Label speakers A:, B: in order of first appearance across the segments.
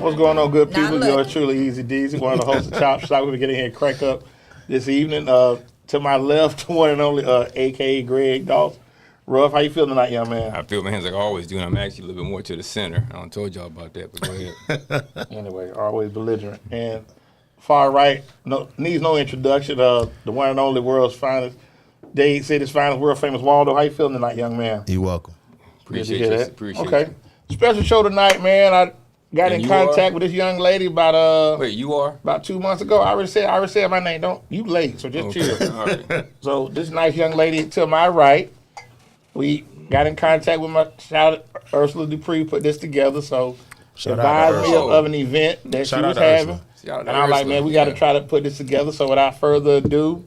A: What's going on, good
B: Not
A: people? Yours truly, EZDZ, one of the hosts of Chop Shop. We're going to get in here and crack up this evening. To my left, one and only, a.k.a. Greg Dawson. Ruff, how you feeling tonight, young man?
C: I feel my hands like I always do, and I'm actually a little bit more to the center. I don't told y'all about that, but go ahead.
A: Anyway, always belligerent. And far right, needs no introduction, the one and only world's finest, Dade City's finest, world famous Waldo. How you feeling tonight, young man?
D: You're welcome.
C: Appreciate
A: Good to
C: you.
A: hear that.
C: Appreciate
A: Okay.
C: you.
A: Special show tonight, man. I got
C: And
A: in
C: you
A: contact
C: are?
A: with this young lady about
C: Wait, you are?
A: about 2 months ago. I already said my name. Don't you late, so just chill.
C: All right.
A: So this nice young lady to my right, we got in contact with my shout out Ursula Dupree, put this together. So
D: Shout
A: advised
D: out to
A: me
D: Ursula.
A: of an event that
D: Shout
A: she
D: out
A: was
D: to
A: having.
D: Ursula.
C: Shout out
A: And
C: to
A: I'm like,
C: Ursula.
A: man, we got to
C: Yeah.
A: try to put this together. So without further ado,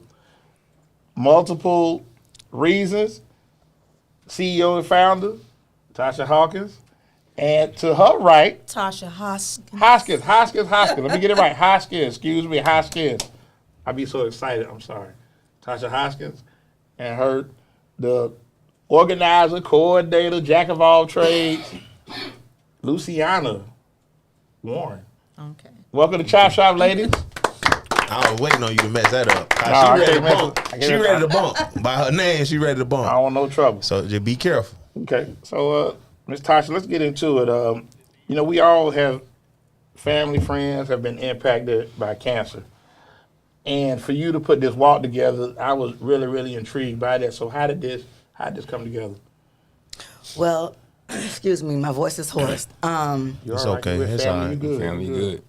A: multiple reasons, CEO and founder, Tosha Hawkins. And to her right,
B: Tasha Hoskins.
A: Hoskins. Let me get it right. Hoskins, excuse me, Hoskins. I be so excited. I'm sorry. Tasha Hoskins and her, the organizer, coordinator, jack of all trades, Luciana Warren.
B: Okay.
A: Welcome to Chop Shop, ladies.
D: I was waiting on you to mess that up.
A: I
D: She ready to
A: can't mess
D: bump.
A: it. I can't
D: She
A: mess
D: ready
A: it.
D: to bump. By her name, she ready to
A: I
D: bump.
A: don't want no trouble.
D: So just be careful.
A: Okay, so Ms. Tosha, let's get into it. We all have family, friends have been impacted by cancer. And for you to put this walk together, I was really, really intrigued by that. So how did this come together?
E: Well, excuse me, my voice is hoarse.
A: You're
D: It's
A: all right.
D: okay.
A: You with
D: It's
A: family,
D: all right.
A: you good.
C: Family
A: You
C: good.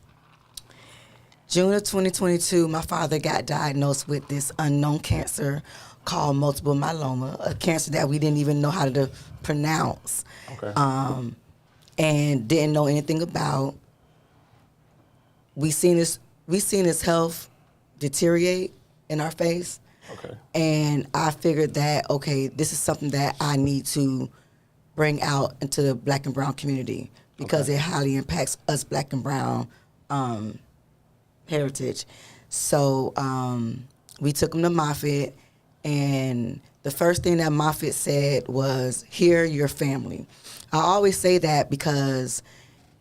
E: June of 2022, my father got diagnosed with this unknown cancer called multiple myeloma, a cancer that we didn't even know how to pronounce,
A: Okay.
E: and didn't know anything about. We seen his health deteriorate in our face.
A: Okay.
E: And I figured that, okay, this is something that I need to bring out into the black and brown community because it highly impacts us black and brown heritage. So we took him to Moffitt, and the first thing that Moffitt said was, "Hear your family." I always say that because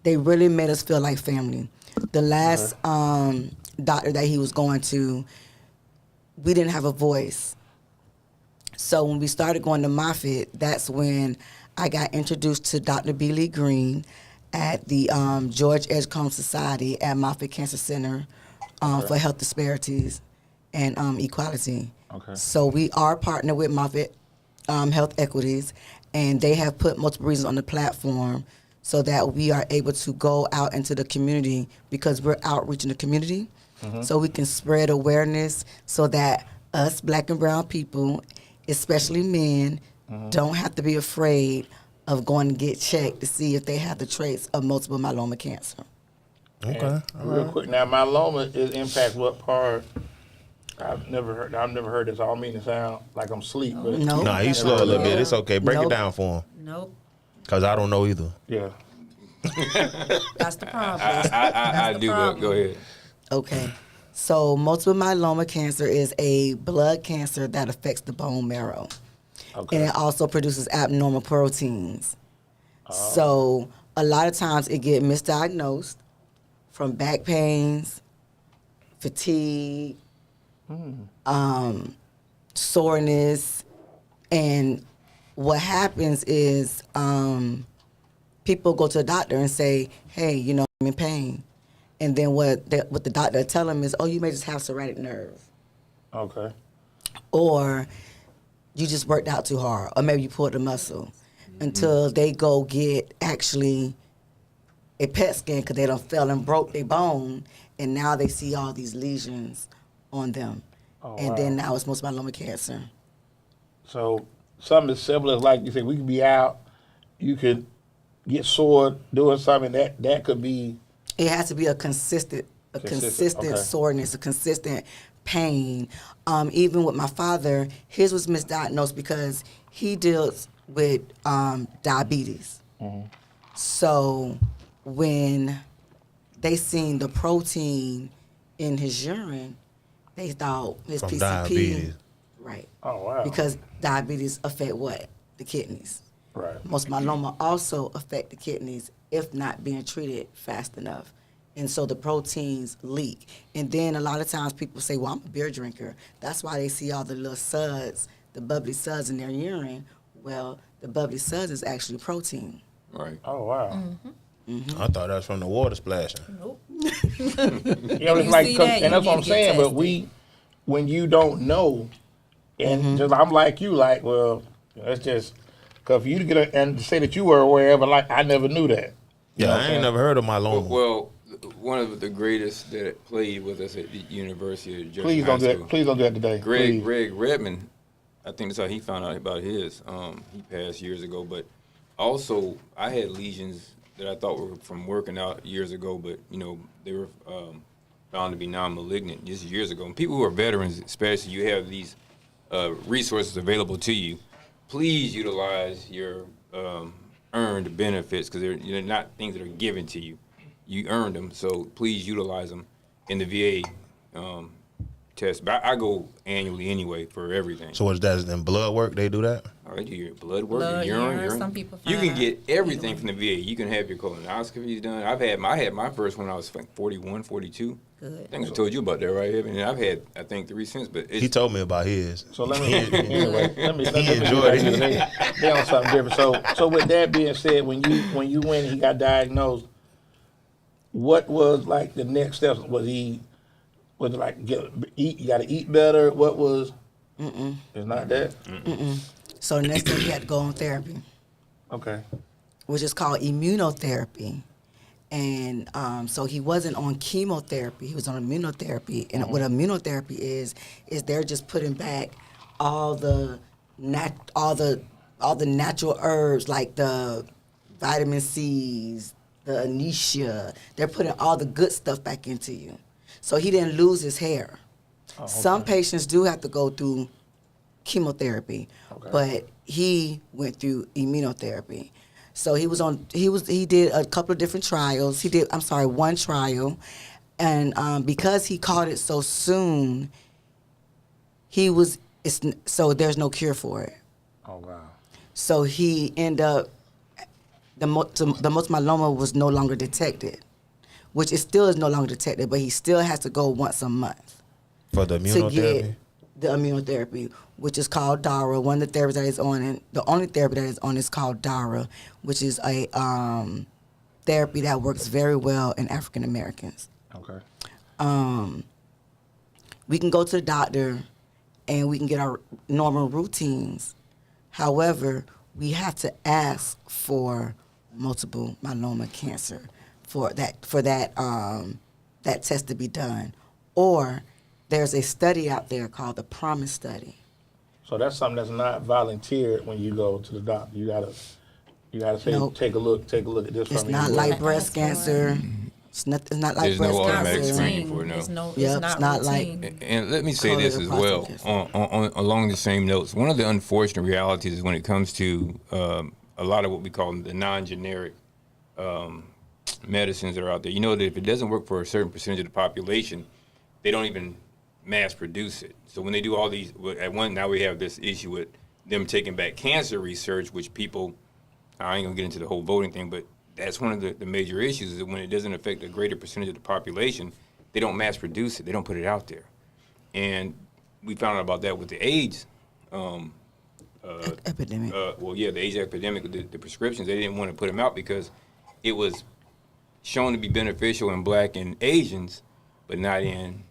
E: they really made us feel like family. The last doctor that he was going to, we didn't have a voice. So when we started going to Moffitt, that's when I got introduced to Dr. B. Lee Green at the George Edgecombe Society at Moffitt Cancer Center for Health Disparities and Equality.
A: Okay.
E: So we are partnered with Moffitt Health Equities, and they have put multiple reasons on the platform so that we are able to go out into the community because we're outreaching the community. So we can spread awareness so that us black and brown people, especially men, don't have to be afraid of going to get checked to see if they have the traits of multiple myeloma cancer.
D: Okay.
A: And real quick, now myeloma impacts what part? I've never heard this. I don't mean to sound like I'm asleep, but
E: No.
D: Nah, he's slow a little bit. It's okay. Break
E: Nope.
D: it down for him.
B: Nope.
D: Because I don't know either.
A: yeah.
B: That's the problem.
C: I do, but go ahead.
E: Okay. So multiple myeloma cancer is a blood cancer that affects the bone marrow.
A: Okay.
E: And it also produces abnormal proteins. So a lot of times it get misdiagnosed from back pains, fatigue, soreness, and what happens is people go to the doctor and say, "Hey, I'm in pain," and then what the doctor tell them is, "Oh, you may just have psoriatic nerve."
A: Okay.
E: Or you just worked out too hard, or maybe you pulled a muscle, until they go get actually a PET scan because they done fell and broke their bone, and now they see all these lesions on them. And then now it's multiple myeloma cancer.
A: So something as simple as, like you said, we could be out, you could get sore doing something that could be.
E: It has to be a consistent
A: okay.
E: soreness, a consistent pain. Even with my father, his was misdiagnosed because he deals with diabetes. So when they seen the protein in his urine, they thought his
D: From
E: PCP.
D: diabetes.
E: Right.
A: Oh wow.
E: Because diabetes affect what? The kidneys.
A: Right.
E: Most myeloma also affect the kidneys if not being treated fast enough. And so the proteins leak. And then a lot of times people say, well, I'm a beer drinker. That's why they see all the little suds, the bubbly suds in their urine. Well, the bubbly suds is actually protein.
C: Right.
A: Oh wow.
D: I thought that was from the water splashing.
B: Nope.
A: Yeah, it's
B: You
A: like,
B: see
A: 'cause-
B: that,
A: and that's
B: you
A: what I'm
B: need to get
A: saying. But
B: tested.
A: when you don't know, and just I'm like you, like, well, it's just because for you to get and to say that you were aware of it, like I never knew that. You
D: Yeah,
A: know what
D: I
A: I'm
D: ain't never heard of myeloma.
C: Well, one of the greatest that played with us at the University of Jersey
A: Please
C: High
A: don't do
C: School,
A: that. Please don't do that today. Please.
C: Greg Redmond, I think that's how he found out about his. He passed years ago, but also I had lesions that I thought were from working out years ago, but they were found to be non-malignant just years ago. And people who are veterans, especially, you have these resources available to you. Please utilize your earned benefits because they're not things that are given to you. You earned them, so please utilize them in the VA test. But I go annually anyway for everything.
D: So what's that? In blood work they do that?
C: All right, your blood work,
B: Blood,
C: your urine.
B: urine, some people
C: You
B: find
C: can
B: out
C: get everything
B: either
C: from the VA. You can have your colonoscopies done. I had my first one when I was like 41, 42.
B: Good.
C: I think I told you about that, right? And I've had, I think, 3 since. But it's,
D: He told me about his.
A: So let me anyway. Let me
D: enjoyed it.
A: They on something different. So with that being said, when you went and he got diagnosed, what was like the next steps? Was it like eat? You got to eat better. What was? It's not that.
E: So the next thing he had to go on therapy,
A: Okay.
E: which is called immunotherapy. And so he wasn't on chemotherapy; he was on immunotherapy. And what immunotherapy is they're just putting back all the natural herbs like the vitamin C's, the anesthesia. They're putting all the good stuff back into you. So he didn't lose his hair.
A: Oh,
E: Some patients do have to go through chemotherapy, but he went through immunotherapy. So he did a couple of different trials. He did, one trial. And because he caught it so soon, so there's no cure for it.
A: Oh wow.
E: So he ended up, the multiple myeloma was no longer detected, which it still is no longer detected, but he still has to go once a month
D: For the
E: to
D: immunotherapy?
E: get the immunotherapy, which is called Daryl. One of the therapies that is on, and the only therapy that is on is called Daryl, which is a therapy that works very well in African Americans.
A: Okay.
E: We can go to the doctor and we can get our normal routines. However, we have to ask for multiple myeloma cancer for that test to be done. Or there's a study out there called the PROMISE study.
A: So that's something that's not volunteered when you go to the doctor. You gotta say,
E: Nope.
A: take a look at this.
E: It's
A: from
E: not
A: you.
E: like breast
B: That's
E: cancer. It's not like
C: There's no
E: breast
C: automatic
E: cancer.
C: screening for it, no.
E: Yep,
B: It's
E: it's not like-
B: routine.
C: And let me say
E: Colon
C: this
E: or
C: as
E: prostate
C: well,
E: cancer.
C: along the same notes. One of the unfortunate realities is when it comes to a lot of what we call the non-generic medicines that are out there. You know that if it doesn't work for a certain percentage of the population, they don't even mass produce it. So when they do all these, now we have this issue with them taking back cancer research, which people, I ain't gonna get into the whole voting thing, but that's one of the major issues is that when it doesn't affect a greater percentage of the population, they don't mass produce it. They don't put it out there. And we found out about that with the AIDS
E: Epidemic.
C: the AIDS epidemic, the prescriptions, they didn't want to put them out because it was shown to be beneficial in Black and Asians, but not in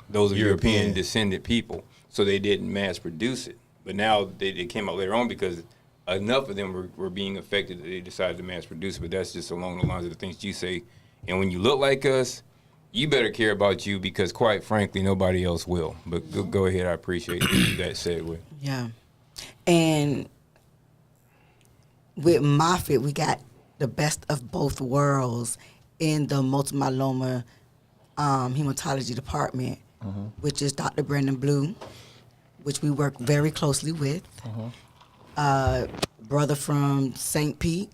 C: those of European descended people. So they didn't mass produce it. But now they came out later on because enough of them were being affected that they decided to mass produce it. But that's just along the lines of the things you say. And when you look like us, you better care about you because, quite frankly, nobody else will. But go ahead. I appreciate that segue.
E: Yeah. And with Moffitt, we got the best of both worlds in the multiple myeloma hematology department, which is Dr. Brandon Blue, which we work very closely with. Brother from St. Pete.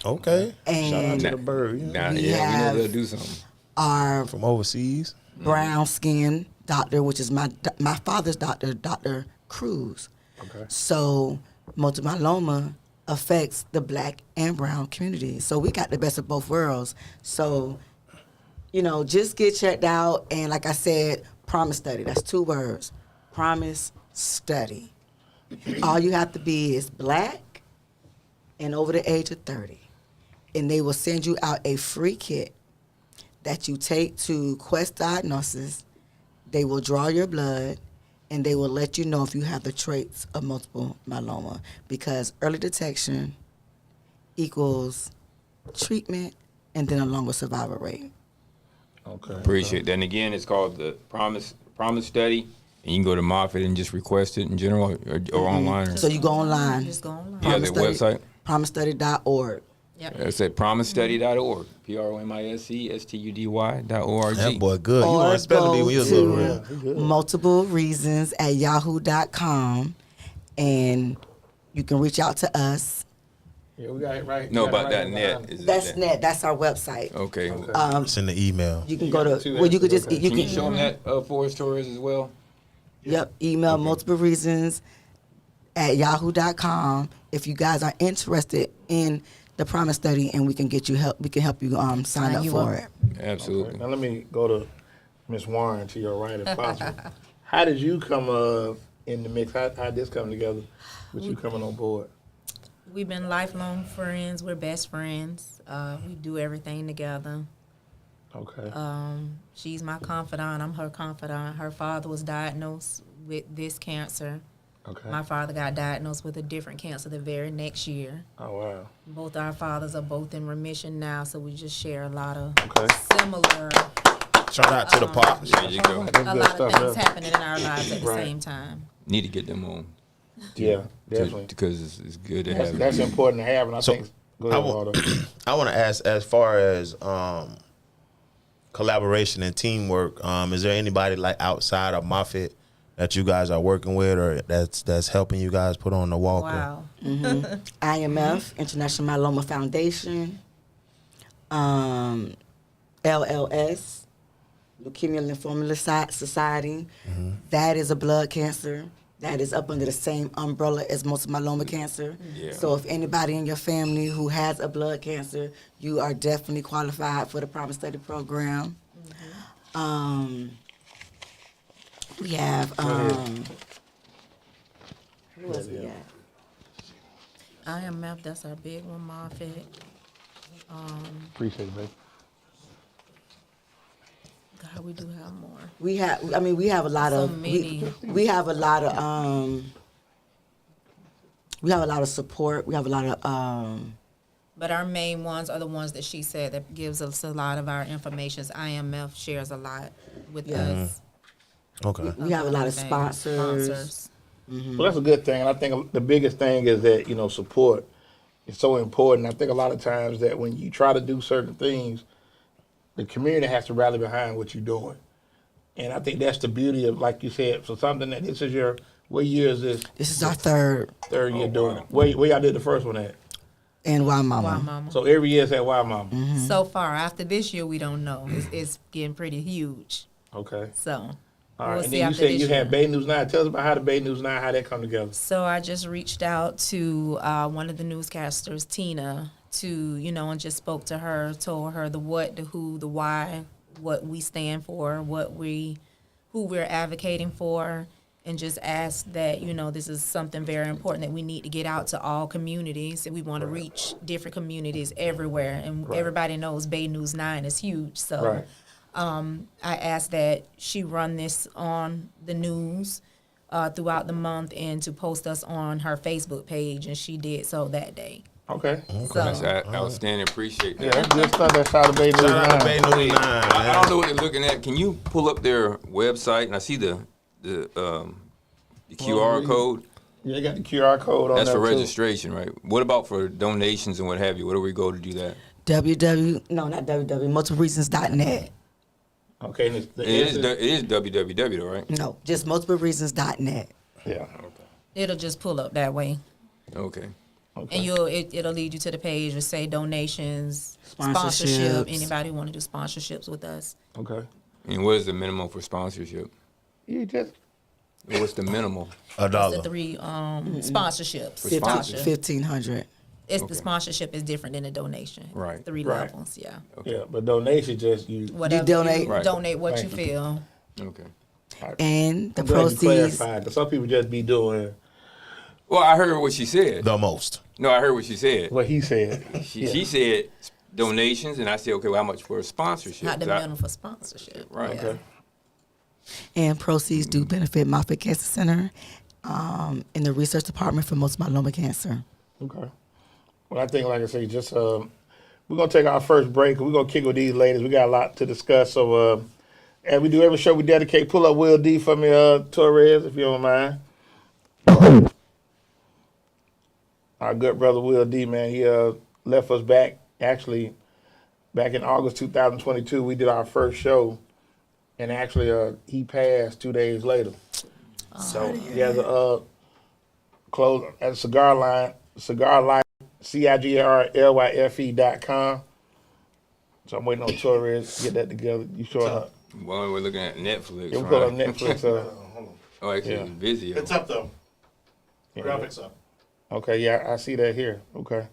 D: Okay.
E: And
D: Shout out to the bird.
C: Nah,
E: We
C: we know
E: have-
C: they'll do something.
E: our
D: From overseas.
E: brown skin doctor, which is my father's doctor, Dr. Cruz.
A: Okay.
E: So multiple myeloma affects the Black and brown community. So we got the best of both worlds. So just get checked out. And like I said, promise study. That's 2 words. Promise study. All you have to be is black and over the age of 30. And they will send you out a free kit that you take to Quest Diagnosis. They will draw your blood, and they will let you know if you have the traits of multiple myeloma, because early detection equals treatment and then a longer survival rate.
A: Okay.
C: Appreciate that. And again, it's called the Promise Study, and you can go to Moffitt and just request it in general or online. Or,
E: So you go online.
B: Just go online.
C: you have their website?
E: PromiseStudy.org.
B: Yep.
C: It's at promisestudy.org. PROMISESTUDY.org.
D: That boy good. You
E: Or
D: want to spell it
E: go
D: when you was little
E: to
D: real.
E: multiple reasons at yahoo.com, and you can reach out to us.
A: Yeah, we got it right.
C: No,
A: we got it
C: about that
A: right
C: net.
A: behind it.
C: Is it
E: That's
C: that?
E: net. That's our website.
C: Okay.
D: It's in the email.
E: You can
A: You
E: go
A: got
E: to.
A: two
E: Well, you could just.
A: X's,
E: You
C: Can you
E: can.
C: show them that for us, Torres, as well?
E: Yep. Email multiple reasons at yahoo.com if you guys are interested in the Promise Study, and we can get you help. We can help you sign up
B: you
E: for
B: up.
E: it.
C: Absolutely.
A: Now let me go to Miss Warren, to your right if possible. How did you come in the mix? How did this come together with you coming on board?
B: We've been lifelong friends. We're best friends. We do everything together.
A: Okay.
B: She's my confidant. I'm her confidant. Her father was diagnosed with this cancer.
A: Okay.
B: My father got diagnosed with a different cancer the very next year.
A: Oh, wow.
B: Both our fathers are both in remission now, so we just share a lot of
A: Okay.
B: similar,
D: Shout out to the pops.
C: There you go.
A: That's
B: a
A: good
B: lot
A: stuff,
B: of things
A: man.
B: happening in our lives at the
A: Right.
B: same time.
C: Need to get them on.
A: Yeah, definitely.
C: Because it's good to
A: That's,
C: have
A: that's
C: it.
A: important to have, and I
D: So,
A: think. Go ahead,
D: I wa-
A: Walter.
D: I want to ask, as far as collaboration and teamwork, is there anybody like outside of Moffitt that you guys are working with, or that's helping you guys put on the walk?
B: Wow.
E: IMF, International Myeloma Foundation, LLS, Leukemia Lymphoma Society. That is a blood cancer. That is up under the same umbrella as multiple myeloma cancer.
C: Yeah.
E: So if anybody in your family who has a blood cancer, you are definitely qualified for the Promise Study program. We have, who else we got?
B: IMF, that's our big one, Moffitt.
A: Appreciate it, babe.
B: God, we do have more.
E: We have a lot
B: So
E: of
B: many.
E: we have a lot of support. We have a lot of
B: But our main ones are the ones that she said that gives us a lot of our information. IMF shares a lot with us.
D: Okay.
E: we have a lot of
B: Things.
E: sponsors.
A: Well, that's a good thing, and I think the biggest thing is that support is so important. I think a lot of times that when you try to do certain things, the community has to rally behind what you're doing, and I think that's the beauty of, like you said, for something that this is your what year is this?
E: This is our third
A: Year doing it. Where y'all did the first one at?
E: and Why Mama.
B: Wow, Mama.
A: So every year it's at Y Mama.
B: So far, after this year, we don't know. It's getting pretty huge.
A: Okay.
B: So
A: All right.
B: we'll
A: And
B: see
A: then you
B: after
A: said
B: this
A: you
B: year.
A: had Bay News 9. Tell us about how the Bay News 9, how that come together.
B: So I just reached out to one of the newscasters, Tina, to, and just spoke to her, told her the what, the who, the why, what we stand for, who we're advocating for, and just asked that, this is something very important that we need to get out to all communities, and we want to reach different communities everywhere. And everybody knows Bay News 9 is huge. So
A: Right.
B: I asked that she run this on the news throughout the month and to post us on her Facebook page, and she did so that day.
A: Okay.
C: That's
B: So
C: outstanding. Appreciate that.
A: Yeah, that's good stuff. That's how the Bay News
D: Shout out to
A: 9.
D: Bay News 9,
C: I
D: man.
C: don't know what they're looking at. Can you pull up their website? And I see the QR code.
A: Yeah, they got the QR code on
C: That's
A: there
C: for
A: too.
C: registration, right? What about for donations and what have you? Where do we go to do that?
E: multiplereasons.net.
A: Okay, and it's the
C: It is www, though, right?
E: No, just multiplereasons.net.
A: Yeah.
B: it'll just pull up that way.
C: Okay.
A: Okay.
B: And it'll lead you to the page and say donations,
E: Sponsorships.
B: sponsorship, anybody want to do sponsorships with us.
A: Okay.
C: And what is the minimum for sponsorship?
A: You just
C: What's the minimal?
D: $1.
B: The 3 sponsorships.
C: For sponsorship.
B: Tasha.
E: 1,500.
B: It's the sponsorship is different than the donation.
C: Right.
B: It's 3
A: Right.
B: levels. Yeah.
A: Yeah, but donation just you.
B: Whatever
E: donate.
C: Right.
B: donate what
A: Thank
B: you
A: you.
B: feel.
C: Okay.
E: And the
A: I'm glad you
E: proceeds.
A: clarified, 'cause some people just be doing
C: Well, I heard what she said.
D: The most.
C: No, I heard what she said.
A: what he said.
C: She said donations, and I said, okay, well, how much for a sponsorship?
B: Not the
C: 'Cause I-
B: minimum for sponsorship.
C: Right.
B: Yeah.
A: Okay.
E: And proceeds do benefit Moffitt Cancer Center in the research department for most myeloma cancer.
A: Okay. Well, I think, like I say, just we're gonna take our first break. We're gonna kick with these ladies. We got a lot to discuss. So, as we do every show, we dedicate. Pull up Will D for me, Torres, if you don't mind. Our good brother Will D, man, he left us back. Actually, back in August 2022, we did our first show, and actually, he passed 2 days later. So he has a close at a cigar line, CIGRLYFE.com. So I'm waiting on Torres to get that together. You sure?
C: Well, we're looking at Netflix.
A: Yeah, we
C: right?
A: put on Netflix.
C: Oh, actually,
A: Yeah.
C: it's Vizio.
F: It's up though.
A: Yeah.
F: Graphics up.
A: Okay, yeah, I see that here. Okay.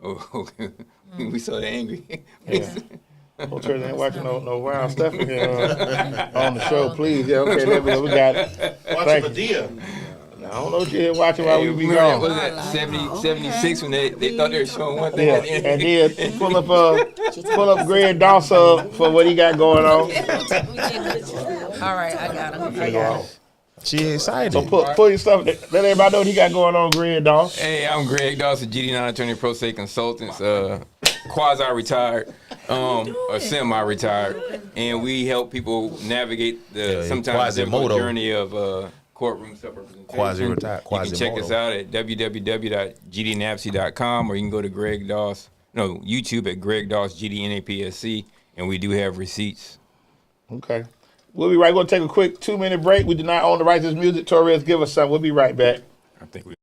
C: Oh, okay. We so angry.
A: Yeah. Oh, Torres ain't watching no wild stuff in here on the show, please. Yeah, okay, there we go. We got it.
F: Watch
A: Thank
F: Medea.
A: I don't know what you're watching while we be
C: Remember that, was
A: gone.
C: that 76 when they thought they were showing one thing
A: Yeah,
C: at the end?
A: and then pull up Greg Dawson for what he got going on.
B: All right, I got him.
D: She excited.
A: So pull your stuff. Let everybody know what he got going on, Greg Dawson.
C: Hey, I'm Greg Dawson, GD9 attorney, pro se consultants, quasi-retired, or semi-retired, and we help people navigate the
D: Yeah,
C: sometimes difficult
D: Quasimodo.
C: journey of courtroom self-representation.
D: Quasi-retired,
C: You can check us
D: Quasimodo.
C: out at www.gdnapsy.com, or you can go to YouTube at Greg Doss GDNAPSC, and we do have receipts.
A: Okay. We'll be right. We're going to take a quick 2-minute break. We do not own the rights to this music. Torres, give us some. We'll be right back.
C: I think we.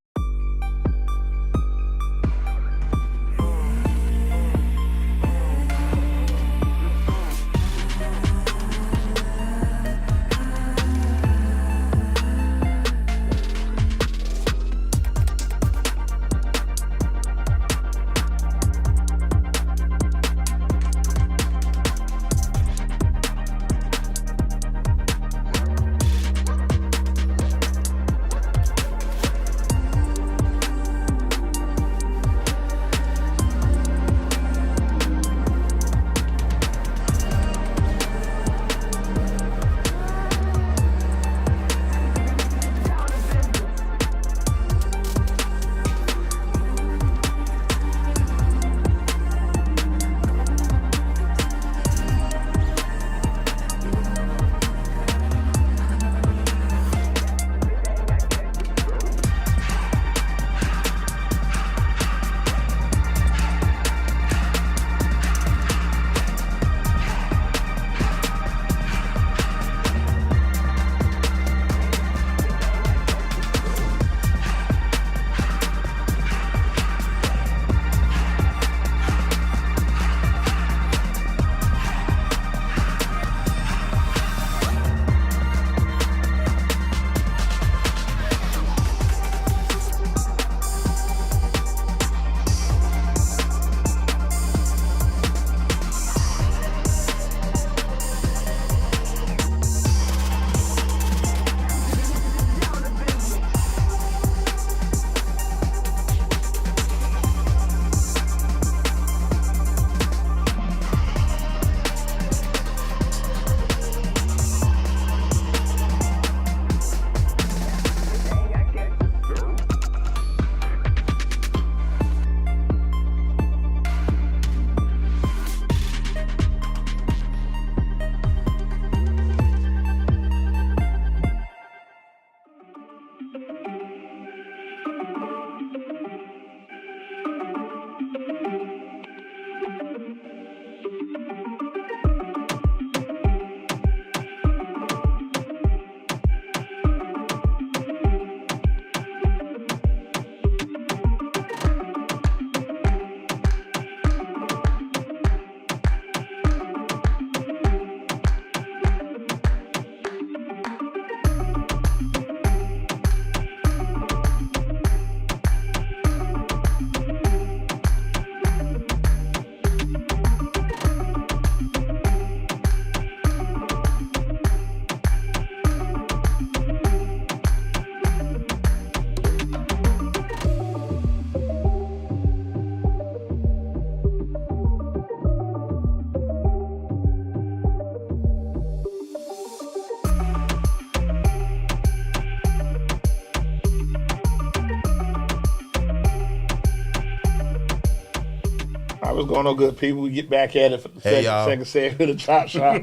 A: what's going on, good people? We get back at it for the
D: Hey, y'all.
A: second segment of the Chop Shop.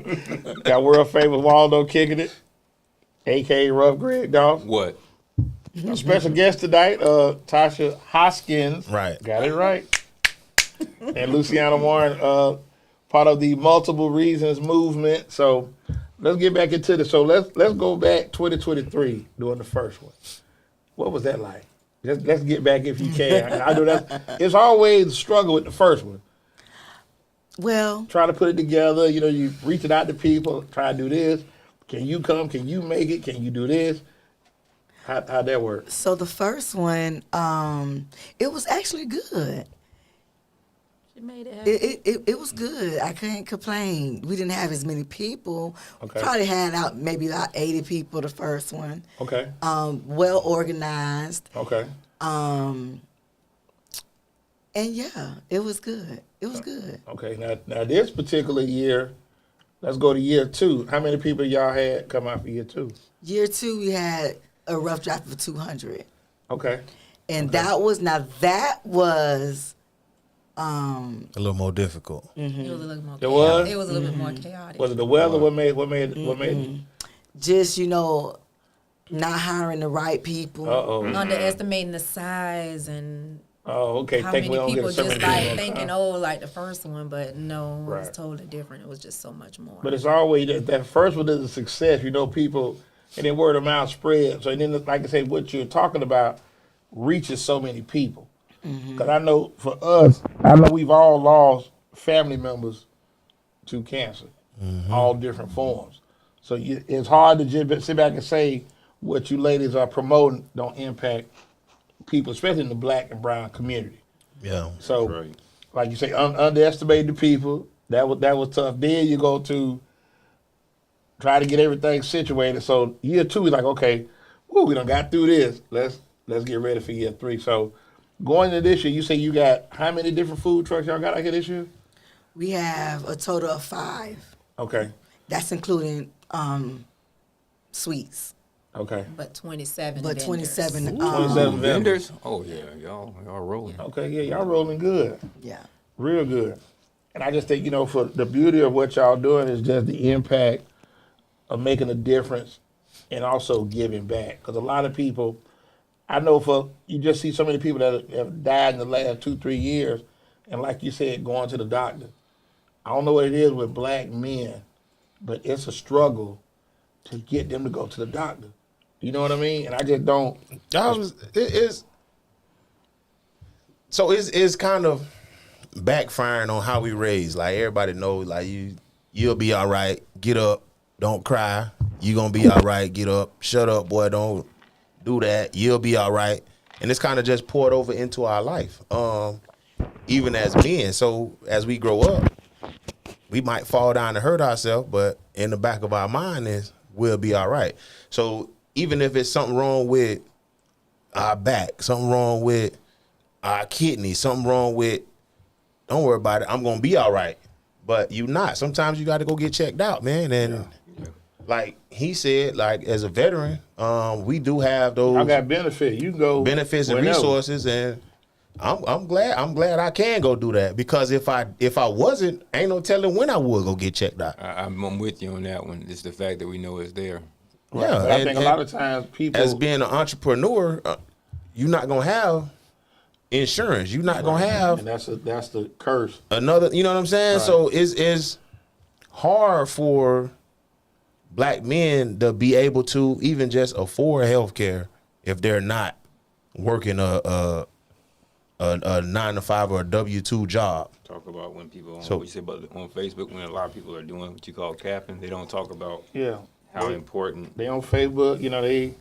A: Got world famous Waldo kicking it, a.k.a. Ruff Greg Dawes.
C: What?
A: A special guest tonight, Tosha Hoskins.
D: Right.
A: Got it right. And Luciana Warren, part of the Multiple Reasons movement. So let's get back into this. So let's go back 2023 doing the first one. What was that like? Let's get back if you can. I know it's always a struggle with the first one.
E: Well,
A: Try to put it together. You know, you reaching out to people, try to do this. Can you come? Can you make it? Can you do this? How'd that work?
E: so the first one, it was actually good.
B: She made it happen.
E: It was good. I couldn't complain. We didn't have as many people.
A: Okay.
E: Probably had out maybe about 80 people the first one.
A: Okay.
E: Well organized.
A: Okay.
E: And yeah, it was good. It was good.
A: Okay. Now this particular year, let's go to year 2. How many people y'all had come out for year 2?
E: Year 2, we had a rough draft of 200.
A: Okay.
E: And that was
D: A little more difficult.
B: It was a little more.
A: It was?
B: It was a little bit more chaotic.
A: Was it the weather? What made it?
E: just, not hiring the right people.
A: Uh-oh.
B: Underestimating the size and
A: Oh, okay.
B: how
A: Think we
B: many
A: don't
B: people
A: get so
B: just
A: many
B: like
A: people.
B: thinking, oh, like the first one, but no, it was
A: Right.
B: totally different. It was just so much more.
A: But it's always that first one is a success. People, and then word of mouth spreads. So and then, like I said, what you're talking about reaches so many people. Because I know for us, we've all lost family members to cancer, all different forms. So it's hard to just sit back and say what you ladies are promoting don't impact people, especially in the black and brown community.
D: Yeah.
A: So,
C: Right.
A: like you say, underestimate the people. That was tough. Then you go to try to get everything situated. So year 2 is like, okay, we done got through this. Let's get ready for year 3. So going into this year, you say you got how many different food trucks y'all got out here this year?
E: We have a total of 5.
A: Okay.
E: That's including sweets.
A: Okay.
B: but 27.
E: But
B: vendors.
E: 27.
A: 27 vendors.
C: Vendors? Oh yeah, y'all rolling.
A: Okay, yeah, y'all rolling good.
E: Yeah.
A: Real good. And I just think, for the beauty of what y'all doing is just the impact of making a difference and also giving back. Because a lot of people, I know you just see so many people that have died in the last 2-3 years. And like you said, going to the doctor. I don't know what it is with black men, but it's a struggle to get them to go to the doctor. You know what I mean? And I just don't.
D: It's kind of backfiring on how we raise. Like everybody knows, like you'll be all right. Get up, don't cry. You gonna be all right. Get up, shut up, boy. Don't do that. You'll be all right. And it's kind of just poured over into our life, even as men. So as we grow up, we might fall down and hurt ourselves, but in the back of our mind is we'll be all right. So even if it's something wrong with our back, something wrong with our kidney, something wrong with, don't worry about it, I'm going to be all right. But you not. Sometimes you got to go get checked out, man. And like he said, like as a veteran, we do have those
A: I got benefit. You can go
D: benefits and
A: whenever.
D: resources, and I'm glad I can go do that, because if I wasn't, ain't no telling when I would go get checked out.
C: I'm with you on that one. It's the fact that we know it's there.
A: Right.
D: Yeah,
A: But I
D: and-
A: think a lot of times people.
D: As being an entrepreneur, you're not gonna have insurance. You're not gonna have
A: and that's the curse.
D: another. You know what I'm saying?
A: Right.
D: So it's hard for black men to be able to even just afford health care if they're not working a 9-to-5 or a W-2 job.
C: Talk about when people
D: So-
C: what you say about on Facebook, when a lot of people are doing what you call capping, they don't talk about
A: Yeah.
C: how important.
A: They on Facebook, they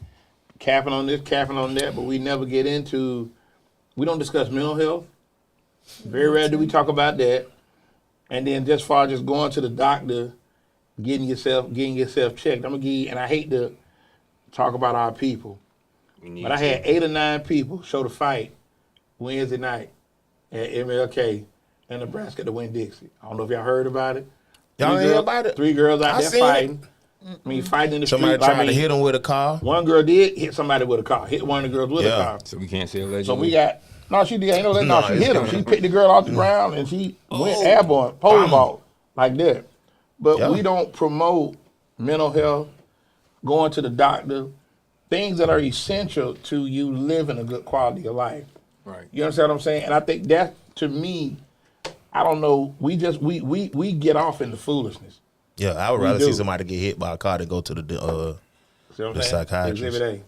A: capping on this, capping on that, but we never get into. We don't discuss mental health. Very rare do we talk about that. And then just far just going to the doctor, getting yourself checked. I'm gonna give you, and I hate to talk about our people,
C: We need
A: but I had 8 or 9 people show the fight Wednesday night at MLK in Nebraska to win Dixie. I don't know if y'all heard about it.
D: Y'all ain't hear about it?
A: 3 girls out
D: I
A: there
D: seen
A: fighting. I mean, fighting in the
D: Somebody
A: street.
D: tried to hit him with a car.
A: One girl did hit somebody with a car. Hit one of the girls with a
D: Yeah.
A: car.
C: So we can't say allegedly.
A: So we got no. She did. Ain't no.
D: No,
A: She
D: it's-
A: hit him. She picked the girl off the ground and she went airborne, pole vault like that. But
D: Yeah.
A: we don't promote mental health, going to the doctor, things that are essential to you living a good quality of life.
C: Right.
A: You understand what I'm saying? And I think that, to me, I don't know. We get off in the foolishness.
D: Yeah, I would
A: We
D: rather
A: do.
D: see somebody get hit by a car than go to the
A: See what I'm
D: The
A: saying?
D: psychiatrist.
A: Exhibit A.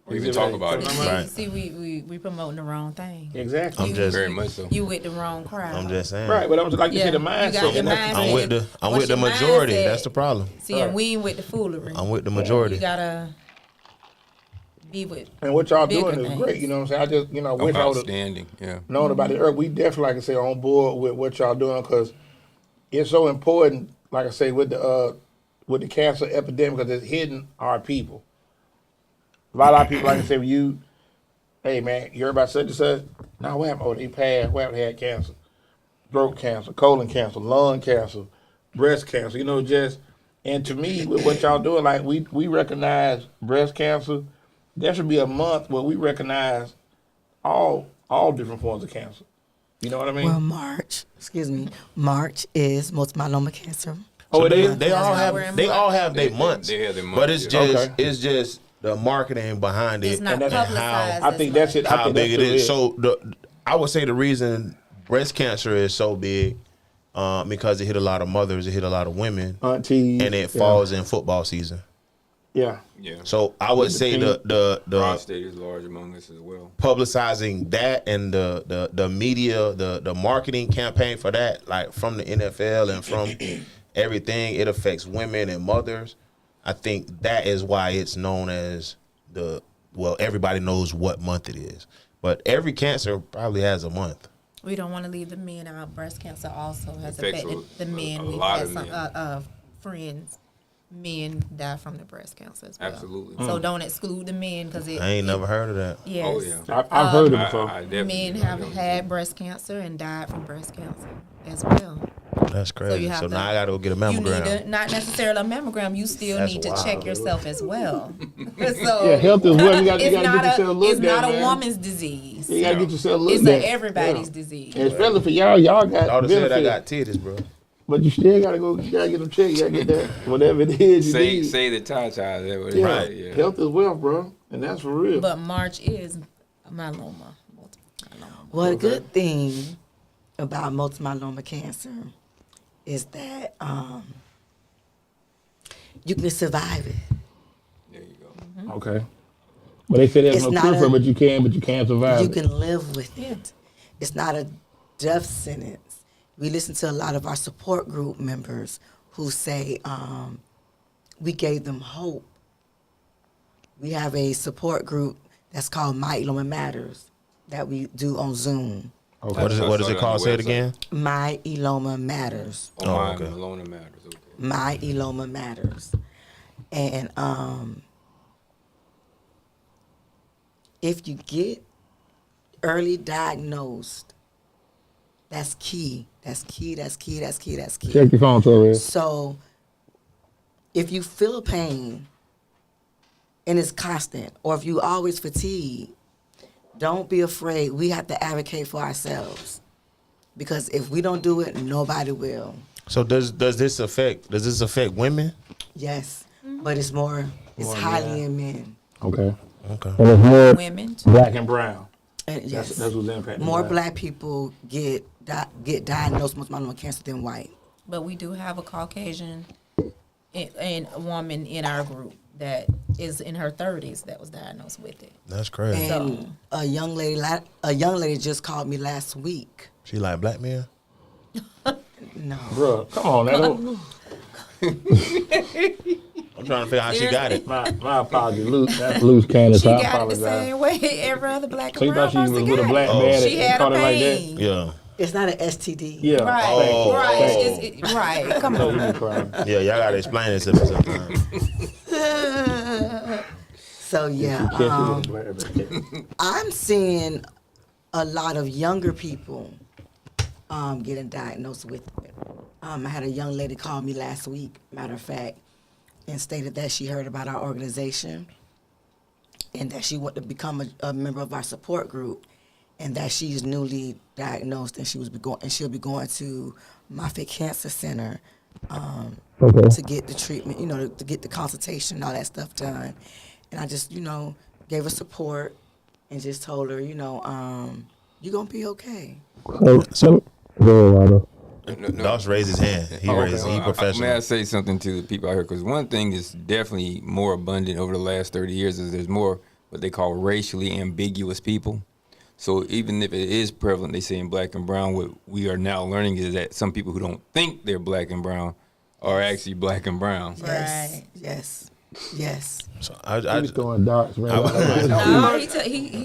C: We even
A: Exhibit
C: talk
A: A.
C: about it.
A: You know what I mean?
D: Right.
B: See, we promoting the wrong thing.
A: Exactly.
D: I'm just
C: Very much so.
B: You with the wrong crowd.
D: I'm just saying.
A: Right, but I'm just like you
B: Yeah,
A: said, the
B: you
A: mindset.
B: got your
A: and that's the
B: mindset.
D: I'm with the
B: What's
D: with the
B: your
D: majority.
B: mindset?
D: That's the problem.
B: See, and we ain't with the foolery.
D: I'm with the majority.
B: You gotta be with.
A: And what y'all
B: Bigger
A: doing is
B: things.
A: great. You know what I'm saying? I just, wish I would have
C: Outstanding. Yeah.
A: known about it earlier. We definitely, like I say, on board with what y'all doing because it's so important. Like I say, with the cancer epidemic, because it's hitting our people. A lot of people, like I say, hey man, you heard about such and such? No, what happened? Oh, they passed. What happened? They had cancer, throat cancer, colon cancer, lung cancer, breast cancer. And to me, with what y'all doing, like we recognize breast cancer. There should be a month where we recognize all different forms of cancer. You know what I mean?
E: Well, March is multiple myeloma cancer.
A: Oh, it
D: they,
A: is?
D: They all
B: That's why we're in
D: have their
C: They
D: months.
C: have their months,
D: But it's
C: yeah.
D: just
A: Okay.
D: it's just the marketing behind it
B: It's not
A: And that's
B: publicized.
A: I think that's it. I
D: how
A: think
D: big it
A: that's
D: is. So I would say the reason breast cancer is so big because it hit a lot of mothers, it hit a lot of women,
A: aunties,
D: and it falls in football season.
A: Yeah.
C: Yeah.
D: So I would say the
C: Prostate is large among us as well.
D: publicizing that and the media, the marketing campaign for that, like from the NFL and from everything, it affects women and mothers. I think that is why it's known as everybody knows what month it is. But every cancer probably has a month.
B: We don't want to leave the men out. Breast cancer also has
C: Affects
B: affected the men.
C: a
B: We've
C: lot
B: had
C: of
B: some
C: men.
B: friends. Men die from the breast cancer as well.
C: Absolutely.
B: So don't exclude the men because
D: I ain't never heard of that.
B: Yes.
C: Oh yeah.
A: I've heard it before.
C: I definitely
B: Men
C: know
B: have
C: that.
B: had breast cancer and died from breast cancer as well.
D: That's crazy.
B: you
D: So,
B: have to-
D: now I got to go get a
B: You need
D: mammogram.
B: not necessarily a mammogram. You still
D: That's
B: need to
D: wild.
B: check yourself as well. So
A: Yeah, health is what you got. You
B: it's
A: got to
B: not
A: get yourself
B: a
A: looked
B: it's
A: at,
B: not a
A: man.
B: woman's disease.
A: You got to get yourself looked
B: It's
A: at.
B: everybody's
A: Yeah.
B: disease.
A: And especially for y'all got
D: Daughter said I
A: benefits.
D: got titties, bro.
A: But you still gotta go. You gotta get them checked. You gotta get that whatever it is you need.
C: Say the Tata. That what it
A: Yeah.
C: is. Yeah.
A: Health is wealth, bro, and that's for real.
B: But March is myeloma. Multiple myeloma.
E: Well, the good thing about multiple myeloma cancer is that you can survive it.
C: There you go.
A: Okay. But they say there's
E: It's
A: no
E: not
A: cure for
E: a-
A: it, but you can't survive
E: You
A: it.
E: can live with it. It's not a death sentence. We listen to a lot of our support group members who say we gave them hope. We have a support group that's called Myeloma Matters that we do on Zoom.
A: Okay.
D: What is it
C: on
D: called?
C: the
D: Say it
C: website.
D: again.
E: Myeloma Matters.
C: Oh, my
D: okay.
C: Myeloma matters. Okay.
E: Myeloma Matters. And if you get early diagnosed, that's key. That's key.
A: Check your phone, Torres.
E: So if you feel pain and it's constant, or if you always fatigued, don't be afraid. We have to advocate for ourselves. Because if we don't do it, nobody will.
D: So does this affect women?
E: Yes. But it's highly in men.
A: Okay.
D: Okay.
A: And it's more
B: Women too.
A: black and brown.
E: And yes.
A: That's what's impacting.
E: More black people get diagnosed with myeloma cancer than white.
B: But we do have a Caucasian and a woman in our group that is in her 30s that was diagnosed with it.
D: That's crazy.
E: And a young lady just called me last week.
D: She like black man.
E: No.
A: Bro, come on, that don't.
D: I'm trying to figure out how she got it.
A: My apologies, loose. That's loose cannon.
B: She
A: So I
B: got it the
A: apologize.
B: same way every other black
A: So you
B: and brown
A: thought she was
B: person
A: with a
B: got
A: black
B: it.
A: man
B: She
A: that
B: had
A: caught
B: a
A: it like that?
B: pain.
D: Yeah.
E: It's not an STD.
A: Yeah.
B: Right,
D: Oh,
B: right,
D: oh.
B: right. Come
A: So
B: on.
A: you be crying.
D: Yeah, y'all gotta explain this to me sometime.
E: So yeah,
A: Catch you with a black man.
E: I'm seeing a lot of younger people getting diagnosed with it. I had a young lady call me last week, matter of fact, and stated that she heard about our organization and that she wanted to become a member of our support group, and that she's newly diagnosed and she'll be going to Moffitt Cancer Center to get the treatment, to get the consultation and all that stuff done. And I just, gave her support and just told her, you're gonna be okay.
A: So go ahead, Lotto.
D: Doss raised his hand. He professional.
C: May I say something to the people out here? Because one thing is definitely more abundant over the last 30 years is there's more what they call racially ambiguous people. So even if it is prevalent, they say in black and brown, what we are now learning is that some people who don't think they're black and brown are actually black and brown.
E: Yes.
B: Right.
E: Yes.
D: So I
A: He's throwing darts, man.
B: No, he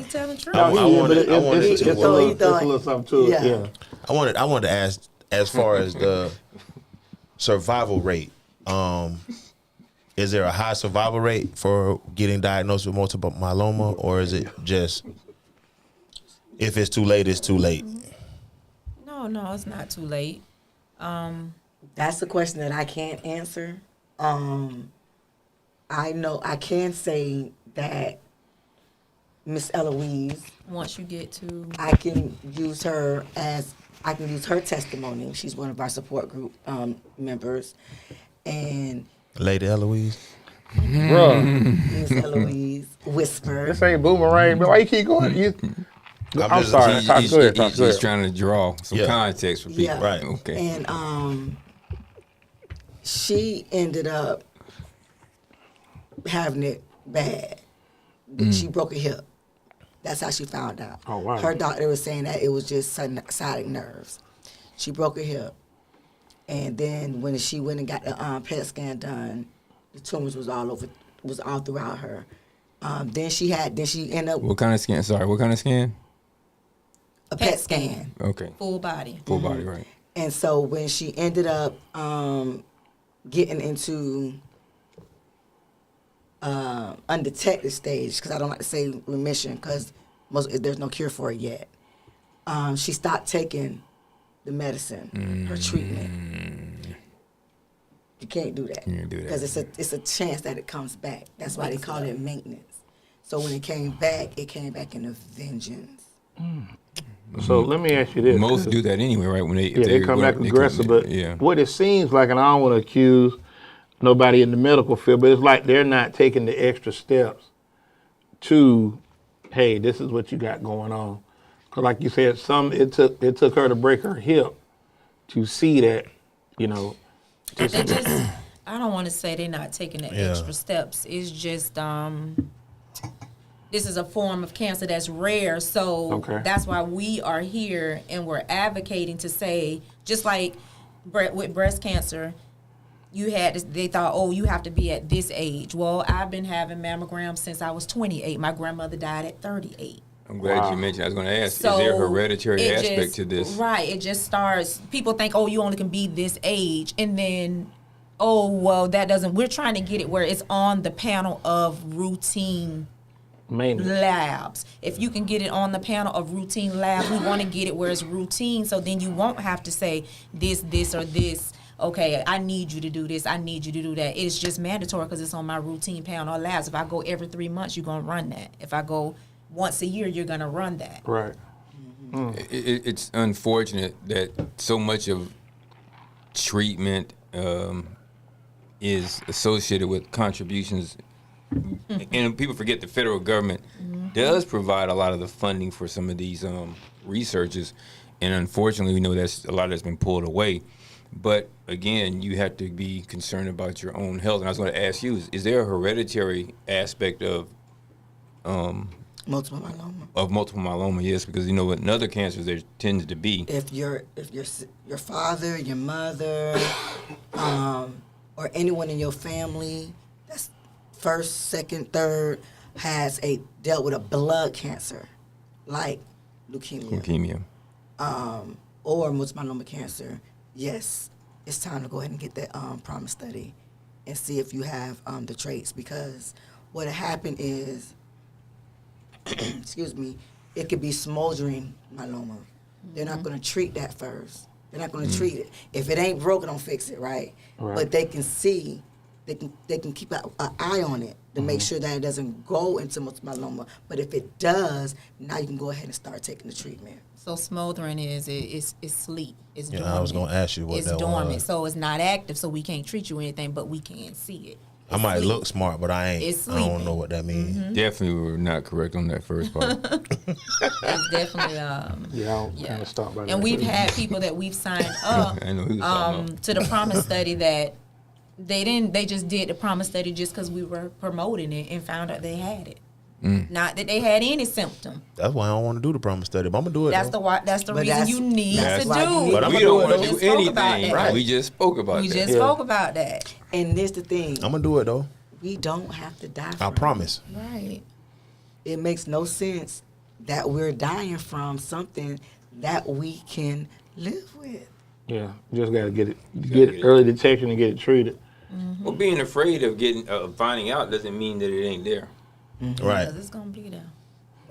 B: telling the truth.
D: I wanted
A: It's
D: to,
A: a little something to it.
E: Yeah.
A: Yeah.
D: I wanted to ask, as far as the survival rate, is there a high survival rate for getting diagnosed with multiple myeloma, or is it just if it's too late, it's too late?
B: No, it's not too late.
E: That's the question that I can't answer. I know I can say that Miss Eloise,
B: Once you get to
E: I can use her testimony. She's one of our support group members, and
D: Lady Eloise.
A: Bro,
E: Miss Eloise whispered.
A: this ain't boomerang, bro. Why you keep going? I'm
D: just-
A: sorry. Go ahead.
C: He's trying to draw some
D: Yeah.
C: context for people.
E: Yeah.
D: Right.
C: Okay.
E: And she ended up having it bad. She broke a hip. That's how she found out.
A: Oh, wow.
E: Her doctor was saying that it was just sciatic nerves. She broke her hip. And then when she went and got the PET scan done, the tumors was all throughout her. Then she ended up
C: What kind of scan? Sorry, what kind of scan?
E: a PET scan.
C: Okay.
B: full body.
C: Full body, right.
E: And so when she ended up getting into undetected stage, because I don't like to say remission because there's no cure for it yet, she stopped taking the medicine, her treatment. You can't do that.
C: You can't do that.
E: Because it's a chance that it comes back. That's why they call it maintenance. So when it came back in a vengeance.
A: So let me ask you this.
C: Most do that anyway, right? When
A: They come back aggressive, but
C: yeah.
A: what it seems like, and I don't want to accuse nobody in the medical field, but it's like they're not taking the extra steps to, hey, this is what you got going on. Because like you said, it took her to break her hip to see that,
B: They just, I don't want to say they're not taking the extra steps. It's just, this is a form of cancer that's rare. So that's why we are here and we're advocating to say, just like with breast cancer, they thought, oh, you have to be at this age. Well, I've been having mammograms since I was 28. My grandmother died at 38.
C: I'm glad you mentioned. I was going to ask,
B: So
C: is there a hereditary
B: it
C: aspect
B: just-
C: to this?
B: Right. It just starts, people think, oh, you only can be this age. And then, oh, well, that doesn't, we're trying to get it where it's on the panel of routine labs. If you can get it on the panel of routine labs, we want to get it where it's routine. So then you won't have to say this, or this. Okay, I need you to do this. I need you to do that. It's just mandatory because it's on my routine panel of labs. If I go every 3 months, you're going to run that. If I go once a year, you're going to run that.
A: right.
C: It's unfortunate that so much of treatment is associated with contributions. And people forget the federal government does provide a lot of the funding for some of these researches. And unfortunately, we know that's a lot that's been pulled away. But again, you have to be concerned about your own health. And I was going to ask you, is there a hereditary aspect of
E: Multiple myeloma.
C: Of multiple myeloma? Yes, because with other cancers there tends to be.
E: If your father, your mother, or anyone in your family that's first, second, third has dealt with a blood cancer, like leukemia, or multiple myeloma cancer, yes, it's time to go ahead and get that PROMIS study and see if you have the traits, because what happened is, excuse me, it could be smoldering myeloma. They're not going to treat that first. They're not going to treat it. If it ain't broken, don't fix it, right? But they can see they can keep an eye on it to make sure that it doesn't go into multiple myeloma. But if it does, now you can go ahead and start taking the treatment.
B: So smothering it's sleep. It's
D: Yeah,
B: dormant.
D: I was gonna ask you what
B: it's
D: that
B: dormant,
D: was.
B: so it's not active, so we can't treat you or anything, but we can see it.
D: I might
B: It's
D: look smart, but I ain't.
B: It's
D: I don't
B: sleeping.
D: know what that means.
C: Definitely were not correct on that first part.
B: It's definitely
A: Yeah, I'll kind of stop by that.
B: and we've had people that we've signed up
C: I know who you talking about.
B: to the promise study that they just did the promise study just because we were promoting it and found out they had it. Not that they had any symptom.
D: That's why I don't want to do the promise study. But I'm gonna do it.
B: That's
D: though.
B: That's the
E: But
B: reason you need
E: that's
B: to
E: why you
B: do.
E: need-
D: But I'ma
C: We
D: do
C: don't
D: it,
C: want
D: though.
C: to do
B: We just spoke about
C: anything.
B: that.
C: We just spoke about
B: We
C: that.
B: just spoke about that.
E: And here's the thing:
D: I'm gonna do it though.
E: we don't have to die.
D: I
E: From
D: promise.
B: Right.
E: It makes no sense that we're dying from something that we can live with.
A: Yeah, you just gotta get it early detection and get it treated.
C: Well, being afraid of finding out doesn't mean that it ain't there.
D: Right.
B: Because it's gonna be there.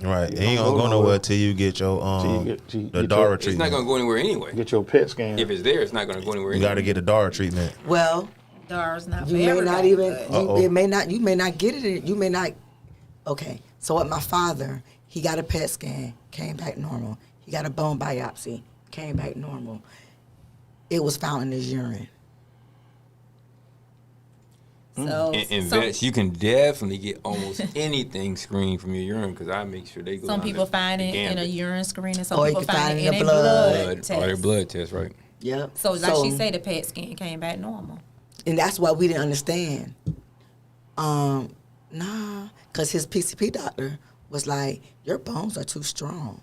D: Right. It ain't gonna go nowhere till you get your the DARA
C: It's not
D: treatment.
C: going to go anywhere anyway.
A: Get your PET scan.
C: If it's there, it's not going to go anywhere
D: You
C: anyway.
D: got to get the DARA treatment.
E: Well,
B: DAR's not for
E: you may not
B: everybody,
E: even.
B: but-
E: You, it may not. You may not get it. You may not. Okay. So what? My father, he got a PET scan, came back normal. He got a bone biopsy, came back normal. It was found in his urine.
B: So
C: And
B: some,
C: vets, you can definitely get almost anything screened from your urine because I make sure they go.
B: some
C: down
B: people
C: the
B: find it in a
C: gambit.
B: urine screen, and some
E: Or you
B: people
E: can
B: find it
E: find
B: in
E: it
B: a
E: in the
B: blood
C: Blood,
B: test.
C: or their blood test, right?
E: Yep.
B: So like she said, the PET scan came back normal.
E: And that's why we didn't understand. Because his PCP doctor was like, your bones are too strong.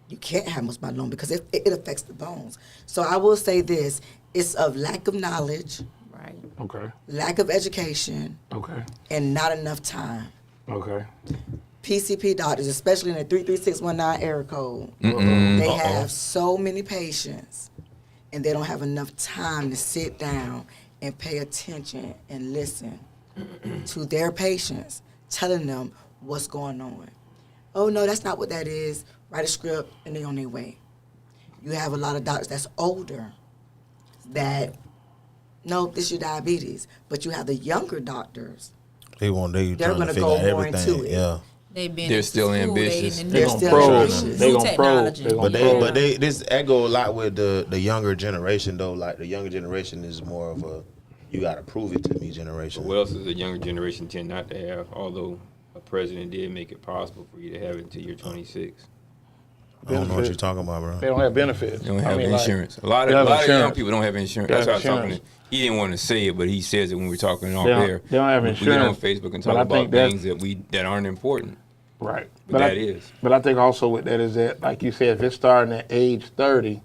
E: You can't have multiple myeloma because it affects the bones. So I will say this, it's of lack of knowledge,
B: Right.
A: Okay.
E: lack of education,
A: Okay.
E: and not enough time.
A: Okay.
E: PCP doctors, especially in the 33619 error code, they have so many patients and they don't have enough time to sit down and pay attention and listen to their patients, telling them what's going on. Oh, no, that's not what that is. Write a script and they're on their way. You have a lot of doctors that's older that, no, this is your diabetes. But you have the younger doctors.
D: They're
E: They're
D: trying to
E: gonna
D: figure
E: go
D: out
E: more
D: everything.
E: into it.
D: Yeah.
B: They've been
C: They're
B: in
C: still
B: school,
C: ambitious.
B: They,
E: They're
B: new
E: still
A: probe.
E: ambitious.
A: They gonna
B: technology.
A: probe. They gonna
D: But that go a lot with the younger generation though. Like the younger generation is more of a you got to prove it to me generation.
C: What else does the younger generation tend not to have? Although a president did make it possible for you to have it until you're 26.
D: I don't know what you're talking about, bro.
A: They don't have benefits.
C: They don't have
A: like,
C: insurance. A lot
A: they
C: of
A: have
C: young
A: insurance.
C: people don't have insurance.
A: They
C: That's
A: have
C: what I was talking to.
A: insurance.
C: He didn't want to say it, but he says it when we're talking off
A: They don't-
C: air.
A: they don't have
C: We get on
A: insurance,
C: Facebook and
A: but
C: talk
A: I
C: about
A: think that's-
C: things that aren't important.
A: Right.
C: But
A: I-
C: that is.
A: But I think also with that is that, like you said, if it's starting at age 30,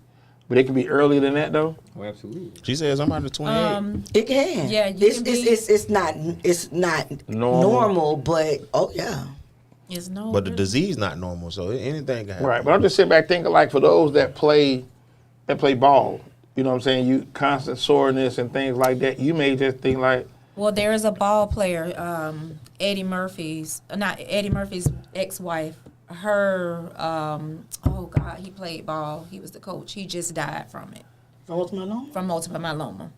A: but it can be earlier than that though.
C: Oh, absolutely.
D: She says I'm out of 28.
E: It can.
B: Yeah, you
E: it's,
B: can
E: it's,
B: be-
E: it's not
A: Normal.
E: normal, but oh yeah.
B: It's no.
D: But the disease not normal, so anything can happen.
A: Right. But I'm just sitting back thinking like for those that play ball, you know what I'm saying? You constant soreness and things like that. You may just think like,
B: Well, there is a ball player, Eddie Murphy's ex-wife. Her, oh God, he played ball. He was the coach. He just died from it, from multiple myeloma.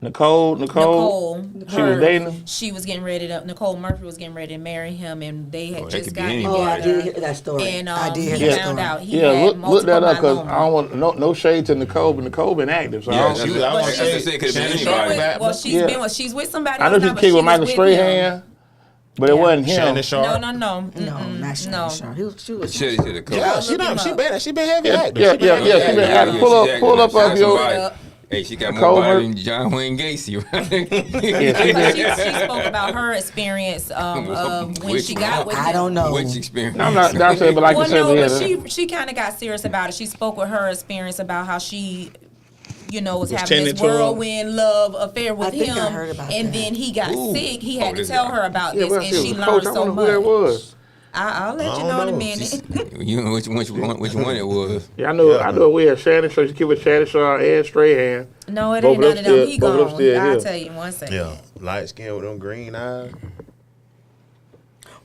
A: Nicole,
B: Nicole,
A: she was dating him?
B: She was getting ready to. Nicole Murphy was getting ready to marry him, and they had
C: Oh, that
B: just
C: could be
B: gotten
C: anybody.
E: Oh, I
B: together.
E: did hear that story.
B: And
E: I did hear
B: he
E: that
B: found
E: story.
B: out he
A: Yeah,
B: had
A: look that up because
B: multiple
A: I don't want no shade to Nicole, but Nicole been active. So
C: Yeah,
A: I,
C: that's
A: don't,
C: what I
B: But
C: was
B: she-
C: going to say. It could have been
D: Shannon
C: anybody.
D: Sharp.
B: Well, she's
A: Yeah.
B: been with. She's with somebody.
A: I know
B: else
A: she
B: now, but
A: kicked with
B: was
A: Michael
B: him.
A: Strahan, but it wasn't him.
D: Shannon Sharp.
B: No.
E: No,
B: Mm-mm.
E: not Shannon
B: No.
E: Sharp. She was.
C: Should have coached.
D: Yeah,
B: Look
D: she
B: him
D: done.
B: up.
D: She been heavy
A: Yeah,
D: active.
A: yeah,
D: She been
A: yeah,
D: heavy
A: she been
D: active.
A: active. Pull up
C: Shout
A: your-
C: somebody. Hey, she got
A: Nicole
C: more body
A: Murphy.
C: than John Wayne Gacy, right?
B: Because she spoke about her experience of when
C: Which
B: she got
C: one?
B: with
E: I
B: him.
E: don't know.
C: Which experience?
A: I'm not saying, but like
B: Well,
A: you said,
B: no,
A: yeah,
B: but she kind of got serious about it. She spoke with her experience about how she, was having
A: tending
B: this
A: to him.
B: whirlwind love affair with
E: I think
B: him,
E: I heard about
B: and
E: that.
B: then he got
C: Ooh.
B: sick. He had to
C: this
B: tell
C: guy.
B: her about
A: yeah,
B: this,
A: well,
B: and
A: she
B: she
A: was a
B: learned
A: coach. I
B: so
A: wonder who that
B: much.
A: was.
B: I'll let you
D: I
B: know in a
D: don't know.
B: minute.
C: You know which one it was.
A: Yeah, I know we had Shannon Sharp. She kicked with Shannon Sharp and Strahan.
B: No, it
A: Both
B: ain't
A: of
B: none
A: them
B: of them.
A: still-
B: He
A: both of them
B: gone.
A: still
B: I'll
A: here.
B: tell you in 1 second.
D: Yeah, light skin with them green eyes.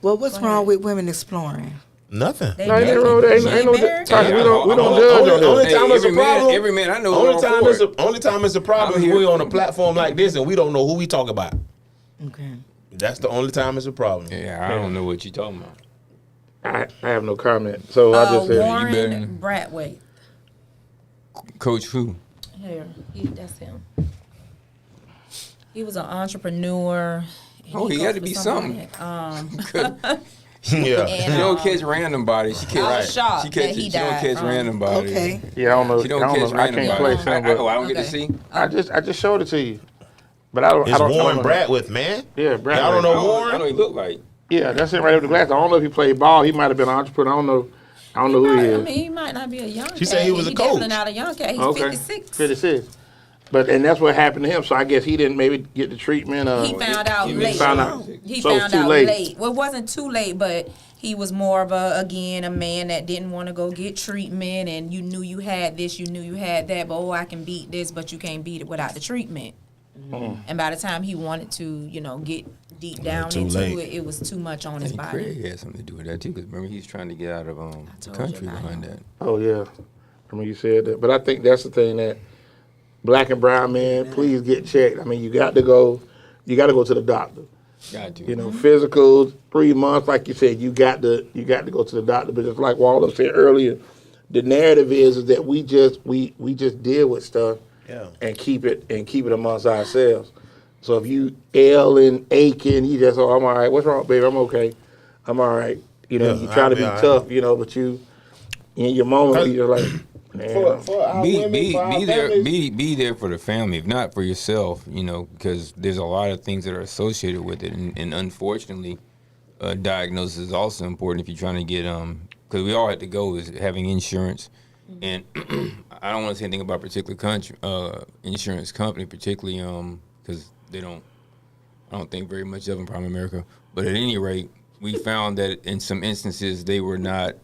E: Well, what's wrong with women exploring?
D: Nothing.
B: They
A: No, ain't
B: married.
A: nothing wrong with that. Ain't
B: She
A: no-
B: married?
A: Tasha, we don't
D: Only-
A: judge
D: only-
A: on
D: only
A: that.
D: time it's a problem.
C: Every man I know.
D: Only
C: is
D: time
C: for
D: it's
C: it.
D: only time it's a problem
C: I'm
D: is
C: here.
D: we on a platform like this and we don't know who we talk about.
E: Okay.
D: That's the only time it's a problem.
C: Yeah, I don't know what you're talking about.
A: I have no comment. So I just said,
B: Warren
C: better-
B: Bradway.
C: Coach who?
B: Here, that's him. He was an entrepreneur. and
C: Oh, he
B: goes
C: had to
B: for
C: be
B: something.
D: Yeah.
C: She don't catch random bodies. She catch.
B: I was shocked
C: She
B: that
C: catch.
B: he
C: She don't
B: died
C: catch
B: from-
C: random bodies.
E: Okay.
A: yeah, I don't know.
C: She don't
A: I
C: catch
A: don't know. I
C: random
A: can't play
C: bodies.
A: some,
C: I
A: but
C: don't get to
B: Okay.
C: see.
A: I just showed it to you. But I
D: It's
A: don't
D: Warren
A: know.
D: Bradwith, man.
A: Yeah, Bradway.
D: Y'all don't know
C: I
D: Warren?
C: know he look like.
A: Yeah, that's it right over the glass. I don't know if he played ball. He might have been an entrepreneur. I don't know. I don't know who he
B: I
A: is.
B: mean, he might not be a young cat.
D: said he was a
B: definitely
D: coach.
B: not a young cat. He's
A: Okay,
B: 56.
A: 56. And that's what happened to him. So I guess he didn't maybe get the treatment.
B: He found out
C: he
B: late.
A: found out.
B: He
A: So it's
B: found
A: too
B: out
A: late.
B: late. Well, it wasn't too late, but he was more of a man that didn't want to go get treatment, and you knew you had this, you knew you had that, but I can beat this, but you can't beat it without the treatment. And by the time he wanted to, get deep down
D: too
B: into
D: late.
B: it, it was too much on his
C: And
B: body.
C: Craig had something to do with that too. Because remember, he's trying to get out of the
B: told
C: country
B: you about
C: behind
B: him.
C: that.
A: Oh yeah, I mean you said that, but I think that's the thing that black and brown men, please get checked. I mean you got to go to the doctor.
C: Got to.
A: Physicals, 3 months, like you said, you got to go to the doctor. But just like Waldo said earlier, the narrative is that we just deal with stuff and keep it amongst ourselves. So if you ailing, aching, you just I'm all right. What's wrong, baby? I'm okay. I'm all right. You try
D: I'll
A: to
D: be
A: be
D: all right.
A: tough, but you in your moment you're like, man.
D: For our women, for our
C: Be there.
D: families.
C: Be there for the family, if not for yourself. Because there's a lot of things that are associated with it, and unfortunately, diagnosis is also important if you're trying to get because we all had to go is having insurance, and I don't want to say anything about a particular country insurance company, particularly because they don't. I don't think very much of them, probably America. But at any rate, we found that in some instances they were not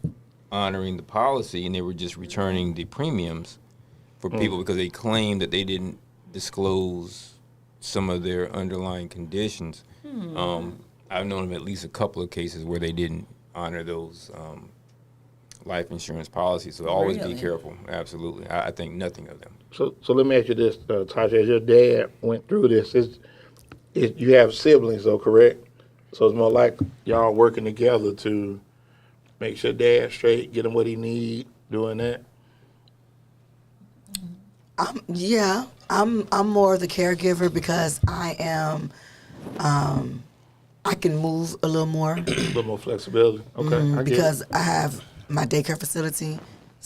C: honoring the policy and they were just returning the premiums for people because they claimed that they didn't disclose some of their underlying conditions. I've known of at least a couple of cases where they didn't honor those life insurance policies. So always
B: Really?
C: be careful. Absolutely. I think nothing of them.
A: So let me ask you this, Tasha. As your dad went through this, you have siblings, though, correct? So it's more like y'all working together to make sure dad's straight, get him what he need, doing that.
E: I'm more of the caregiver because I am. I can move a little more
A: A little more flexibility. Okay, I get
E: because
A: it.
E: I have my daycare facility,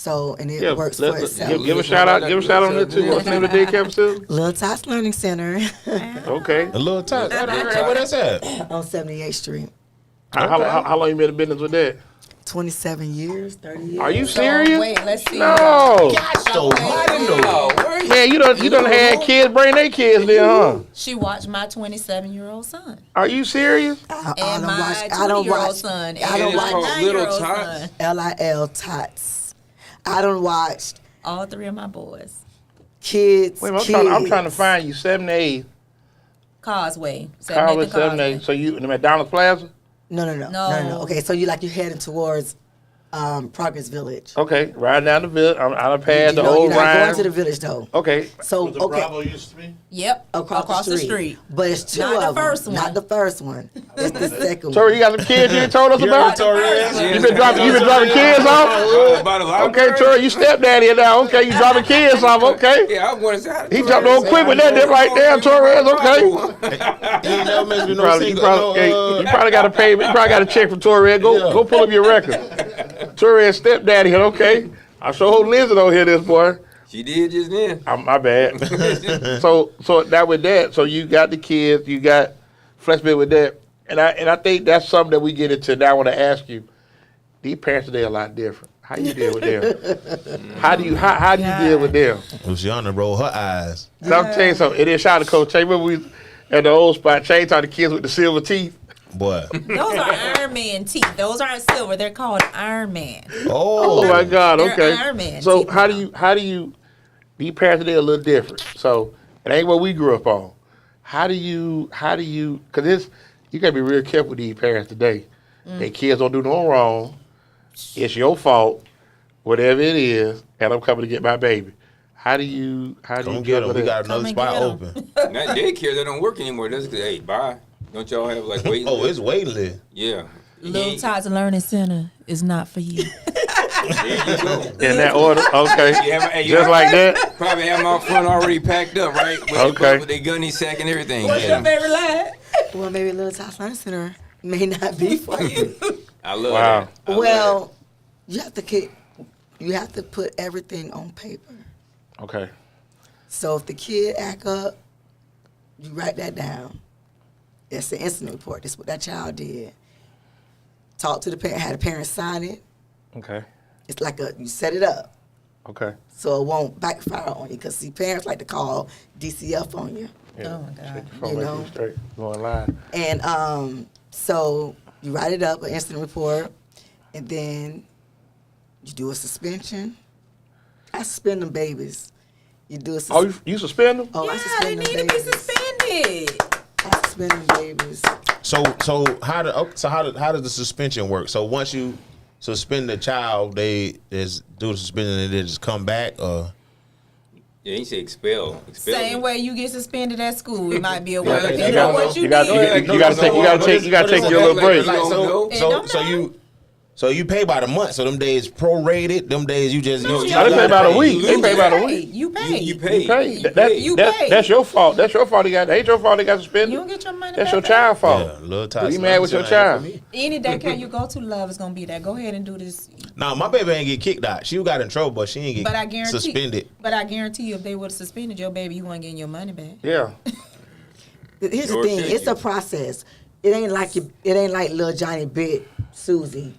E: and it works for itself.
A: Give a shout out. Give a shout out on it too. What's the name of the daycare facility?
E: Little Tots Learning Center
A: Okay.
D: A little time. Where that's at?
E: on 78th Street.
A: How long you been in business with that?
E: 27 years, 30 years.
A: Are you serious?
B: Wait, let's see.
A: No.
D: So
A: Man, you done had kids bring their kids there, huh?
B: She watched my 27-year-old son
A: Are you serious?
B: and my
E: I don't
B: 20-year-old
E: watch
B: son
E: I don't
B: and my
E: watch
C: Little
B: 9-year-old
C: Tots.
B: son.
E: LIL Tots. I don't watch
B: All three of my boys.
E: kids.
A: Wait, I'm trying to find you 7 to 8.
B: Causeway.
A: College 7 to 8. So you in the McDonald's Plaza?
E: No. Okay, so you're heading towards Progress Village.
A: Okay, riding down the village. I'm out of pad the
E: You're
A: old
E: not going
A: Ryan.
E: to the village though.
A: Okay,
E: So
F: Where the Bravo used to be?
B: Yep.
E: across the street. But it's two
B: Not the
E: of them.
B: first one.
E: Not the first one. It's the second
A: Tori,
E: one.
A: you got some kids you ain't told us about?
C: Yeah.
A: You been dropping kids off?
C: About a
A: Okay,
C: library?
A: Tori, you stepdaddy now. Okay, you dropping kids off. Okay.
C: Yeah, I want to say.
A: He jumped on quick with that right there, Torres. Okay.
D: You ain't never messed with no
A: Probably,
D: single.
A: you probably got to pay. You probably got to check for Torres. Go pull up your record. Torres stepdaddy. Okay. I sure hope Lindsay don't hear this, boy.
C: She did just then.
A: My bad. so that with that, so you got the kids, you got flexibility with that, and I think that's something that we get into. Now I want to ask you, these parents today are a lot different. How you deal with them? How do you deal with them?
D: Luciana rolled her eyes.
A: So I'm telling you something. It is shout out to Coach Che. Remember we at the old spot. Che taught the kids with the silver teeth.
D: Boy.
B: Those are Iron Man teeth. Those aren't silver. They're called Iron Man.
A: Oh my God.
B: They're
A: Okay.
B: Iron Man
A: So
B: teeth
A: how do you these parents today are a little different. So it ain't what we grew up on. How do you because you gotta be real careful with these parents today. Their kids don't do no wrong. It's your fault, whatever it is, and I'm coming to get my baby. How do you
D: Come
A: get
D: get them. We
A: that?
D: got another
B: and
D: spot
B: get 'em.
D: open.
C: That daycare that don't work anymore. That's good. Hey, bye. Don't y'all have like waiting?
D: Oh, it's waiting list.
C: Yeah.
B: Little Tots Learning Center is not for you.
C: There you go.
A: In that order, okay.
C: You
A: Just like that.
C: Probably have them out front already packed up, right? With their gunny sack and everything.
B: What's your favorite line?
E: Well, maybe Little Tots Learning Center may not be for you.
C: I love
A: Wow.
C: that. I love
E: Well, you have to put everything on paper.
A: Okay.
E: So if the kid act up, you write that down. It's the incident report. That's what that child did. Talk to the parent, had the parent sign it.
A: Okay.
E: It's like you set it up
A: Okay.
E: so it won't backfire on you. Because see, parents like to call DCF on you.
A: Yeah.
B: Oh, my God.
A: Phone
E: You
A: like
E: know.
A: you straight. Going live.
E: And so you write it up, an incident report, and then you do a suspension. I suspend them babies. You do a
A: Oh, you suspend them?
E: I
B: Yeah, they
E: suspend
B: need
E: them
B: to be
E: babies.
B: suspended.
E: I suspend them babies.
D: So how does the suspension work? So once you suspend the child, they just do the suspension and they just come back, or
C: Yeah, he said expel.
B: Same way you get suspended at school. It might be a word.
C: Yeah,
B: You know what you
A: gotta
B: did.
A: take your little break.
D: Like,
C: It
B: don't
D: so you pay by the month. So them days prorated. Them days you just
B: No,
D: you
B: you
A: No, they pay about a
B: pay.
A: week. They pay about a week.
B: You pay.
C: You pay.
A: You pay.
C: You
A: That-
C: pay.
B: You
A: that-
B: pay.
A: That's your fault. That's your fault. That ain't your fault. They got suspended.
B: You don't get your money
A: That's
B: back.
A: your child fault.
D: Yeah, little Tots
A: You mad with your
D: Learning Center
A: child?
D: ain't for me.
B: Any daycare you go to, love is gonna be there. Go ahead and do this.
D: Nah, my baby ain't get kicked out. She got in trouble, but she ain't
B: But I
D: get
B: guarantee.
D: suspended.
B: But I guarantee you, if they would have suspended your baby, you weren't getting your money back.
A: Yeah.
E: Here's the
C: Or
E: thing.
C: should
E: It's
C: you?
E: a process. It ain't like little Johnny bit Susie,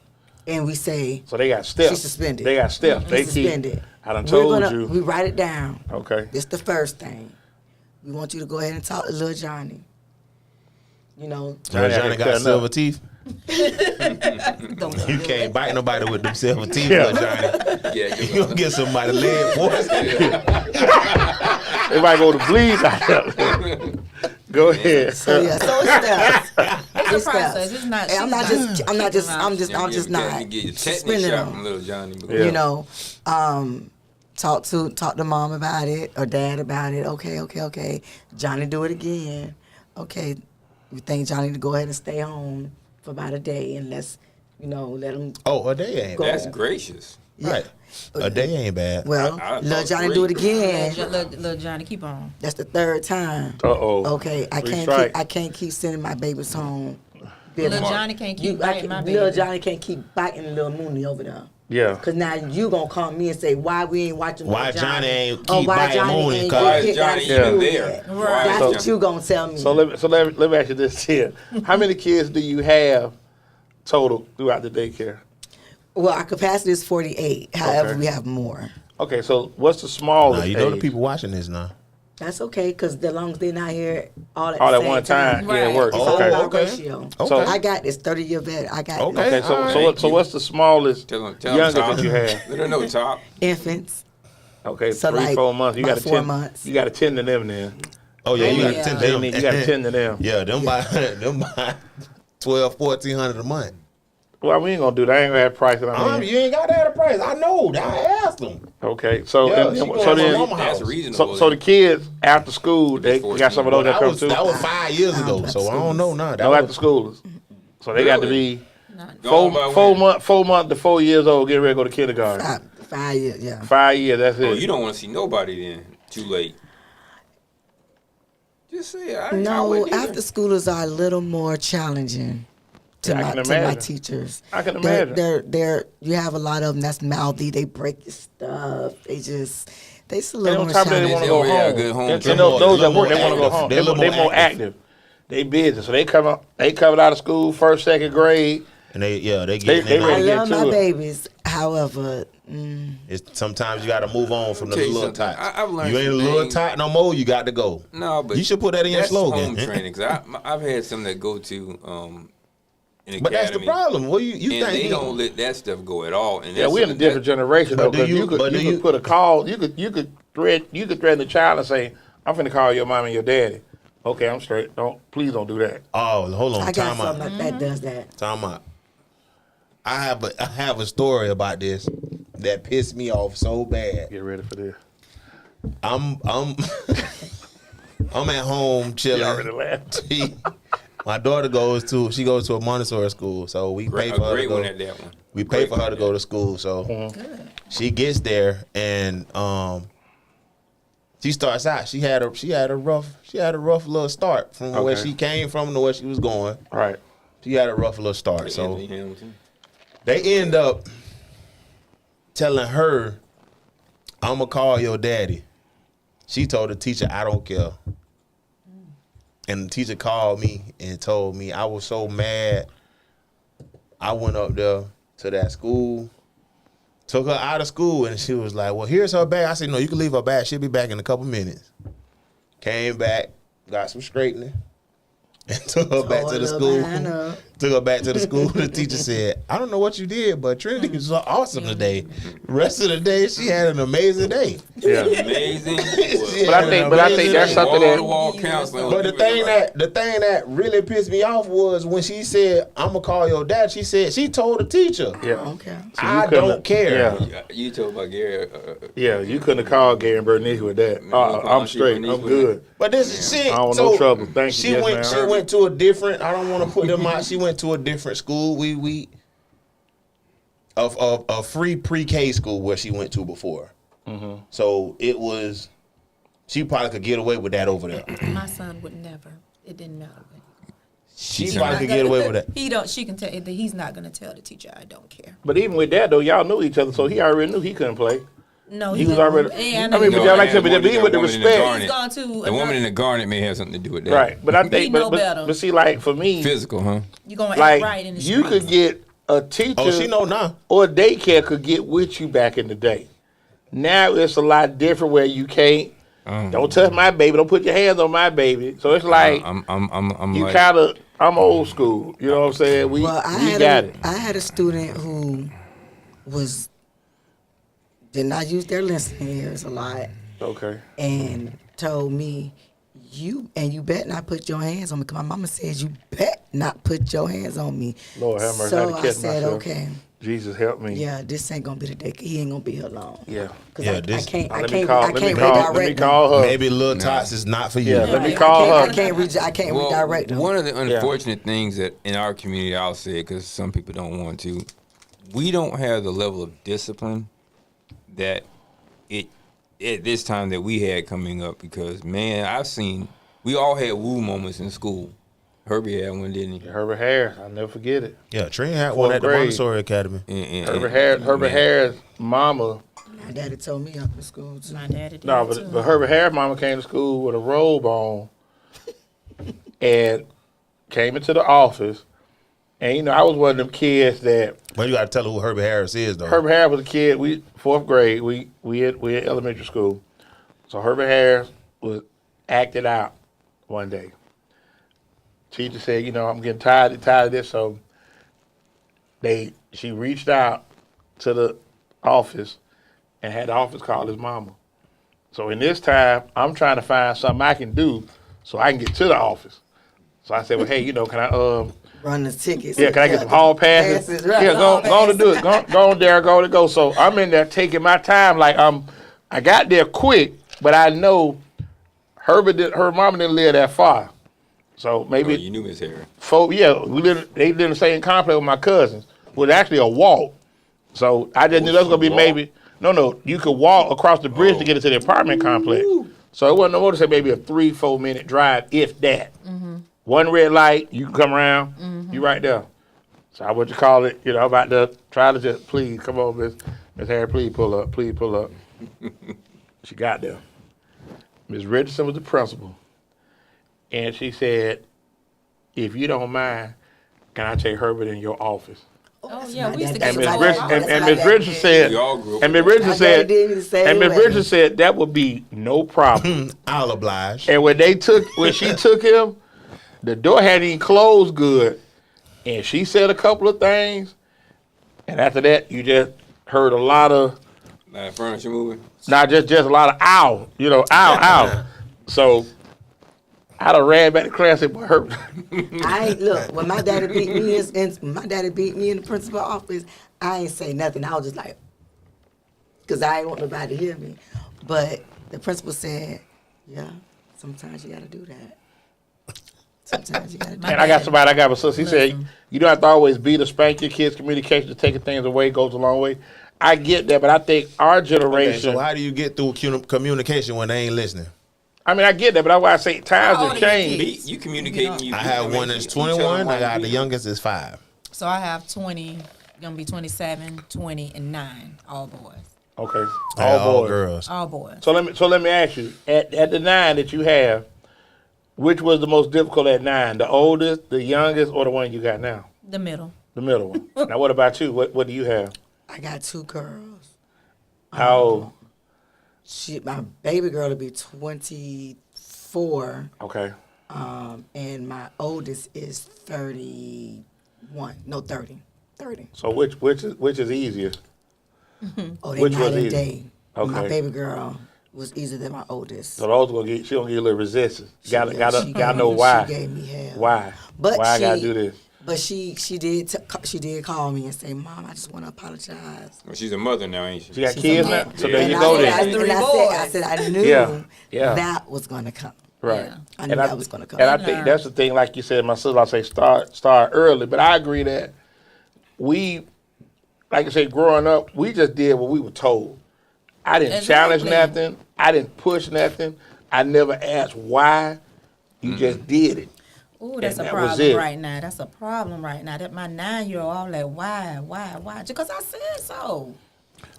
E: and we say
A: So they got steps.
E: She's suspended.
A: They got steps. They
E: she's
A: keep.
E: suspended.
A: I done
E: We
A: told
E: write it down.
A: Okay.
E: This the first thing. We want you to go ahead and talk to little Johnny. You know,
D: Johnny got
A: cutting
D: silver
A: up.
D: teeth.
E: don't
D: You can't bite nobody with them silver teeth,
A: Yeah.
D: little Johnny.
C: Yeah,
D: You gonna get somebody leg force.
A: Everybody go to bleed out there. Go ahead.
E: So yeah, so it's steps.
B: It's a process. It's not.
E: And I'm just not
C: You get your tetanus
E: suspending
C: shot
E: them.
C: from little Johnny.
A: Yeah.
E: You know, talk to mom about it or dad about it. Okay. Johnny, do it again. Okay, we think Johnny to go ahead and stay home for about a day and let him.
D: Oh, a day ain't
C: That's
D: bad.
C: gracious.
D: Right. A day ain't bad.
E: Well,
C: I
E: little
C: thought
E: Johnny
C: three.
E: do it again.
B: Little Johnny, keep on.
E: That's the third time.
A: Uh-oh.
E: Okay, I
A: Three
E: can't.
A: strike.
E: I can't keep sending my babies home.
B: Little Johnny can't keep biting my baby.
E: Little Johnny can't keep biting little Mooney over there.
A: Yeah.
E: Cause now you gonna call me and say why we ain't watching.
D: Why
E: little
D: Johnny ain't
E: Or
D: keep
E: why
D: biting
E: Johnny
D: Mooney,
E: ain't
D: cause-
E: get
C: Why is
E: kicked out
C: Johnny
E: of
C: even
E: school
C: there?
E: yet.
B: Right.
E: That's
A: So-
E: what you gonna tell me.
A: So let me ask you this here. How many kids do you have total throughout the daycare?
E: Well, our capacity is 48. However,
A: Okay.
E: we have more.
A: Okay, so what's the smallest
D: Nah, you know the
A: age?
D: people watching this now.
E: That's okay, because as long as they're not here all at
A: All
E: the
A: at
E: same
A: one time, yeah, it
B: Right.
A: works.
E: It's all
A: Okay.
E: about
D: okay.
E: ratio.
A: So-
E: I got this 30-year vet. I got
D: Okay.
A: Okay, so
D: All
A: so,
D: right.
A: so what's the smallest
C: Tell him,
A: youngest
C: Top.
A: that you have?
C: Let her know, Top.
E: infants.
A: Okay,
E: So,
A: 3-4 months. You
E: about
A: got to
E: 4
A: tend.
E: months.
A: You got to tend to them then.
D: Oh yeah, you
B: Oh,
D: got to
B: yeah.
D: tend to
A: They
D: them.
A: need, you got to tend to them.
D: Yeah, them buy 12, 1400 a month.
A: Well, we ain't gonna do that. I ain't gonna have prices. I mean,
D: You ain't got to have a price. I know. I asked them.
A: okay, so
D: Yeah,
A: and-
D: she
A: and-
D: going
A: so
D: to
A: then
D: my mama
C: That's
D: house.
C: reasonable.
A: so the kids after school they got some of those that come too.
D: That was 5 years ago, so I don't know now. That
A: No, after
D: was,
A: school. So they got to
C: Really?
A: be
C: Gone by
A: four
C: when?
A: 4 months to 4 years old. Get ready to go to kindergarten.
E: 5 years, yeah.
A: 5 years. That's it.
C: Oh, you don't want to see nobody then. Too late. Just say I
E: No,
C: wouldn't either.
E: after schoolers are a little more challenging to,
A: Yeah, I
E: my,
A: can
E: to my
A: imagine.
E: teachers.
A: I can imagine.
E: They're you have a lot of them that's mouthy. They break your stuff. They just a
A: And
E: little
A: on
E: more
A: top of that, they want to go
C: Yeah,
A: home.
C: good home
A: And
C: training.
A: those that
D: Little
A: work, they
D: more
A: want to go
D: active.
A: home.
D: They
A: They
D: little
A: more
D: more
A: active. They busy, so they come out of school, first, second grade.
D: and they get
A: They
D: in
E: I
A: ready
D: there.
A: to
E: love
A: get
E: my
A: to it.
E: babies. However,
D: Sometimes you got to move on from the
C: Tell you
D: little
C: something.
D: tots.
C: I've learned
D: You ain't a
C: some
D: little
C: things.
D: tot no more. You got to go.
C: No, but
D: You should put that in your
C: that's
D: slogan.
C: Home training, cause I've had some that go to an
D: But that's the
C: academy,
D: problem. What you
C: and
D: think?
C: they don't let that stuff go at all. And
A: Yeah,
C: that's
A: we're in a
C: some-
A: different generation though,
D: But do
A: because
D: you-
A: you
D: but do
A: could
D: you-
A: put a call. You could threaten the child and say, "I'm finna call your mom and your daddy." Okay, I'm straight. Please don't do that.
D: Oh, hold on.
E: I got
D: Time out.
E: something like that does that.
D: Time out. I have a story about this that pissed me off so bad.
A: Get ready for this.
D: I'm I'm at home chilling.
A: You already laughed.
D: My daughter goes to a Montessori school, so we pay for her to
C: one
D: go.
C: at that one.
D: We pay for her to go to school, so
B: Good.
D: she gets there and she starts out. She had a rough little start from where
A: Okay.
D: she came from to where she was going.
A: Right.
D: She had a rough little start, so
C: Anthony Hamilton.
D: they end up telling her, "I'm gonna call your daddy." She told the teacher, "I don't care." And the teacher called me and told me I was so mad. I went up there to that school, took her out of school, and she was like, "Well, here's her bag." I said, "No, you can leave her bag. She'll be back in a couple minutes." Came back, got some straightening, and took her back to the school. Took her back to the school. The teacher said, "I don't know what you did, but Trinity was awesome today. The rest of the day, she had an amazing day."
A: Yeah.
C: Amazing.
A: But I think that's something that.
C: Wall counseling.
D: But the thing that really pissed me off was when she said, "I'm gonna call your dad." She told the teacher,
A: Yeah.
E: Okay.
A: So you
D: "I
A: couldn't-
D: don't care."
A: Yeah.
C: You told about Gary.
A: Yeah, you couldn't have called Gary and Bernice with that. I'm straight. I'm good.
D: But this is shit.
A: I don't want
D: So
A: no trouble. Thank you.
D: She
A: Yes,
D: went.
A: ma'am.
D: She went to a different. I don't want to put them out. She went to a different school. We a free pre-K school where she went to before. So it was. She probably could get away with that over there.
B: My son would never. It didn't matter.
D: She probably could get away with that.
B: He don't. She can tell that he's not going to tell the teacher. I don't care.
A: But even with that though, y'all knew each other, so he already knew he couldn't play.
B: No,
A: He was already.
B: And
A: I mean, but y'all like to, but
C: that
A: even with the
C: woman in the
A: respect,
C: garden.
B: he's gone to.
C: The woman in the garnet may have something to do with that.
A: right? But I think,
B: He know better.
A: but see, like for me,
C: Physical, huh?
B: You're going to
A: like
B: act right in the
A: you could
B: streets.
A: get a teacher.
D: Oh, she know now.
A: Or daycare could get with you back in the day. Now it's a lot different where you can't. Don't touch my baby. Don't put your hands on my baby. So it's like
C: I'm
A: you
C: like,
A: kind of. I'm old school. You know what I'm saying? We
E: Well,
A: we got it.
E: I had a student who did not use their listening ears a lot
A: Okay.
E: and told me, you bet not put your hands on me, because my mama says you bet not put your hands on me.
A: Lord have mercy. I
E: So
A: had to
E: I
A: catch
E: said,
A: myself.
E: okay,
A: Jesus help me.
E: yeah, this ain't gonna be the day. He ain't gonna be here long.
A: Yeah.
E: Cause
D: Yeah,
E: I
D: this-
E: can't
A: Let me call. Let me call
E: redirect him.
A: her.
D: Maybe Lil Tots is not for you.
A: Yeah, let me
E: I
A: call
E: can't-
A: her.
E: I can't
C: well,
E: redirect him.
C: one of the unfortunate things that in our community, I'll say it because some people don't want to, we don't have the level of discipline that it at this time that we had coming up. Because man, we all had woo moments in school. Herbie had one, didn't he?
A: Herbert Harris. I'll never forget it.
D: Yeah, Trina had one at the
A: grade.
D: Montessori Academy.
A: Herbert Harris' mama.
E: My daddy told me after school too.
B: My daddy did
A: No,
B: too.
A: but Herbert Harris' mama came to school with a robe on, and came into the office. And you know, I was one of them kids that
D: But you got to tell her who Herbie Harris is, though.
A: Herbert Harris was a kid. We 4th grade. We at elementary school. So Herbert Harris was acted out one day. Teacher said, you know, I'm getting tired of this. So she reached out to the office and had the office call his mama. So in this time, I'm trying to find something I can do so I can get to the office. So I said, well, hey, you know, can I
E: Run the tickets.
A: yeah, can I get some hall passes?
E: Right,
A: Yeah,
E: hall
A: go on to do it. Go on, Daryl, go. So I'm in there taking my time. Like I got there quick, but I know her mama didn't live that far. So maybe
C: You knew Miss Harris.
A: they lived in the same complex with my cousins. It was actually a walk. So I just knew that was gonna be maybe you could walk across the bridge to get into the apartment complex. So it wasn't no more to say maybe a 3-4 minute drive, if that. One red light, you can come around, you right there. So I would call it, you know, about to try to just, please, come on, Miss Harris, please pull up. She got there. Ms. Richardson was the principal. And she said, if you don't mind, can I take Herbert in your office?
B: Oh yeah, we used to
A: And
B: get
A: Ms. Richardson said,
C: We all grew up
A: and Ms.
C: with
A: Richardson
E: My
A: said,
E: daddy did the same
A: and Ms.
E: way.
A: Richardson said that would be no problem.
D: I'll oblige.
A: And when she took him, the door hadn't even closed good. And she said a couple of things. And after that, you just heard a lot of,
C: Like furniture moving.
A: not just a lot of ow, ow. So I done ran back to class and said, boy,
E: Look, when my daddy beat me in the principal office, I ain't say nothing. I was just like, because I ain't want nobody to hear me. But the principal said, yeah, sometimes you got to do that. Sometimes you gotta do
B: My
A: And I got
B: dad-
A: somebody, I got a sister. He said,
B: Listen.
A: you don't have to always beat or spank your kids. Communication to taking things away goes a long way. I get that, but I think our
D: Okay,
A: generation,
D: so how do you get through communication when they ain't listening?
A: I mean, I get that, but that's why I say times
B: How
A: have
B: old are your
A: changed.
B: kids?
C: You communicating. You,
D: I have one that's 21. I got the youngest is 5.
B: So I have 20, gonna be 27, 20, and 9, all boys.
A: Okay.
D: All
A: boys.
D: girls.
B: All boys.
A: So let me ask you, at the 9 that you have, which was the most difficult at 9? The oldest, the youngest, or the one you got now?
B: The middle.
A: The middle one. Now what about you? What do you have?
E: I got 2 girls.
A: How old?
E: My baby girl will be 24,
A: Okay.
E: and my oldest is 31. No, 30. 30.
A: So which is easier?
E: Oh, they
A: Which
E: night
A: was
E: and
A: easy?
E: day.
A: Okay.
E: My baby girl was easier than my oldest.
A: So those gonna get a little resistance. Gotta
E: She
A: know why.
E: She gave me hell.
A: Why?
E: But
A: Why I gotta do this?
E: But she did call me and say, "Mom, I just want to apologize."
C: Well, she's a mother now, ain't she?
A: She got
E: She's
A: kids
E: a
A: now?
E: mom.
A: So there
E: And
A: you
E: I
A: go
E: said-
A: then.
E: I said I knew
A: Yeah.
E: that was gonna come.
A: Right.
B: Yeah.
E: I knew that was gonna come.
A: And I think that's the thing, like you said, my sister, I say start early. But I agree that we, like I said, growing up, we just did what we were told. I didn't challenge
B: Exactly.
A: nothing. I didn't push nothing. I never asked why. You just did it.
B: Ooh, that's
A: And
B: a
A: that was
B: problem
A: it.
B: right now. That's a problem right now. That my 9-year-old all like, why? Because I said so.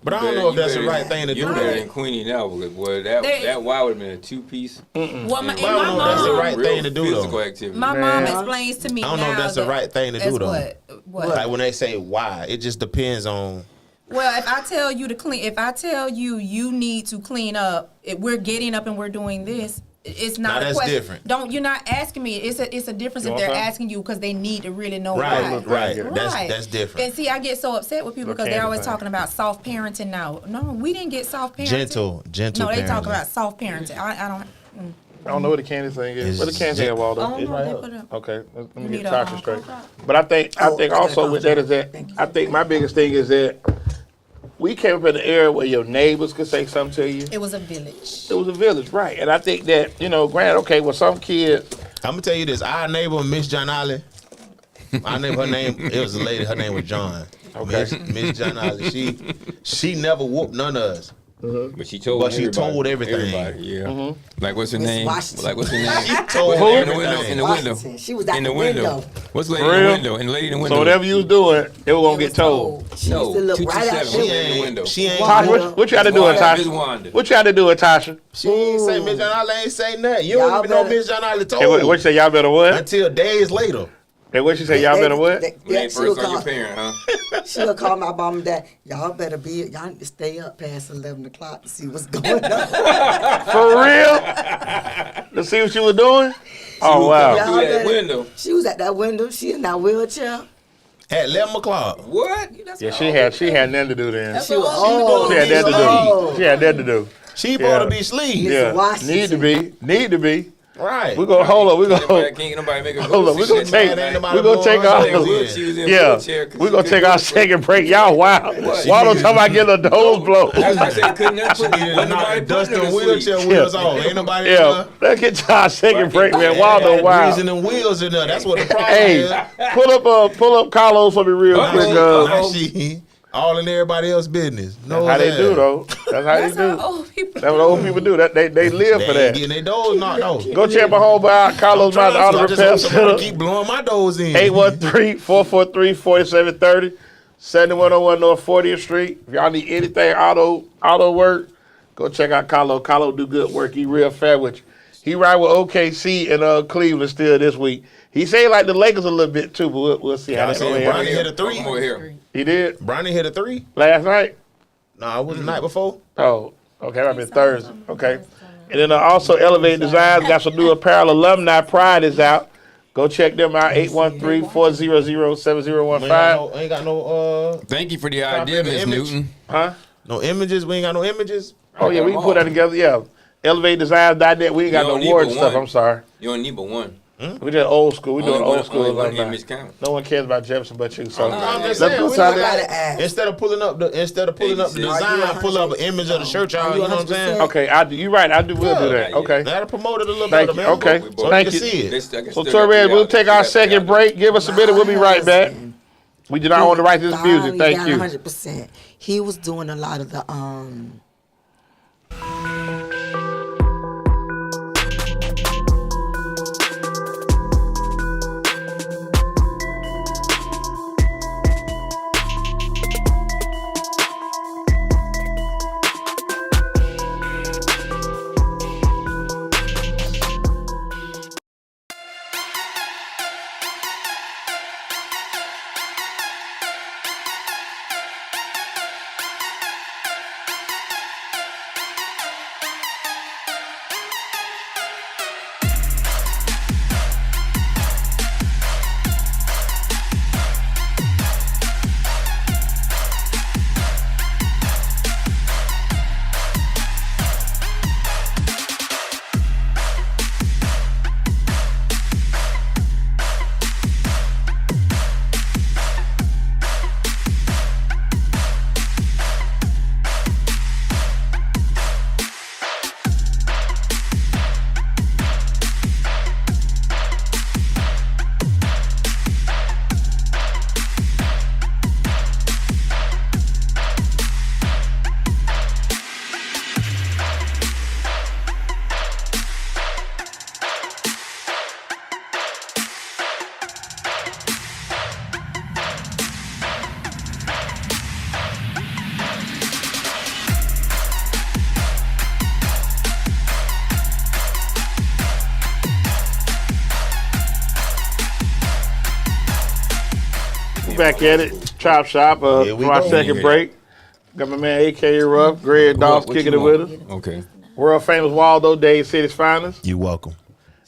D: But I don't know if that's the
C: better-
D: right thing to do.
C: You're better
D: though.
C: than Queenie now, because boy, that
B: They-
C: why would have been a 2-piece.
B: Well, my, and
D: Well, I
B: my
D: don't know if that's the
B: mom,
D: right thing to do, though.
C: Physical activity.
B: my
A: Man.
B: mom explains to me
D: I don't know if
B: now
D: that's the
B: that-
D: right thing to do,
B: as
D: though.
B: What?
D: Like when they say why, it just depends on.
B: Well, if I tell you to clean, if I tell you you need to clean up, if we're getting up and we're doing this, it's not
D: Now,
B: a
D: that's
B: question.
D: different.
B: You're not asking me. It's a difference
A: You
B: if
A: want
B: they're
A: some?
B: asking you because they need to really know
D: Right,
B: why.
D: right. That's different.
B: And see, I get so upset with people
A: Look
B: because they're always
A: candy thing.
B: talking about soft parenting now. No, we didn't get soft parenting.
D: Gentle
B: No, they talk
D: parenting.
B: about soft parenting. I don't.
A: I don't know what the candy thing is.
D: It's
A: What the candy thing,
B: I
A: Waldo?
B: don't know what they put up.
A: Okay, let me
B: need
A: get
B: a,
A: Tasha
B: cough
A: straight.
B: drop?
A: But I think
E: I got
A: also
E: a
A: with
E: cough
A: that is that
E: Thank you.
A: I think my biggest thing is that we came up in an era where your neighbors could say something to you.
B: It was a village.
A: It was a village, right? And I think that granted, okay, well, some kids,
D: I'm gonna tell you this. Our neighbor, Miss John Ollie. Her name. It was a lady. Her name was John.
A: Okay.
D: Miss John Ollie. She never whooped none of us.
C: But she told.
D: But she
C: everybody-
D: told everything.
C: Everybody, yeah. Like what's her
E: Miss
C: name?
E: Washington.
C: Like what's her name?
D: She told
C: In the window.
D: everything.
C: In the window.
E: Washington. She was out
C: in
E: the
C: the window.
E: window.
C: What's the lady
A: For
C: in the
A: real?
C: window? And the lady in the window.
A: so whatever you was doing, it was gonna get told.
E: She
C: No,
E: used to look right out
C: 227.
E: there.
C: in the window.
D: She ain't.
A: Tasha, what you had to do it,
C: Miss
A: Tasha?
C: Wanda.
A: What you had to do it, Tasha?
D: She ain't say Miss John Ollie ain't say nothing. You
E: Y'all
D: don't even know
E: better-
D: Miss John Ollie told.
A: Hey, what you say? Y'all better what?
D: Until days later.
A: Hey, what she say? Y'all better what?
C: When
E: Yeah,
C: they
E: she would
C: first on your
E: call.
C: parent, huh?
E: She would call my mom and dad. Y'all better be. Y'all need to stay up past 11 o'clock to see what's going on.
A: For real? To see what you were doing? Oh wow.
E: Yeah.
C: Through that
E: better-
C: window.
E: She was at that window. She in that wheelchair.
D: At 11 o'clock.
C: What?
A: Yeah, she had nothing to do then.
E: She was
D: Oh,
A: She had that to
E: Oh.
A: do. She had that to do.
D: She supposed to
A: Yeah.
D: be asleep.
A: Yeah,
E: Washington.
A: need to be.
D: Right.
A: We gonna hold on. We
C: Nobody,
A: gonna
C: can't nobody make her
A: hold on. We gonna take.
D: Ain't nobody
A: We gonna
D: blowing
A: take
D: her
A: our.
D: nose in.
C: She was in a
A: Yeah,
C: wheelchair 'cause
A: we
C: she
A: gonna
C: couldn't
A: take
C: do
A: our
C: it.
A: second break. Y'all wild.
C: What?
A: Waldo talking about getting a nose blow.
C: I said couldn't that put
D: Needed to
C: wasn't
D: knock
C: nobody
D: the dust
C: putting her
D: and
C: to
D: wheelchair
C: sleep.
D: wheels off. Ain't nobody in
A: Yeah,
D: there.
A: let's get to our second break, man. Waldo
D: Had
A: wild.
D: greasing them wheels in there. That's what the problem
A: Hey,
D: is.
A: pull up Carlos for me real quick.
D: Now she all in everybody else's business. No,
A: How they do though? That's how they
B: That's how
A: do.
B: old people.
A: That's what old people do. That they live
D: They
A: for
D: ain't
A: that.
D: getting their doors knocked off.
A: Go check my homeboy out, Carlos
D: Trying
A: Mount
D: to,
A: Auto
D: I just
A: Repair
D: hope somebody
A: Center.
D: keep blowing my doors in.
A: 813-443-4730, 7101 North 40th Street. If y'all need anything auto work, go check out Carlo. Carlo do good work. He real fair with you. He ride with OKC in Cleveland still this week. He say like the Lakers a little bit too, but we'll see how
D: Y'all
A: that
D: seen
A: plays
D: Bronny
A: out.
D: hit a three?
C: Come over here.
A: He did
D: Bronny hit a three?
A: last night.
D: No, it was the night before.
A: Oh, okay, that been Thursday. Okay. And then also Elevate Designs got some new apparel. Alumni Pride is out. Go check them out, 813-400-7015.
D: Ain't got no
C: Thank you for the idea,
D: in the
C: Miss
D: image.
C: Newton.
A: Huh?
D: no images. We ain't got no images.
A: Oh, yeah, we can put that together. Yeah. ElevateDesigns.net. We ain't got
C: You
A: no
C: don't need
A: awards
C: but
A: stuff.
C: one.
A: I'm sorry.
C: You don't need but one.
A: We just old school. We doing old school
C: Only
A: right
C: one
A: now.
C: image count.
A: No one cares about Jefferson but you. So
D: I'm just
A: let's
D: saying,
A: go
D: we
A: try
D: just
A: that.
E: gotta ask.
D: Instead of pulling up the design, pull up an image of the shirt, y'all. You know what I'm saying?
A: Okay, you're right. I do. We'll do that.
C: Yeah.
A: Okay.
D: That'll promote it a little
A: Thank
D: better,
A: you.
D: man.
A: Okay.
D: So
A: Thank
D: you
A: you.
D: can see it.
A: So Torres, we'll take our second break. Give us a minute. We'll be right back. We do not own the right to this music. Thank you.
E: 100%. He was doing a lot of the
A: Back at it. Chop shop.
D: Here we
A: For our
D: go.
A: second
C: Yeah.
A: break. Got my man AKA Ruff, Greg Doss
C: What
A: kicking
C: you
A: it with
C: want?
A: us.
C: Okay.
A: World famous Waldo Dade City's finest.
D: You welcome.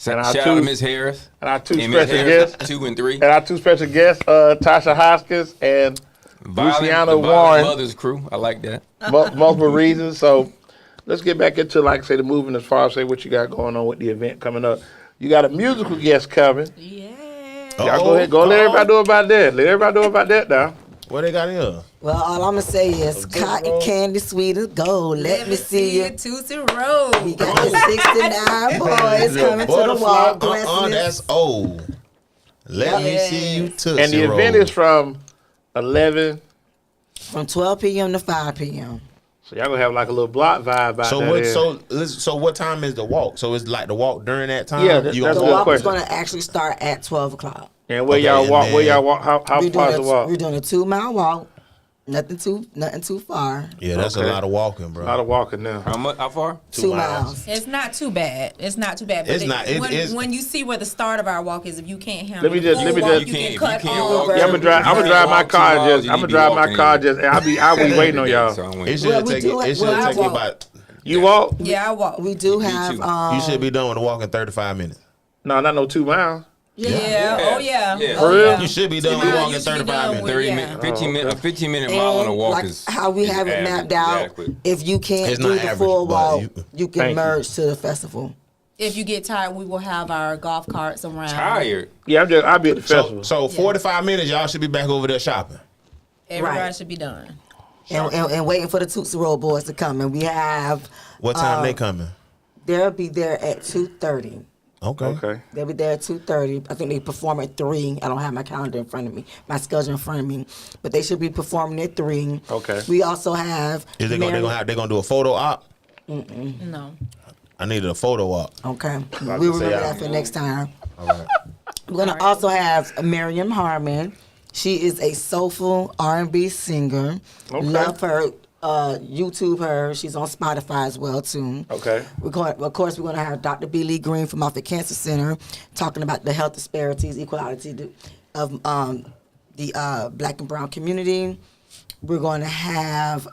A: And our
C: Shout out to
A: two-
C: Miss Harris.
A: And our two
C: And Miss
A: special
C: Harris,
A: guests.
C: 2 and 3.
A: And our two special guests, Tosha Hoskins and Luciana
C: the
A: Warren.
C: Mothers crew. I like that.
A: Multiple reasons. So let's get back into, like I say, the movement as far as say what you got going on with the event coming up. You got a musical guest coming.
B: Yeah.
A: Y'all go ahead, let everybody know about that. Let everybody know about that now.
D: What they got in here?
E: well, all I'm gonna say is cotton candy sweet as gold. Let me see you.
B: Tootsie Roll.
E: We got the 69 boys coming to the wall. blessing
D: That's old. Let me see you touch
A: And the event is from 11.
E: from 12 p.m. to 5 p.m.
A: So y'all gonna have like a little block vibe out
D: So
A: there.
D: what? So what time is the walk? So it's like the walk during that time.
A: Yeah,
D: You
A: that's
E: The
A: a
D: gonna
A: good
E: walk is
A: question.
E: gonna actually start at 12 o'clock.
A: And where
D: Okay,
A: y'all
D: and
A: walk? Where
D: then-
A: y'all walk? How far is the walk?
E: We're doing a 2-mile walk. Nothing too far.
D: Yeah, that's
A: Okay.
D: a lot of walking, bro.
A: A lot of walking now.
C: How far?
E: 2
D: miles.
E: miles.
B: It's not too bad. It's not too bad. But
D: It's not.
B: When you see where the start of our walk is, if you can't handle
A: Let me
B: the
A: just-
B: full
A: let me
B: walk,
A: just-
B: you
C: You
B: can
C: can't-
B: cut
C: you can't
B: off.
C: walk.
A: Yeah, I'm gonna drive. I'm gonna drive my car. Just I'm gonna drive my car. Just. I'll be waiting on y'all.
D: It should
E: Well, we
D: take
E: do
D: it.
E: it-
D: It should
E: well, I
D: take you
E: walk.
D: about.
A: You walk?
B: Yeah, I walk.
E: We do
C: Me
E: have
C: too.
D: You should be done with the walk in 35 minutes.
A: No, not no 2 miles.
B: Yeah. Oh yeah.
C: Yeah.
B: Oh,
A: For real?
B: yeah.
D: You should be done with
B: miles
D: walking
B: you should be
D: 35
B: done
D: minutes.
B: with-
C: 30
B: Yeah.
C: minutes, 15 minute, a 15-minute
E: and
C: mile on a walk
E: like
C: is
E: how we
C: is
E: have it
C: average,
E: mapped out.
C: adequate.
E: If you can't
D: It's
E: do
D: not
E: the
D: average,
E: full
D: but
E: walk,
D: you-
E: you can
A: Thank you.
E: merge to the festival.
B: If you get tired, we will have our golf carts around.
C: Tired.
A: Yeah, I'll be at the festival.
D: So 45 minutes, y'all should be back over there shopping.
B: Everybody
E: Right.
B: should be done.
E: And waiting for the Tootsie Roll boys to come. And we have,
D: What time they coming?
E: they'll be there at 2:30.
D: Okay.
A: Okay.
E: They'll be there at 2:30. I think they perform at 3. I don't have my calendar in front of me, my schedule in front of me. But they should be performing at 3.
A: Okay.
E: We also have
D: Is they gonna do a photo op?
B: No.
D: I needed a photo op.
E: Okay.
A: About
E: We
A: to say
E: remember
A: I-
E: that for next time.
D: All right.
E: We're gonna also have Miriam Harmon. She is a soulful R&B singer.
A: Okay.
E: Love her. YouTube her. She's on Spotify as well too.
A: Okay.
E: Of course, we're gonna have Dr. B. Lee Green from Moffitt Cancer Center talking about the health disparities, equality of the Black and Brown community. We're gonna have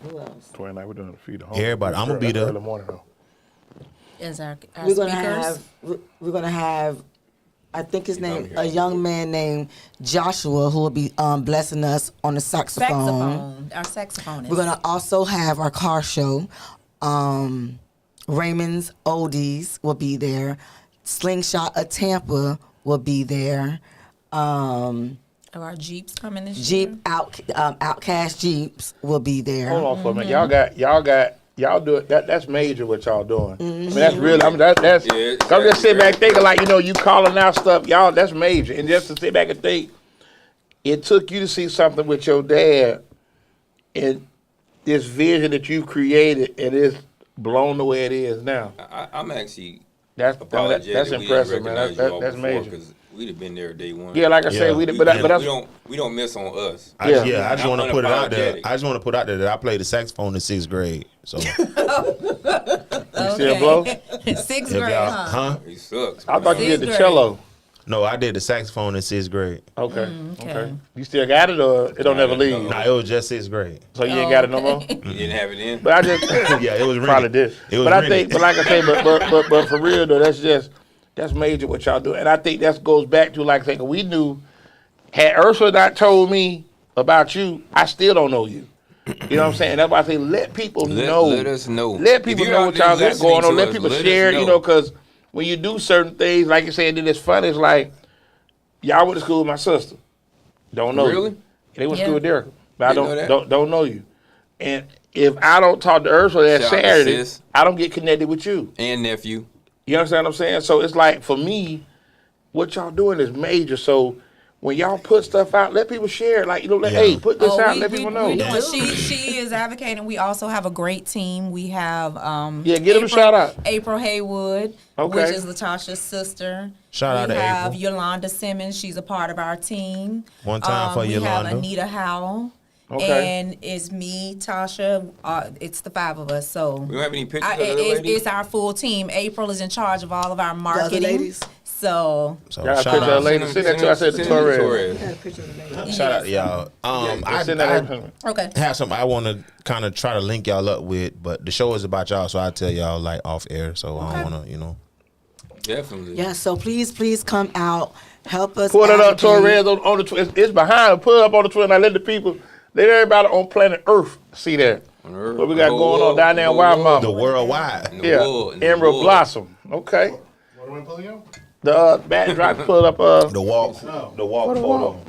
E: who else?
A: 29. We're doing a feed. Home.
D: Everybody, I'ma be there.
A: Early morning though.
B: As our
E: We're gonna
B: speakers.
E: we're gonna have I think his name a young man named Joshua who will be blessing us on the saxophone.
B: Our saxophonist.
E: We're gonna also have our car show. Raymond's Oldies will be there. Slingshot of Tampa will be there.
B: Are our Jeeps coming this
E: Jeep
B: year?
E: Outcast Jeeps will be there.
A: Hold on for a minute. Y'all do it. That's major what y'all doing. I mean, that's really. I mean, that's.
C: Yeah,
A: I'm just sitting back
C: exactly.
A: thinking like, you calling out stuff, y'all. That's major. And just to sit back and think, it took you to see something with your dad, and this vision that you created, and it's blown the way it is now.
C: I'm actually
A: That's
C: apologetic.
A: that's impressive, man. That's major.
C: Because we'd have been there day one.
A: Yeah, like I said,
D: Yeah.
A: we did, but that's
C: we don't miss on us.
D: I just
C: I'm
D: want to put it out there.
C: unapologetic.
D: I just want to put out there that I played the saxophone in 6th grade. So
A: you still blow.
B: Sixth
D: if
B: grade,
D: y'all,
B: huh?
C: He sucks.
A: I thought you did the
B: Sixth
A: cello.
D: No, I did the saxophone in 6th grade.
A: Okay.
B: okay.
A: Okay. You still got it, or it don't
C: Nah,
A: ever leave?
C: no.
D: Nah, it was just 6th grade.
A: So you ain't got it no more.
C: You didn't have it in.
A: But I just
D: Yeah, it was
A: probably
D: rented.
A: did.
D: It was
A: But I
D: rented.
A: think, but like I say, but for real though, that's major what y'all do, and I think that goes back to like saying we knew. Had Ursula not told me about you, I still don't know you. You know what I'm saying? That's why I say let people know.
C: Let us know.
A: Let people
C: If you're
A: know
C: out
A: what
C: there
A: y'all got
C: listening
A: going on.
C: to
A: Let
C: us,
A: people
C: let us
A: share.
C: know.
A: Because when you do certain things, like you said, then it's fun. It's like y'all went to school with my sister. Don't know
C: Really?
A: you. They went to
B: Yeah.
A: school with Daryl, but I
C: Didn't know that.
A: don't know you. And if I don't talk to Ursula that
C: Shout out to
A: Saturday,
C: sis.
A: I don't get connected with you.
C: And nephew.
A: You understand what I'm saying? So it's like for me, what y'all doing is major. So when y'all put stuff out, let people share it. Like, hey, put this out, let people know.
B: We doing, she is advocating. We also have a great team. We have
A: Yeah, give them a shout out.
B: April Haywood,
A: Okay.
B: which is Latasha's sister.
D: Shout out
B: we
D: to
B: have
D: April.
B: Yolanda Simmons. She's a part of our team.
D: One time for
B: we
D: Yolanda.
B: have Anita Howell.
A: Okay.
B: And it's me, Tosha. It's the 5 of us. So
C: We don't have any pictures of the other lady?
B: it's our full team. April is in charge of all of our
E: The other
B: marketing.
E: ladies.
B: So
D: So
A: Y'all
D: shout
A: picture of
D: out,
A: lady. Send that to I said to
C: Send it to
A: Torres.
D: shout out to y'all. I
A: Send that.
B: okay.
D: have something I want to kind of try to link y'all up with, but the show is about y'all, so I tell y'all like off air. So I don't want to,
C: Definitely.
E: Yeah, so please come out. Help us.
A: Pull it up,
E: advocate.
A: Torres, on the Twitter. It's behind. Put it up on the Twitter. Now let the people, let everybody on planet Earth see that.
C: On Earth.
A: What we got
C: The
A: going
C: whole
A: on down there in
C: world.
A: Wild
D: the
A: Mama.
D: worldwide.
C: In the
A: Yeah,
C: world, in the
A: Emerald
C: world.
A: Blossom. Okay.
F: What am I pulling out?
A: The backdrop. Pull it up.
D: The walk photo.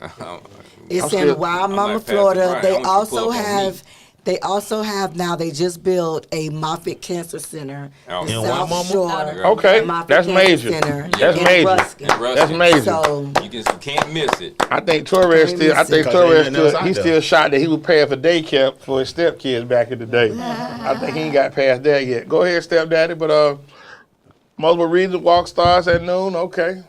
E: It's
A: I'm
E: in
A: still-
E: Wild
C: I'm
E: Mama,
C: like Pastor
E: Florida.
C: Brian. I
E: They
C: want you to pull
E: also
C: up on me.
E: have. They also have now. They just built a Moffitt Cancer Center
C: Out
E: in
C: in
E: South
D: Wild Mama?
E: Shore.
A: Okay,
E: Moffitt
A: that's
E: Cancer
A: major.
E: Center
A: That's
E: in
A: major.
E: Ruskin.
C: And Ruskin.
A: That's major.
E: So
C: You can't miss it.
A: I think Torres
E: Can't
A: still. I
E: miss
A: think
E: it.
D: 'Cause
A: Torres
D: ain't nothing else
A: still.
D: out
A: He
D: there.
A: still shot that he was paying for daycare for his stepkids back in the day. I think he ain't got past that yet. Go ahead, stepdaddy. But multiple reasons walk stars at noon. Okay.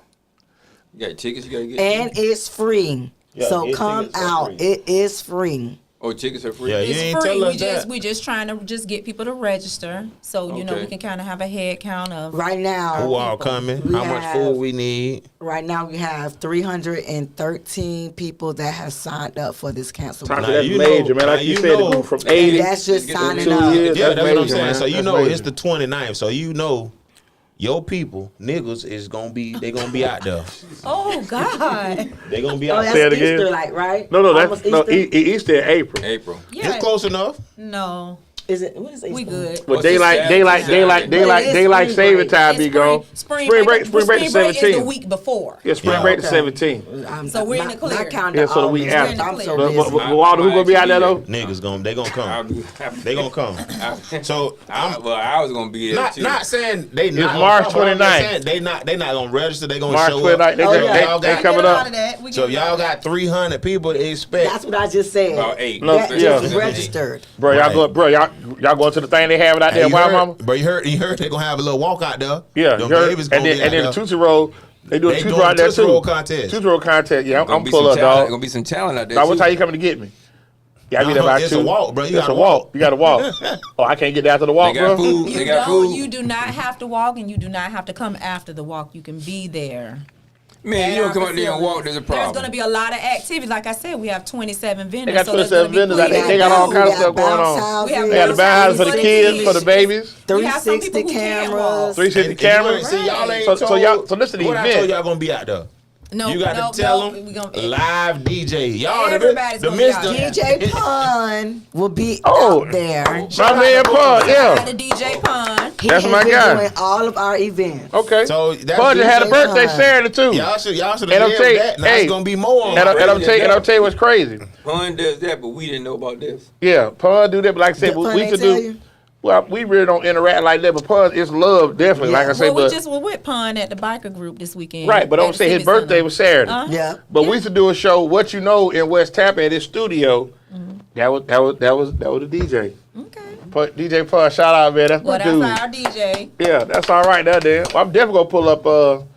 C: You got tickets you got to get?
E: and it's free.
A: Yeah,
E: So
A: his
E: come
A: tickets are
E: out.
A: free.
E: It is free.
C: Oh, tickets are free?
D: Yeah, you
B: It's
D: ain't
B: free.
D: tell us
B: We
D: that.
B: just trying to just get people to register, so you know
C: Okay.
B: we can kind of have a head count of
E: Right now,
D: Who all coming?
E: We
D: How much
E: have-
D: food we need?
E: right now we have 313 people that have signed up for this cancel.
A: Tasha,
D: Now,
A: that's
D: you
A: major,
D: know-
A: man.
D: now,
A: Like you
D: you
A: said,
D: know-
A: it grew from 80
E: That's just
C: Get the
E: signing
A: 2
E: up.
A: years.
D: Yeah,
A: That's
D: that's what I'm
A: major,
D: saying.
A: man.
D: So you
A: That's
D: know
A: major.
D: it's the 29th. So you know your people, niggas, is gonna be out there.
B: Oh God!
D: They gonna be
E: Oh,
D: out
E: that's
A: Say
D: there.
A: it again.
E: Easter, like, right?
A: No,
E: Almost
A: that's no
E: Easter?
A: Easter in April.
C: April.
B: Yeah,
D: It's close enough.
B: no,
E: Is it? What is Easter?
B: we good.
A: But
C: What's the Saturday?
E: But it is
A: daylight
E: spring
A: saving
E: break.
A: time
B: It's
A: be gone.
B: Spring
A: break
B: break
A: the
B: is the
A: 17th.
B: week before.
A: Yeah, spring
D: Yeah.
A: break the
E: Okay.
A: 17th.
B: So we're in the
E: My
B: clear.
E: calendar
A: Yeah, so the week
E: always-
A: after.
E: I'm so
B: But-
E: busy.
A: Walter, who gonna be out there though?
D: Niggas they gonna
C: I'll
D: come.
C: be-
D: They gonna come. So
C: I was going to be there, too.
D: not saying they not gonna
A: March
D: come, but I'm just
A: 29th.
D: saying they not gonna register. They gonna
A: March
D: show
A: 29th.
D: up.
A: They,
E: Oh,
A: they,
E: yeah.
A: they coming up.
D: So if y'all got 300 people to expect.
E: That's what I just said.
C: About 8.
A: No,
E: That
A: yeah.
E: just registered.
A: Bro, y'all
D: Right.
A: go, bro, y'all going to the thing they have it out
D: Hey,
A: there,
D: you
A: Wild
D: heard,
A: Mama?
D: bro, you heard they gonna have a little walk out there.
A: Yeah,
D: Them
A: you heard?
D: babies
A: And
D: gonna
A: then
D: be
A: and then
D: out
A: the
D: there.
A: Tootsie Roll, they do a
D: They
A: Tootsie
D: doing
A: Roll out there
D: Tootsie
A: too.
D: Roll contest.
A: Tootsie Roll contest, yeah,
C: Gonna
A: I'm
C: be
A: pull
C: some
A: up,
C: talent.
A: dog.
C: Gonna be some talent out there,
A: Dog, what
C: too.
A: time you coming to get me? Yeah, I be there
D: No,
A: by
D: it's
A: 2.
D: a walk, bro. You
A: It's
D: gotta
A: a walk.
D: walk.
A: You got to walk. Oh, I can't get down to the walk,
C: They got
A: bro.
C: food. They got food.
B: You do not have to walk, and you do not have to come after the walk. You can be there.
C: Man, you
B: at
C: don't
B: our
C: come out there and walk,
B: facilities.
C: there's a problem.
B: There's going to be a lot of activities. Like I said, we have 27 vendors.
A: They got
B: so there's
A: 27
B: gonna be
A: vendors out there.
B: plenty
A: They got all kinds of stuff going on.
E: Bounce
B: We have
A: They got the
B: bounce
A: bounce
B: houses
A: for the kids, for the babies.
B: We have some
E: 360
B: people who can't walk.
E: cameras.
A: 360
D: And you
A: cameras.
D: ain't- See, y'all ain't
A: So
D: told,
A: y'all, so listen to the
D: what I told
A: event.
D: y'all gonna be out there.
B: No,
D: You got
B: no,
D: to tell
B: no,
D: them
B: we gonna-
D: live DJ. Y'all,
B: Everybody's
D: the
B: gonna be out
D: Mr.
B: there.
E: DJ Pun will be
A: Oh.
E: out there.
A: My man Paul,
B: Shout
A: yeah.
B: out to DJ Pun.
E: He
A: That's
E: has
A: my
E: been
A: guy.
E: doing all of our events.
A: Okay.
D: So that's
A: Pudge had a
D: DJ
A: birthday
E: Pun.
A: Saturday too.
D: Y'all should have
A: And I'm
D: nailed
A: telling-
D: that. Now
A: hey,
D: it's gonna be more on
A: And
D: my
A: I'm tell you what's crazy.
C: Pun does that, but we didn't know about this.
A: Yeah, Pun do that, but like I said,
E: Pun
A: we
E: ain't
A: could
E: tell
A: do.
E: you?
A: Well, we really don't interact like that, but Pun is love definitely.
E: Yeah.
A: Like I said,
B: Well, we
A: but
B: just were with Pun at the biker group this weekend.
A: right. But
B: at
A: I'm
B: the
A: saying his
B: Civic
A: birthday
B: Center.
A: was Saturday.
B: Uh-huh.
E: Yeah.
A: But we used to do a show, What You Know, in West Tampa at his studio. That was the DJ.
B: Okay.
A: DJ Pun, shout out, man. That's
B: Well,
A: my
B: that's
A: dude.
B: our DJ.
A: Yeah, that's all right now, then. Well, I'm definitely gonna pull up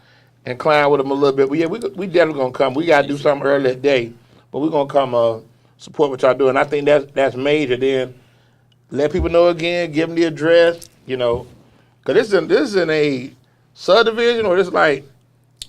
A: and climb with him a little bit. But yeah, we definitely gonna come. We gotta do something early that day, but we're gonna come support what y'all doing. I think that's major. Then let people know again, give them the address. You know, because this is in a subdivision or this like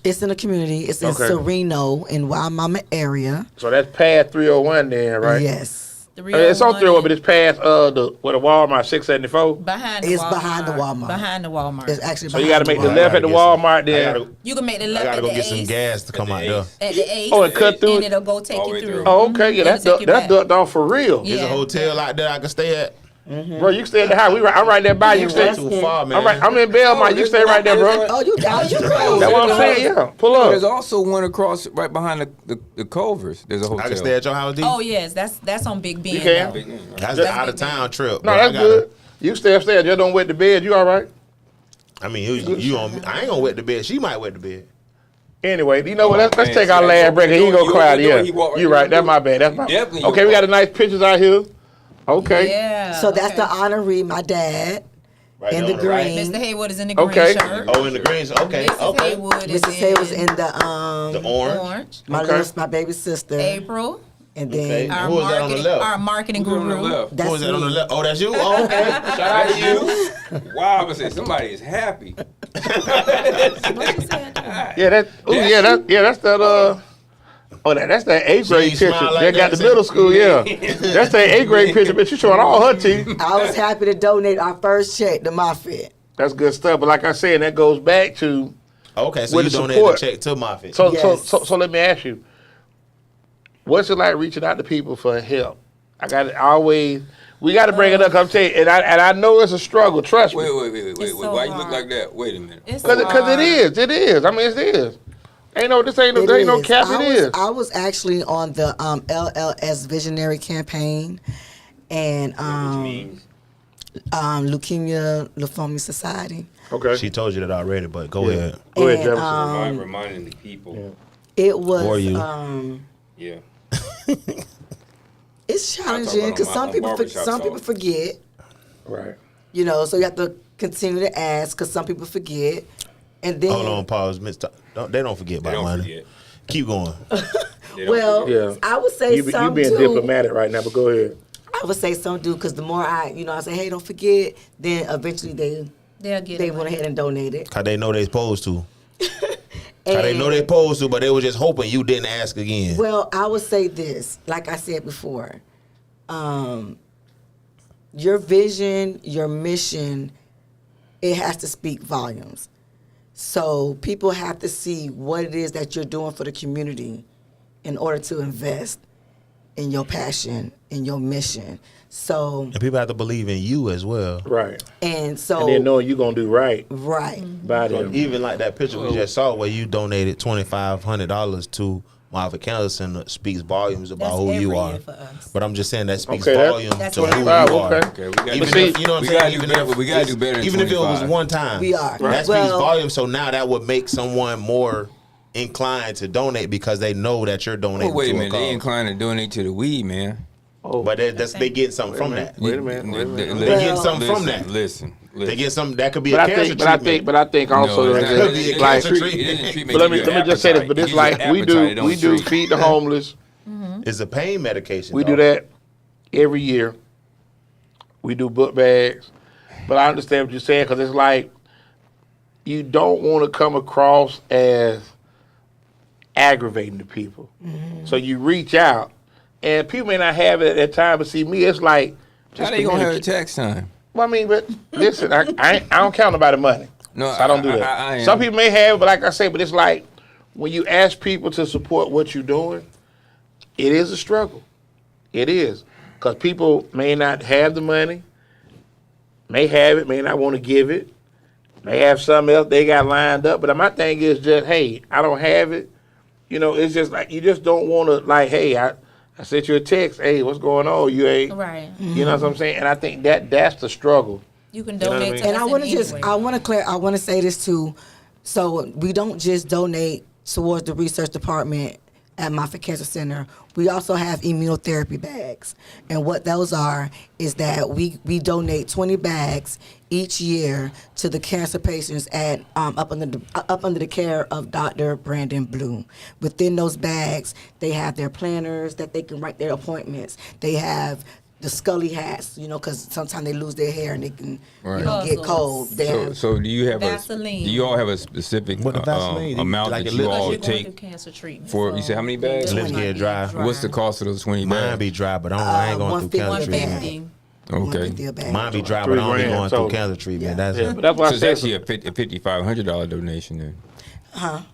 E: It's in the community. It's in
A: Okay.
E: Sereno in Wild area.
A: so that's past 301 then, right?
E: Yes.
A: I mean, it's on 301, but it's past the Walmart 674.
B: Behind the
E: It's
B: Walmart.
E: behind the Walmart.
B: Behind the Walmart.
E: It's actually
A: So you got to make the
E: Walmart.
A: left at the Walmart then.
B: You can make the
D: I
B: left
D: gotta
B: at
D: go
B: the
D: get some
B: Ace.
D: gas to come out there.
B: At the Ace.
A: Oh, and cut through.
B: And it'll go take
C: All the
B: you
C: way
B: through.
C: through.
A: Oh, okay, yeah,
B: It'll take you
A: that's
B: back.
A: ducked off for real.
B: Yeah.
D: There's a hotel out there I can stay at.
A: Bro, you can stay at the house. I'm right there by you.
E: Yeah,
A: Stay.
E: West
D: Too far, man.
A: I'm in Belmont. You stay right there, bro.
E: Oh, you down? You
A: That's
E: close.
A: what I'm saying. Yeah, pull
C: There's
A: up.
C: also one across right behind the Culvers. There's a hotel.
D: I can stay at your house, D.
B: Oh yes, that's on Big Ben.
A: You can.
B: though.
C: Big man.
D: That's
A: That's
D: an out of town trip.
A: No,
D: bro.
A: that's good. You stay upstairs. Just don't wet the bed. You all right?
D: I mean, you on? I ain't gonna wet the bed. She might wet the bed.
A: Anyway, you know what? Let's
C: man,
A: take our
C: see,
A: last
C: like,
A: break. And he
C: you
A: go
C: open the
A: quiet.
C: door,
A: Yeah,
C: he walk right
A: you
C: through
A: right.
C: the
A: That's
C: door.
A: my bad. That's my.
C: Definitely
A: Okay,
C: you
A: we got
C: walk.
A: the nice pictures out here. Okay.
B: Yeah.
E: So that's the
B: okay.
E: honoree, my dad,
D: Right
E: in
D: there
E: the
D: on right.
E: green.
B: Mr. Haywood is in the green
A: Okay.
B: shirt.
D: Oh, in the greens. Okay,
B: Mrs.
D: okay.
B: Haywood is
E: Mrs. Hay was in
D: The
E: the
D: orange.
B: orange.
E: my
A: Okay.
E: little, my baby sister,
B: April.
E: and then
D: Okay.
B: Our
D: Who is that on the
B: marketing,
D: left?
B: our marketing
C: Who's on the
B: guru.
C: left?
E: that's
D: Who is that on the
E: me.
D: left? Oh, that's you. Oh, okay. Shout out to you.
C: Wow, I'm gonna say somebody is happy.
B: What you said?
A: Yeah, that. Oh, yeah, that's that. Oh, that's that 8th
D: So
A: grade
D: you
A: picture.
D: smile like
A: They got
D: that,
A: the middle school. Yeah, that's that 8th grade picture. But you showing all her teeth.
E: I was happy to donate our first check to Moffitt.
A: That's good stuff. But like I said, that goes back to.
D: Okay, so
A: With
D: you
A: the
D: donated
A: support.
D: the check to Moffitt.
A: So,
E: Yes.
A: so let me ask you, what's it like reaching out to people for help? I got to always. We got to bring it up. I'm telling you, and I know it's a struggle. Trust me,
C: Wait.
B: It's so
C: Why you look
B: hard.
C: like that? Wait a minute.
B: It's
A: because
B: hard.
A: it is. I mean, it is. Ain't no
E: It
A: cap.
E: is.
A: It is.
E: I was actually on the LLS Visionary campaign and Leukemia Lymphoma Society.
A: Okay.
D: She told you that already, but go
A: Yeah.
D: ahead.
A: Go ahead,
E: And,
A: Jefferson.
C: Reminding the people.
E: It was
D: For you.
C: Yeah.
E: it's
C: I'll
E: challenging
C: talk
E: because
C: about
E: some
C: my
E: people
C: barbershop
E: some people
C: talk.
E: forget,
A: Right.
E: you know, so you have to continue to ask because some people forget, and then
D: Hold on, pause. They don't forget
C: They
D: about
C: don't
D: money.
C: forget.
D: Keep going.
C: They don't
E: well,
C: forget.
A: Yeah.
E: I would say
A: You
E: some
A: being
E: do.
A: diplomatic right now, but go ahead.
E: I would say some do because the more I say, hey, don't forget, then eventually
B: They'll get
E: they
B: it.
E: went ahead and donated.
D: Cause they know they supposed to.
E: And,
D: Cause they know they supposed to, but they were just hoping you didn't ask again.
E: Well, I would say this, like I said before, your vision, your mission, it has to speak volumes. So people have to see what it is that you're doing for the community in order to invest in your passion, in your mission. So,
D: And people have to believe in you as well.
A: Right.
E: and so,
A: And then knowing you gonna do right
E: right.
A: by
D: So
A: them.
D: even like that picture we just saw where you donated $2,500 to Moffitt Cancer Center speaks volumes about
B: That's
D: who
B: every
D: you
B: year
D: are.
B: for us.
D: But I'm just saying that speaks
A: Okay,
D: volumes
B: that's
D: to who you
A: 25,
D: are.
A: okay.
C: Okay, we got
D: Even
C: to
D: if, you know what I'm
C: we
D: saying?
C: gotta do
D: Even
C: better,
D: if
C: but we gotta do better than
D: even if it was
C: 25.
D: one time.
E: We are.
D: That speaks
E: Well-
D: volumes. So now that would make someone more inclined to donate because they know that you're donating
C: Oh, wait
D: to
C: a minute. They
D: cause.
C: inclined to donate to the weed, man.
A: Oh,
D: But they getting something from that.
A: Wait a minute. Wait a minute.
D: They getting something from that.
C: Listen.
D: They get something that could be
A: But
D: a
A: I
D: cancer
A: think,
D: treatment.
A: but I think also
C: No,
A: that
C: it's
D: It
C: not.
D: could be a
A: like,
D: cancer treatment.
C: treatment.
A: but let me just say this. But it's like we do feed the homeless.
D: It's a pain medication.
A: We do
D: though.
A: that every year. We do book bags. But I understand what you're saying because it's like you don't want to come across as aggravating to people. So you reach out, and people may not have it at that time, but see me, it's like
C: How
A: just
C: they gonna have a
A: communicate.
C: tax time?
A: Well, I mean, but listen, I don't count nobody's money.
C: No,
A: So I don't do that.
C: I am.
A: Some people may have it, but like I say, but it's like when you ask people to support what you're doing, it is a struggle. It is. Because people may not have the money, may have it, may not want to give it, may have something else they got lined up. But my thing is just, hey, I don't have it. You know, it's just like, you just don't want to, like, hey, I sent you a text, hey, what's going on? You ain't,
B: Right.
A: you know what I'm saying? And I think that's the struggle.
B: You can
A: know what I
B: donate
A: mean?
B: to
E: And
B: us
E: I want to
B: in any
E: just,
B: way.
E: I want to say this too. So we don't just donate towards the research department at Moffitt Cancer Center. We also have immunotherapy bags. And what those are is that we donate 20 bags each year to the cancer patients at up under the care of Dr. Brandon Bloom. Within those bags, they have their planners that they can write their appointments. They have the Scully hats, you know, because sometimes they lose their hair and they can,
C: Right.
E: you know, get
B: Puzzles.
E: cold. They have,
C: So do you have
B: Vaseline.
C: do you all have a specific
D: What the Vaseline?
C: amount
D: Like
C: that
D: a
C: you
D: little-
B: Because
C: all
B: you're going
C: take?
B: through cancer treatment.
C: for- you said how many bags?
D: Lips get dry.
C: What's the cost of those 20
D: Mine
C: bags?
D: be dry, but I ain't going through cancer
E: 150.
D: treatment.
C: Okay.
E: $150 a bag.
D: Mine be dry, but I only
A: $3,000
D: going through
A: total.
D: cancer treatment.
E: Yeah.
D: That's
A: Yeah,
D: it.
A: but that's why
C: So
A: I
C: it's
A: said
C: actually a $5,500 donation then.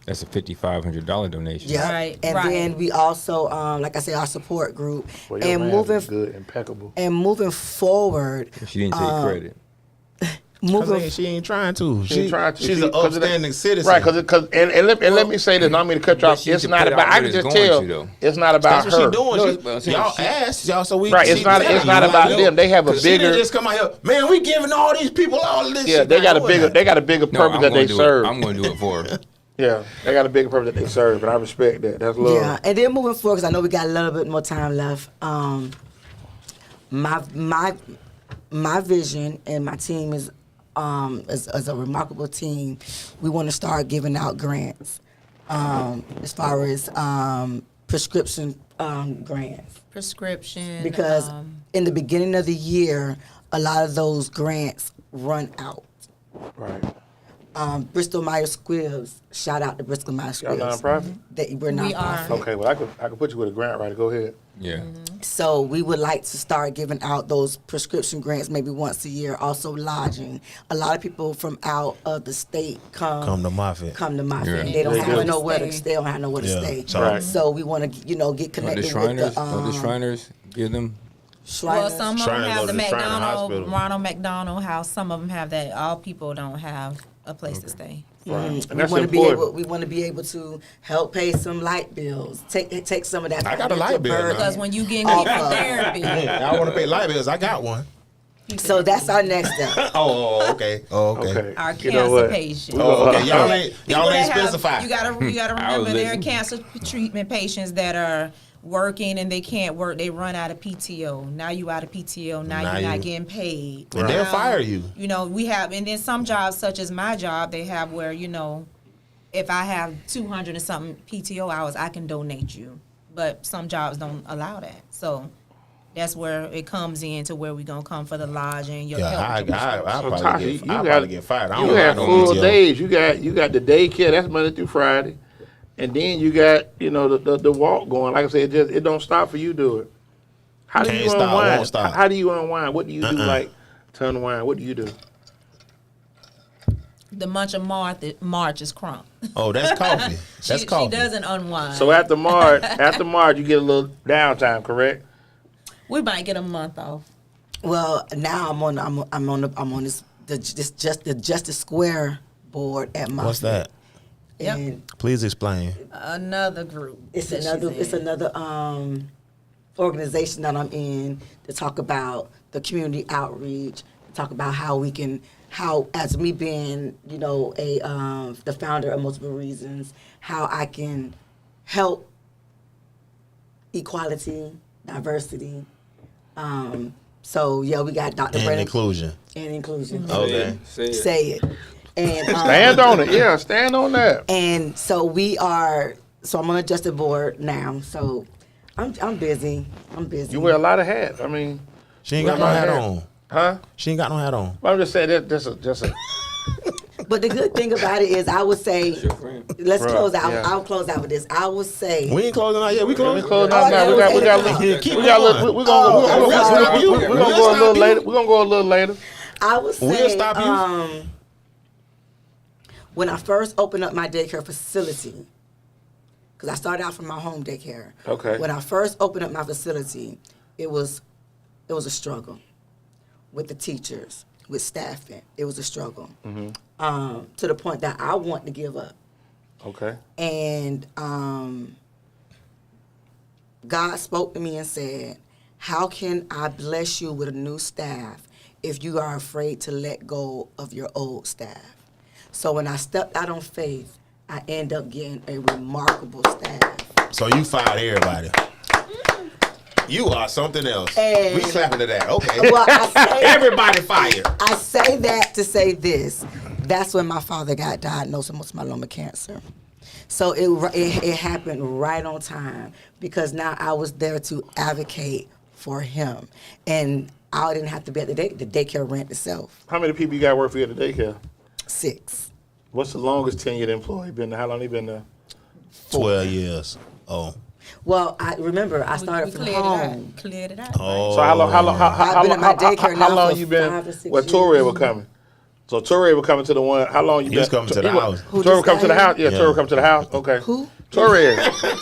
C: That's a $5,500 donation.
E: Yeah,
B: Right,
E: and
B: right.
E: then we also, like I said, our support group,
A: well, your
E: and
A: math
E: moving
A: is good, impeccable.
E: forward,
C: She didn't take credit.
E: moving.
D: She ain't trying to.
A: She ain't trying to.
D: She's
A: She-
D: an
A: 'cause of that-
D: upstanding citizen.
A: Right, because let me say this. I don't mean to cut you
C: But
A: off.
C: she
A: It's
C: can
A: not
C: put
A: about.
C: out
A: I
C: what
A: can
C: it's
A: just
C: going
A: tell.
C: to, though.
A: It's not about
D: That's what
A: her.
D: she doing.
C: No,
D: She-
C: but I'm saying
D: y'all
C: she-
D: asked y'all, so we.
A: Right,
D: she
A: it's not
D: telling you,
A: about
D: yo,
A: them. They have a
D: 'cause she didn't
A: bigger-
D: just come out here, man. We giving all these people all of this.
A: Yeah,
D: shit.
A: they
D: Not
A: got a
D: doing
A: bigger.
D: that.
A: They got a bigger
C: No,
A: purpose
C: I'm
A: that
C: going
A: they
C: to do
A: serve.
C: it. I'm going to do it for her.
A: Yeah, they got a bigger purpose that they serve, and I respect that. That's love.
E: Yeah, and then moving forward, because I know we got a little bit more time left. My vision and my team is as a remarkable team. We want to start giving out grants as far as prescription grants,
B: Prescription.
E: because in the beginning of the year, a lot of those grants run out.
A: Right.
E: Bristol Myers Squibbs, shout out to Bristol Myers
A: Y'all
E: Squibbs.
A: nonprofit?
E: We're
B: We
E: nonprofit.
B: are.
A: Okay. Well, I could put you with a grant writer. Go ahead.
C: Yeah.
E: So we would like to start giving out those prescription grants maybe once a year. Also lodging. A lot of people from out of the state
D: Come to Moffitt.
E: come to Moffitt.
C: Yeah.
E: And they don't
A: They
E: have
A: do.
E: nowhere to stay. They don't have nowhere to
D: Yeah.
E: stay.
D: So-
A: Right.
E: So we want to, get
C: Don't
E: connected
C: the Shriners,
E: with the
C: Shriners give them?
B: Well,
E: Shriners.
B: some of them
D: Trying to
B: have
D: go
B: the
D: to the Shriner
B: McDonald,
D: Hospital.
B: Ronald McDonald House. Some of them have that. All people don't have a place to stay.
A: Right.
E: We
A: And that's
E: want to be
A: important.
E: able. We want to be able to help pay some light bills. Take some of that.
D: I got a
E: financial
D: light bill now.
E: burden
B: Because when you get
E: off
B: into
E: of-
B: therapy,
D: Y'all want to pay light bills? I got one.
E: So that's our next step.
D: Oh, okay. Oh, okay.
A: Okay.
B: our
A: You know
B: cancer
A: what?
B: patients.
D: Oh, okay. Y'all ain't
B: People that have-
D: specified.
B: You gotta remember there are
C: listening.
B: cancer treatment patients that are working and they can't work. They run out of PTO. Now you out of PTO. Now
D: Now
B: you're not
D: you-
B: getting paid.
D: And they'll
B: Now,
D: fire you.
B: You know, we have, and then some jobs, such as my job, they have where, you know, if I have 200 and something PTO hours, I can donate you. But some jobs don't allow that. So that's where it comes in to where we're going to come for the lodging, your
D: Yeah,
B: health.
D: I
A: So, Tasha,
D: probably
A: you
D: get, get fired. I
A: You
D: don't
A: have
D: know
A: full
D: PTO.
A: days. You got the daycare. That's Monday through Friday, and then you got the walk going. Like I said, it don't stop for you. Do it. How do
D: Can't
A: you
D: stop,
A: unwind?
D: won't stop.
A: How do you unwind? What do you do like to unwind? What do you do?
B: The Munch of March is crunk.
D: Oh, that's coffee. That's
B: She
D: coffee.
B: doesn't unwind.
A: So after March, you get a little downtime, correct?
B: We might get a month off.
E: Well, now I'm on this the Justice Square board at my.
D: What's that?
B: Yep.
E: And
D: Please explain.
B: Another group.
E: it's
B: that
E: another
B: she's in.
E: organization that I'm in to talk about the community outreach, talk about how as me being, the founder of Multiple Reasons, how I can help equality, diversity. So yeah, we got Dr.
D: And
E: Brandon
D: inclusion.
E: and inclusion.
D: Okay.
E: Say it. And
A: Stand on it. Yeah, stand on that.
E: and so I'm on a adjusted board now. So I'm busy.
A: You wear a lot of hats. I mean,
D: She ain't got no
A: Well,
D: hat
A: yeah.
D: on.
A: huh?
D: She ain't got no hat on.
A: I'm just saying that just a
E: But the good thing about it is I would say, let's
A: Bruh,
E: close out.
A: yeah.
E: I'll close out with this. I would say,
D: We ain't closing out yet. We
A: we
D: closing.
A: close
E: Oh,
A: out now.
E: yeah,
A: We got we're gonna go a little later.
E: I would say,
D: We'll stop you.
E: when I first opened up my daycare facility, because I started out from my home daycare.
A: Okay.
E: When I first opened up my facility, it was a struggle with the teachers, with staffing. It was a struggle to the point that I want to give up.
A: Okay.
E: And God spoke to me and said, how can I bless you with a new staff if you are afraid to let go of your old staff? So when I stepped out on faith, I end up getting a remarkable staff.
D: So you fired everybody. You are something else.
E: And-
D: We clapping to that. Okay.
E: Well,
D: Everybody fired.
E: I say that to say this. That's when my father got diagnosed with myeloma cancer. So it happened right on time because now I was there to advocate for him. And I didn't have to be at the daycare rent itself.
A: How many people you got work for you at the daycare?
E: 6.
A: What's the longest tenured employee been there? How long he been there?
D: 12 years. Oh.
E: Well, I remember I started from home.
B: Cleared it out.
D: Oh.
A: So how long?
E: I've been at my daycare
A: how
E: now
A: long
E: for
A: you been?
E: 5 or 6
A: Well,
E: years.
A: Torre was coming. So Torre was coming to the one. How long you
D: He
A: been?
D: was coming to the house.
E: Who
A: Torre
E: just
A: come to the
E: got
A: house.
E: here?
A: Yeah, Torre come to the house. Okay.
E: Who?
A: Torre,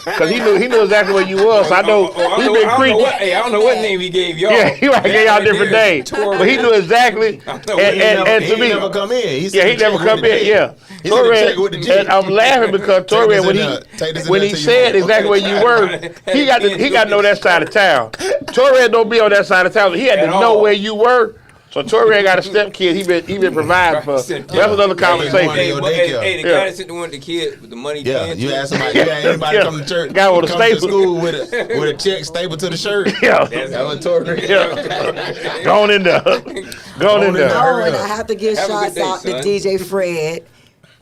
A: because he knew exactly where you was. I know he been creeping.
C: I don't know what name he gave y'all.
A: Yeah, he might gave y'all different names, but he knew exactly. And to me,
D: never come in.
A: yeah, he never come in. Yeah,
D: He
A: Torre.
D: said check with the G.
A: And I'm laughing because Torre,
D: this
A: when
D: in there. Take this in
A: when
D: there
A: he
D: to
A: said
D: your
A: exactly where you were, he got to know that side of town. Torre don't be on that side of town. So he had to
C: At
A: know
C: all.
A: where you were. So Torre got a stepkid. He been providing for. That's another conversation.
C: Hey,
D: Your
C: the
D: daycare.
C: guy that sent the one with the kid with the money.
D: Yeah,
C: pants.
D: you had somebody. You had anybody
A: Yeah.
D: come to church.
A: Guy with a
D: come to
A: staple.
D: school with a check stapled to the shirt.
A: Yeah,
D: That was Torre.
A: yeah. Going in there. Going in
D: in
A: there.
D: there.
E: Oh, and I have to give
C: Have a
E: shots
C: good day,
E: out to
C: son.
E: DJ Fred.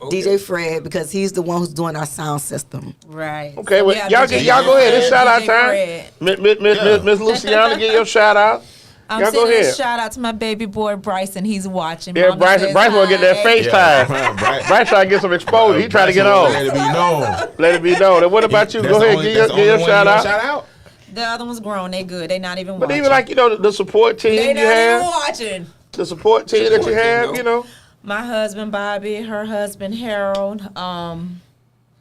C: Okay.
E: DJ Fred, because he's the one who's doing our sound system.
B: Right.
A: Okay, well,
B: Yeah,
A: y'all go ahead. It's shout out
B: DJ
A: time.
B: Fred.
A: Miss Luciana, get your shout out.
B: I'm
A: Y'all go
B: sending a
A: ahead.
B: shout out to my baby boy Bryson. He's watching.
A: Yeah,
B: Mama
A: Bryce
B: says
A: want to get that
B: hi.
A: FaceTime. Bryce trying to get some exposure. He trying to get on.
D: Let it be known.
A: Let it be known. And what about you?
D: That's
A: Go
D: the
A: ahead,
D: only-
A: get
D: that's the
A: your
D: only one
A: shout
D: you gonna
A: out.
D: Shout out.
B: The other one's grown. They good. They not even
A: But
B: watching.
A: even like, the support team
B: they
A: you
B: not even
A: have,
B: watching.
A: the support team that you have,
B: My husband Bobby, her husband Harold.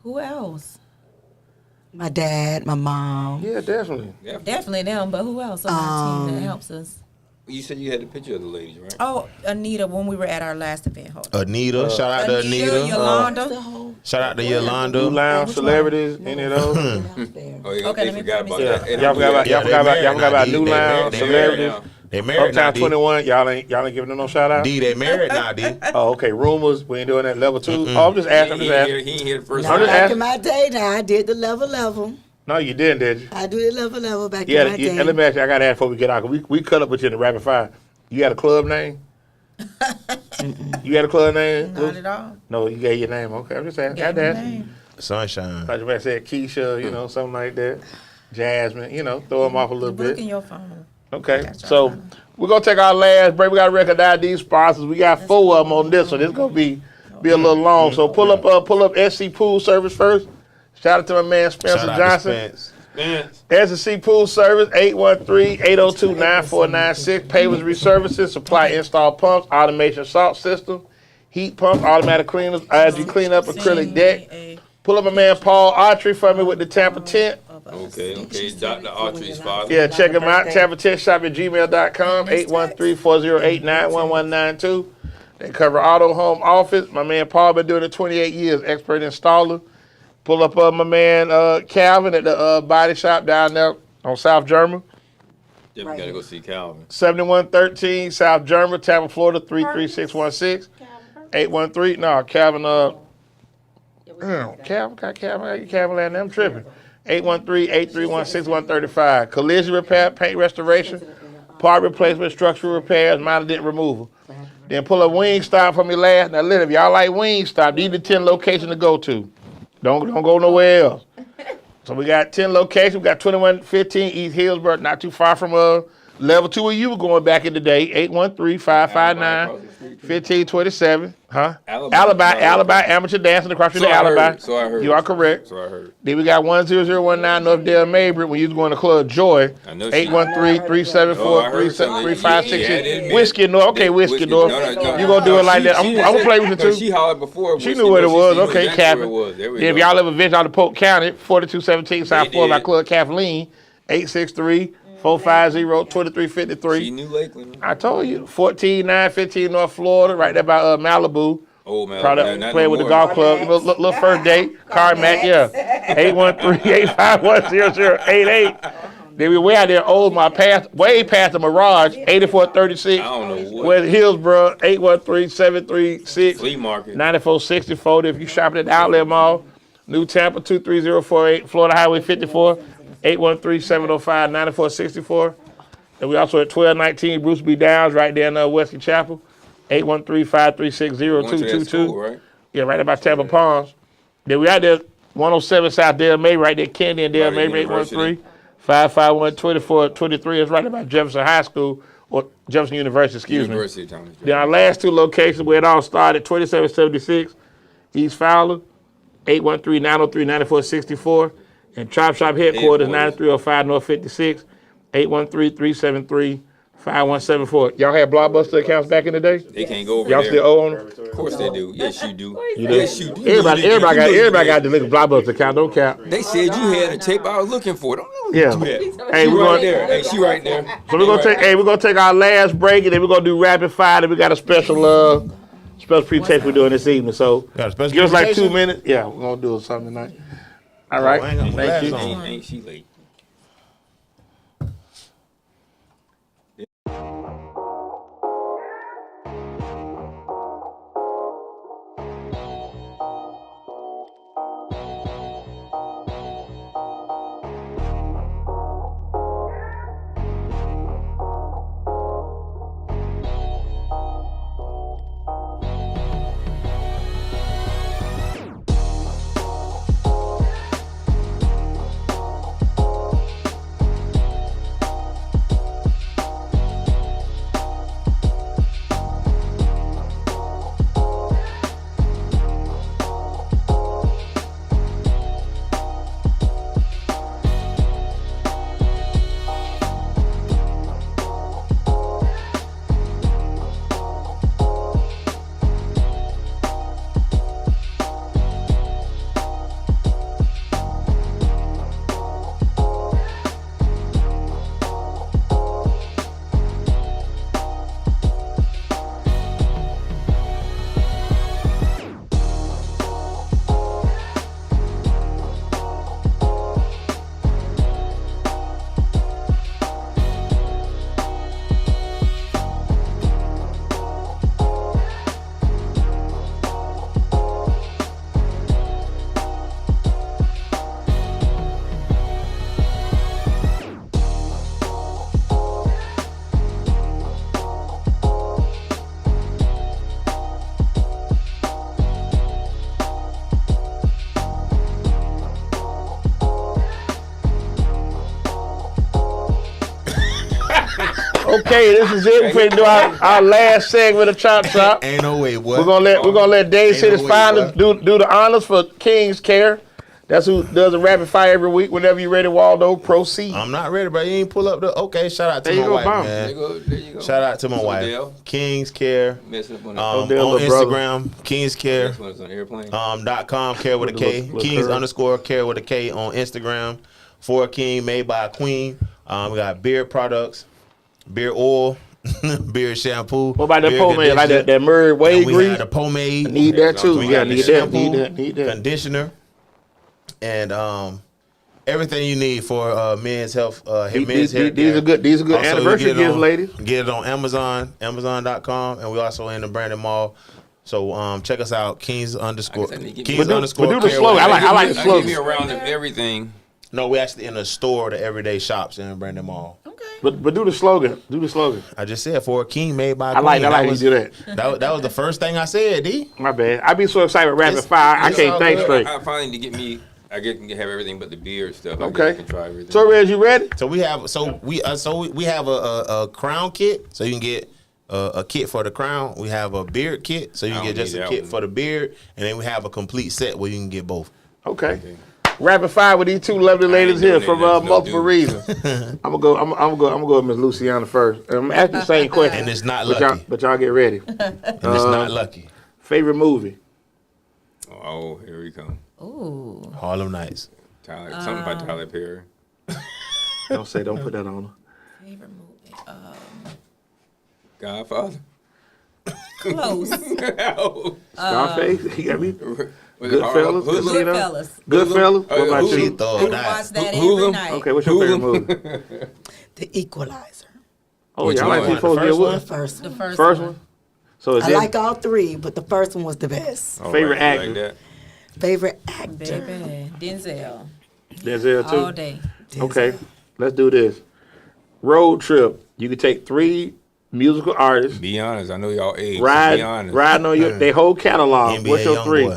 B: Who else?
E: My dad, my mom.
A: Yeah, definitely.
B: Definitely them. But who else on our team that helps us?
C: You said you had the picture of the ladies, right?
B: Oh, Anita. When we were at our last event. Hold on.
D: Anita, shout out to Anita.
B: Yolanda.
D: Shout out to
A: Blue
D: Yolanda.
A: Lounge celebrities, any of those?
C: Oh, yeah,
B: Okay,
C: they
B: let me
C: forgot about
A: Yeah,
C: that.
A: y'all forgot about New Lounge
D: They
A: celebrities.
D: They married now,
A: Uptown
D: D.
A: 21, y'all ain't giving them no shout out.
D: D, they married now, D.
A: Oh, okay. Rumors, we ain't doing that level 2. Oh, I'm just asking.
C: He ain't here the first
A: I'm
E: Now,
A: just
C: time.
E: back
A: asking.
E: in my day, now I did the level.
A: No, you didn't, did you?
E: I do the level back
A: Yeah,
E: in my day.
A: and let me ask you, I got to ask before we get out, 'cause we cut up with you in the rapid fire. You got a club name? You got a club name?
B: Not at all.
A: No, you gave your name. Okay, I'm just asking.
B: Gave
A: Got to
B: my
A: ask.
B: name.
D: Sunshine.
A: Like you might say Keisha, something like that. Jasmine, throw them off a little
B: Look in
A: bit.
B: your phone.
A: Okay,
B: Gotcha.
A: so we're going to take our last break. We got to recognize these sponsors. We got 4 of them on this, so this going to be a little long. So pull up SC Pool Service first. Shout out to my man Spencer
D: Shout out
A: Johnson.
D: to Spence.
A: S&C Pool Service, 813-802-9496. Pavers Services, supply install pumps, automation salt system, heat pumps, automatic cleaners, IG cleanup, acrylic deck. Pull up my man Paul Autry for me with the Tampa tent.
C: Okay, Dr. Autry's father.
A: Yeah, check him out. Tampa tent shop at gmail.com, 813-408-9192. They cover auto, home, office. My man Paul been doing it 28 years, expert installer. Pull up my man Calvin at the body shop down there on South German.
C: Definitely gotta go see Calvin.
A: 7113 South German, Tampa, Florida, 33616. 813, no, Calvin, Calvin land, I'm tripping. 813-831-6135. Collision repair, paint restoration, part replacement, structural repairs, minor dent removal. Then pull up Wingstop for me last. Now, listen, if y'all like Wingstop, these are the 10 locations to go to. Don't go nowhere else. So we got 10 locations. We got 2115 East Hillsborough, not too far from Level 2 of you were going back in the day, 813-559-1527. Huh? Alibi, amateur dancing across the Alibi.
C: So I heard.
A: You are correct.
C: So I heard.
A: Then we got 10019 North Dale Mabry when you was going to Club Joy. 813-374-3566. Whiskey North. Okay, Whiskey North. You gonna do it like that? I'm gonna play with you too.
C: She hollered before.
A: She knew what it was. Okay, Captain. If y'all ever visit out of Polk County, 4217 South Florida by Club Kathleen, 863-450-2353.
C: She knew Lakeland.
A: I told you, 14915 North Florida, right there by Malibu.
C: Oh, man.
A: Probably playing with the golf club. Little first date, card match, yeah. 813-851-0088. Then we way out there, way past the Mirage, 8436.
C: I don't know what.
A: West Hillsborough, 813-736.
C: Flea market.
A: 9464. If you shopping at the Outlet Mall, New Tampa, 23048, Florida Highway 54, 813-705-9464. And we also at 1219 Bruce B. Downs, right there in Wesley Chapel, 813-536-0222.
C: Right?
A: Yeah, right about Tampa Palms. Then we out there, 107 South Dale May, right there, Candy and Dale May, 813-551-2423. It's right about Jefferson High School, or Jefferson University, excuse me.
C: University of Thomas.
A: Then our last two locations where it all started, 2776 East Fowler, 813-903-9464, and Chop Shop headquarters, 9305 North 56, 813-373-5174. Y'all had Blockbuster accounts back in the day?
C: They can't go over
A: Y'all
C: there.
A: still owe them?
C: Of course they do. Yes, you do.
A: You do?
C: Yes, you do.
A: Everybody got the little Blockbuster account, don't count.
C: They said you had a tape. I was looking for it.
A: Yeah. Hey, we're
C: right
A: going
C: there. Hey, she right there.
A: So we're gonna take our last break, and then we're gonna do rapid fire. Then we got a special presentation we're doing this evening. So
D: Got a special
A: give us like 2
D: presentation?
A: minutes. Yeah, we're gonna do something tonight. All right.
D: I ain't got my
A: Thank you.
D: glasses on.
C: Ain't she late?
A: Okay, this is it. We're gonna do our last segment of Chop Shop.
D: Ain't no way, boy.
A: We're gonna let Dave
D: Ain't
A: sit
D: no
A: his
D: way,
A: finals
D: boy.
A: do the honors for King's Care. That's who does a rapid fire every week. Whenever you're ready, Waldo, proceed.
D: I'm not ready, bro. You ain't pull up the. Okay, shout out to
A: There you
D: my
A: go,
D: wife,
A: Bob.
C: There you
D: man.
C: go. There you go.
D: Shout out to my
C: Odell.
D: wife. King's Care.
C: Messing up on
D: On
A: Odell, little brother.
D: Instagram, King's Care.
C: That's when it's on the airplane.
D: .com, care with a K.
A: Little
D: Kings
A: curve.
D: _ care with a K on Instagram. For a King, made by a Queen. We got beard products, beard oil, beard shampoo.
A: What about that
D: beard
A: pomade, like
D: conditioner.
A: that Murray
D: And
A: Wade
D: we
A: grease?
D: got the pomade.
A: Need that too.
D: We
A: Yeah,
D: got the
A: need that.
D: shampoo,
A: Need that.
D: conditioner, and everything you need for men's health. Men's hair
A: These
D: care.
A: are good. These are good
D: Also, you
A: anniversary
D: get it
A: gifts,
D: on-
A: ladies.
D: Get it on Amazon, Amazon.com, and we also in the Brandon Mall. So check us out, Kings _.
C: I need to get
D: Kings
C: me-
D: _.
A: but do the
D: care
A: slogan.
D: with-
A: I like the
C: Give
A: slogan.
C: me around of everything.
D: No, we actually in the store, the everyday shops in Brandon Mall.
A: But do the slogan. Do the slogan.
D: I just said for a king made by a
A: I like
D: queen.
A: you do that.
D: That was the first thing I said, D.
A: My bad. I be so excited with rapid
D: It's-
A: fire. I
D: it's
A: can't
D: all
A: think
D: good.
A: straight.
C: I finally need to get me. I get can have everything but the beard stuff. I
A: Okay.
C: can try everything.
A: So, Reg, you ready?
D: So we have a crown kit, so you can get a kit for the crown. We have a beard kit, so you
C: I
D: can get
C: don't
D: just
C: need
D: a
C: that
D: kit
C: one.
D: for the beard, and then we have a complete set where you can get both.
A: Okay. Rapid fire with these two lovely ladies here
C: doing
A: from
C: that, no
A: multiple
C: dude.
A: reasons. I'm gonna go with Miss Luciana first. And I'm asking the same question.
D: And it's not
A: but y'all,
D: lucky.
A: but y'all get ready.
D: And it's not lucky.
A: Favorite movie?
C: Oh, here we come.
B: Ooh.
D: Harlem Nights.
C: Something about Tyler Perry.
A: Don't put that on her.
B: Favorite movie?
C: Godfather.
B: Close.
A: Scarface? You got me?
C: Was it
A: Goodfellas?
C: Hoodlum?
A: Casino?
B: Goodfellas.
A: Goodfellas? What about
D: She
A: you?
D: thought
B: I
D: that.
B: watch that
C: Hoodlum?
B: every night.
A: Okay, what's your favorite movie?
E: The Equalizer.
A: Oh,
C: Which
A: y'all like
C: one?
A: these folks
D: The
A: here
D: first
A: with
D: one?
A: us?
E: First
B: The
E: one.
B: first,
A: First
B: one.
A: one? So is
E: I
A: that
E: like all three, but the first one was the best.
C: All
A: Favorite
C: right,
A: actor?
C: Like that.
E: Favorite actor.
B: Baby, Denzel.
A: Denzel too?
B: All day.
A: Okay, let's do this. Road trip. You can take 3 musical artists,
C: Be honest. I know y'all age. So be honest.
A: riding on their whole catalog.
D: NBA
A: What's your
D: young
A: 3?
D: boy.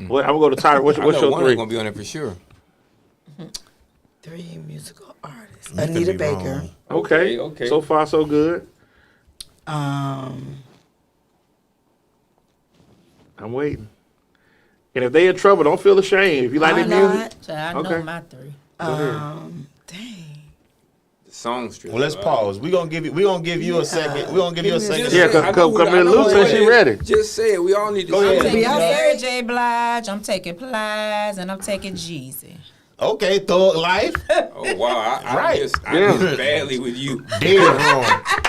A: What, I'm gonna go to Tyler. What's
C: I
A: your
C: know one is
A: 3?
C: gonna be on it for sure.
E: 3 musical artists.
D: You could
E: Anita
D: be
E: Baker.
D: wrong.
A: Okay.
C: Okay.
A: So far, so good.
E: Um,
A: I'm waiting. And if they in trouble, don't feel ashamed. If you like
E: Why
A: their music,
E: not?
B: So I know
A: Okay.
B: my 3.
E: Dang.
C: The songstress.
D: Well, let's pause. We're gonna give you a second. We're gonna give you a second.
A: Yeah,
C: I know
A: come
C: who-
A: in,
C: I know
A: Luke
C: who
A: said
C: it
A: she
C: is.
A: ready.
C: Just say it. We all need to
D: Go
C: see
D: ahead.
C: it.
B: Taking
E: Beyonce?
B: Mary J. Blige, I'm taking Plies, and I'm taking Jeezy.
D: Okay, Thug Life.
C: Oh wow, I
D: Right.
C: missed
A: Yeah.
C: badly with you.
D: Dead wrong.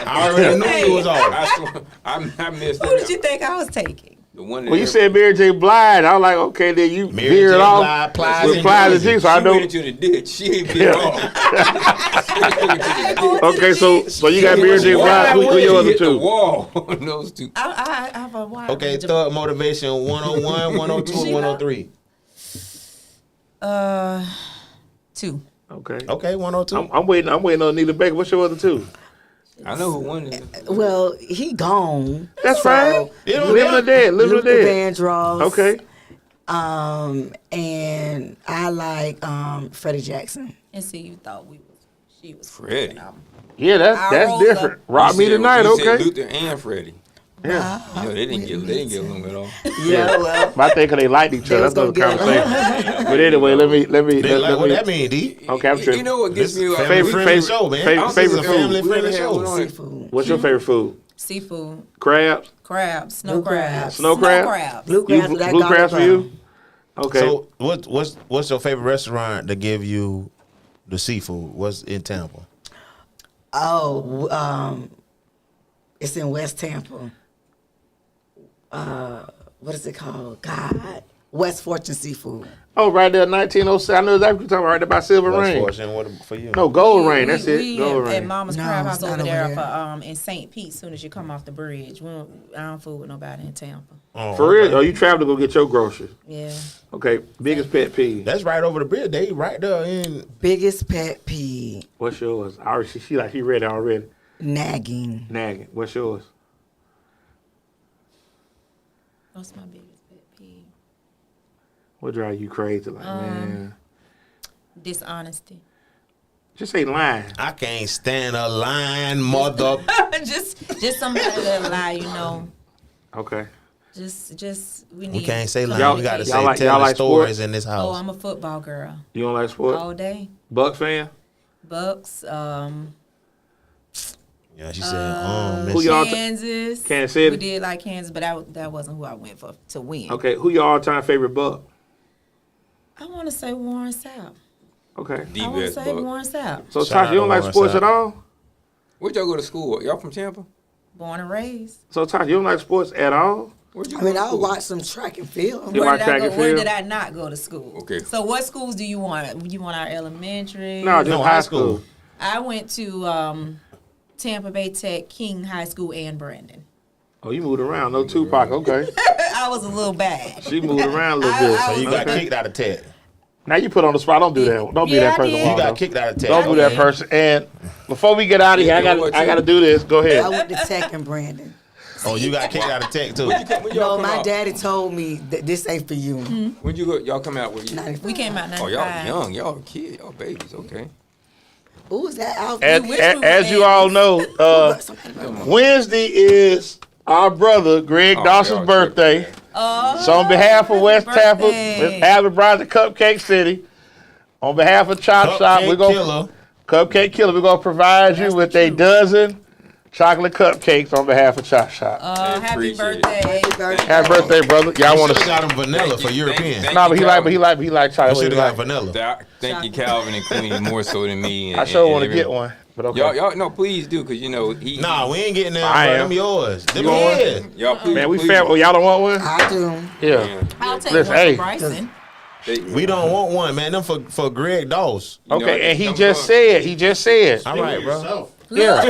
D: I already knew you was off.
C: I swear, I missed
B: Who
C: it.
B: did you think I was taking?
C: The one
A: When you said Mary J. Blige, I was like, okay, then you
D: Mary
A: veered
D: J.
A: off
D: Blige, Plies,
A: with
D: and
A: Plies and
D: Jeezy.
A: Jeezy. So I
C: she
A: know.
C: went into the ditch. She ain't been wrong.
A: Okay, so you got Mary J. Blige. Who your other
C: hit the
A: 2?
C: wall on those two.
B: I have a wild.
D: Okay, Thug Motivation 101, 102, 103.
B: 2.
A: Okay.
D: Okay, 102.
A: I'm waiting on Anita Baker. What's your other 2?
C: I know who won it.
E: Well, he gone.
A: That's
E: So,
A: fine.
D: You don't
A: Living the dead. Living the
E: Luther
A: dead.
E: Vandross.
A: Okay.
E: And I like Freddie Jackson.
B: And see, you thought she was
C: Freddie.
A: Yeah,
B: I
A: that's
B: rolled
A: different.
B: up.
A: Rock
C: You
A: me
C: said-
A: tonight,
C: you said
A: okay?
C: Luther and Freddie.
A: Yeah.
C: You know, they didn't get along at all.
E: Yeah, well,
A: But I think 'cause they liked each
E: They
A: other.
E: was
A: That's another
E: gonna get
A: conversation. But anyway, let me.
D: They like what that mean, D?
A: Okay, I'm
C: You
A: tripping.
C: know what gets
D: This
C: me?
D: family friendly
A: favorite-
D: show, man.
A: favorite
D: This is a
A: food.
D: family
C: We
D: friendly
C: never had
D: show.
C: one on it.
E: seafood.
A: What's your favorite food?
B: seafood,
A: Crabs?
B: crabs, snow
E: Blue
B: crabs,
E: crabs.
A: Snow crab?
B: crabs.
E: Blue
A: You,
E: crabs with that
A: blue
E: garlic
A: crabs for
E: brown.
A: you? Okay.
D: So what's your favorite restaurant to give you the seafood? What's in Tampa?
E: Oh, it's in West Tampa. What is it called? God, West Fortune Seafood.
A: right there, 1907. I know exactly what you're talking about. Right there by Silver
D: What's
A: Rain.
D: fortune? What for you?
A: No, Gold Rain. That's it.
B: We
A: Gold
B: at
A: Rain.
B: Mama's
E: No,
B: Crab
E: it's
B: House
E: not
B: over
E: over
B: there
E: there.
B: for in St. Pete. Soon as you come off the bridge, I don't fool with nobody in Tampa.
D: Oh,
A: For real?
D: okay.
A: Oh, you travel to go get your groceries.
B: Yeah,
A: Okay. Biggest pet peeve.
D: That's right over the bridge. They right there in.
E: Biggest pet peeve:
A: What's yours? I already, she read it already.
E: nagging.
A: Nagging. What's yours?
B: what's my biggest pet peeve?
A: What drives you crazy? Like, man.
B: Dishonesty.
A: Just say lying.
D: I can't stand a lying mother.
B: just somebody that lie, you know.
A: Okay.
B: Just we need.
D: We can't say lying.
A: Y'all-
D: We got to
A: y'all
D: say
A: like- y'all
D: telling
A: like
D: stories
A: sports?
D: in this
B: Oh,
D: house.
B: I'm a football girl
A: You don't like sports?
B: all day.
A: Bucks fan?
B: Bucks,
D: Yeah, she said,
A: Who y'all?
B: Kansas.
A: Kansas City?
B: We did like Kansas, but that wasn't who I went for to win.
A: Okay. Who your all-time favorite Buck?
B: I want to say Warren Sapp.
A: Okay.
C: The
B: I want to
C: best
B: say
C: buck.
B: Warren Sapp.
A: So,
D: Shout out
A: Tasha, you don't
D: to
A: like
D: Warren
A: sports
D: Sapp.
A: at all?
C: Where'd y'all go to school? Y'all from Tampa?
B: Born and raised.
A: So, Tasha, you don't like sports at all?
C: Where'd you
E: I
C: go
E: mean,
C: to
E: I'll
C: school?
E: watch some track and field.
A: You
B: Where
A: like
B: did I
A: track
B: go?
A: and
B: Where
A: field?
B: did I not go to school?
C: Okay.
B: So what schools do you want? You want our elementary?
A: No, just
D: No,
A: high
D: high
A: school.
D: school.
B: I went to Tampa Bay Tech, King High School, and Brandon.
A: Oh, you moved around. No Tupac. Okay.
B: I was a little bad.
A: She moved around a little bit.
B: I
D: so you got
A: Okay.
D: kicked out of Tech.
A: Now you put on the spot. Don't do that. Don't be
B: Yeah,
A: that
B: I
A: person.
B: did.
D: You
A: Waldo.
D: got kicked out of Tech.
A: Don't do that
B: did.
A: person. And before we get out of here, I got to do this. Go
E: I
A: ahead.
E: went to Tech and Brandon.
D: Oh, you got kicked out of tech too.
C: When y'all
E: No,
C: come
E: my
C: out?
E: daddy told me that this ain't for you.
C: When you go, y'all come out with you?
B: We came out 95.
C: Oh, y'all young, y'all kids, y'all babies. Okay.
E: Who was that out?
A: As you all know, Wednesday is our brother Greg Dawson's
C: y'all
A: birthday.
C: tripping,
A: So on behalf of West Tampa,
B: birthday.
A: Miss Abby Bryant of Cupcake City, on behalf of Chop Shop, we're gonna Cupcake Killer. We're gonna provide you with a dozen chocolate cupcakes on behalf of Chop Shop.
B: Happy
C: Appreciate it.
B: birthday.
A: Happy birthday, brother! Y'all want
D: Should
A: to?
D: have got him vanilla for
C: Thank you,
D: European.
C: thank
A: No, but
C: you,
A: he like
D: I
A: chocolate.
D: should
A: He
D: have got
A: like-
D: vanilla.
C: Thank you, Calvin and Queenie, more so than me.
A: I sure want to get one, but okay.
C: Y'all, no, please do, cause you know he.
D: Nah, we ain't getting
A: I
D: that.
A: am.
D: Them yours. Them
A: want one?
D: his.
C: Y'all, please,
A: Man, we
C: please.
A: fair. Oh, y'all don't want one?
E: I do.
A: Yeah.
C: Yeah.
B: I'll take
A: Listen,
B: one
A: hey.
B: for Bryson.
D: We don't want one, man. Them for Greg Dawes.
C: You know,
A: Okay, and he
C: I'm
A: just
C: going-
A: said.
D: All right, bro.
A: Yeah.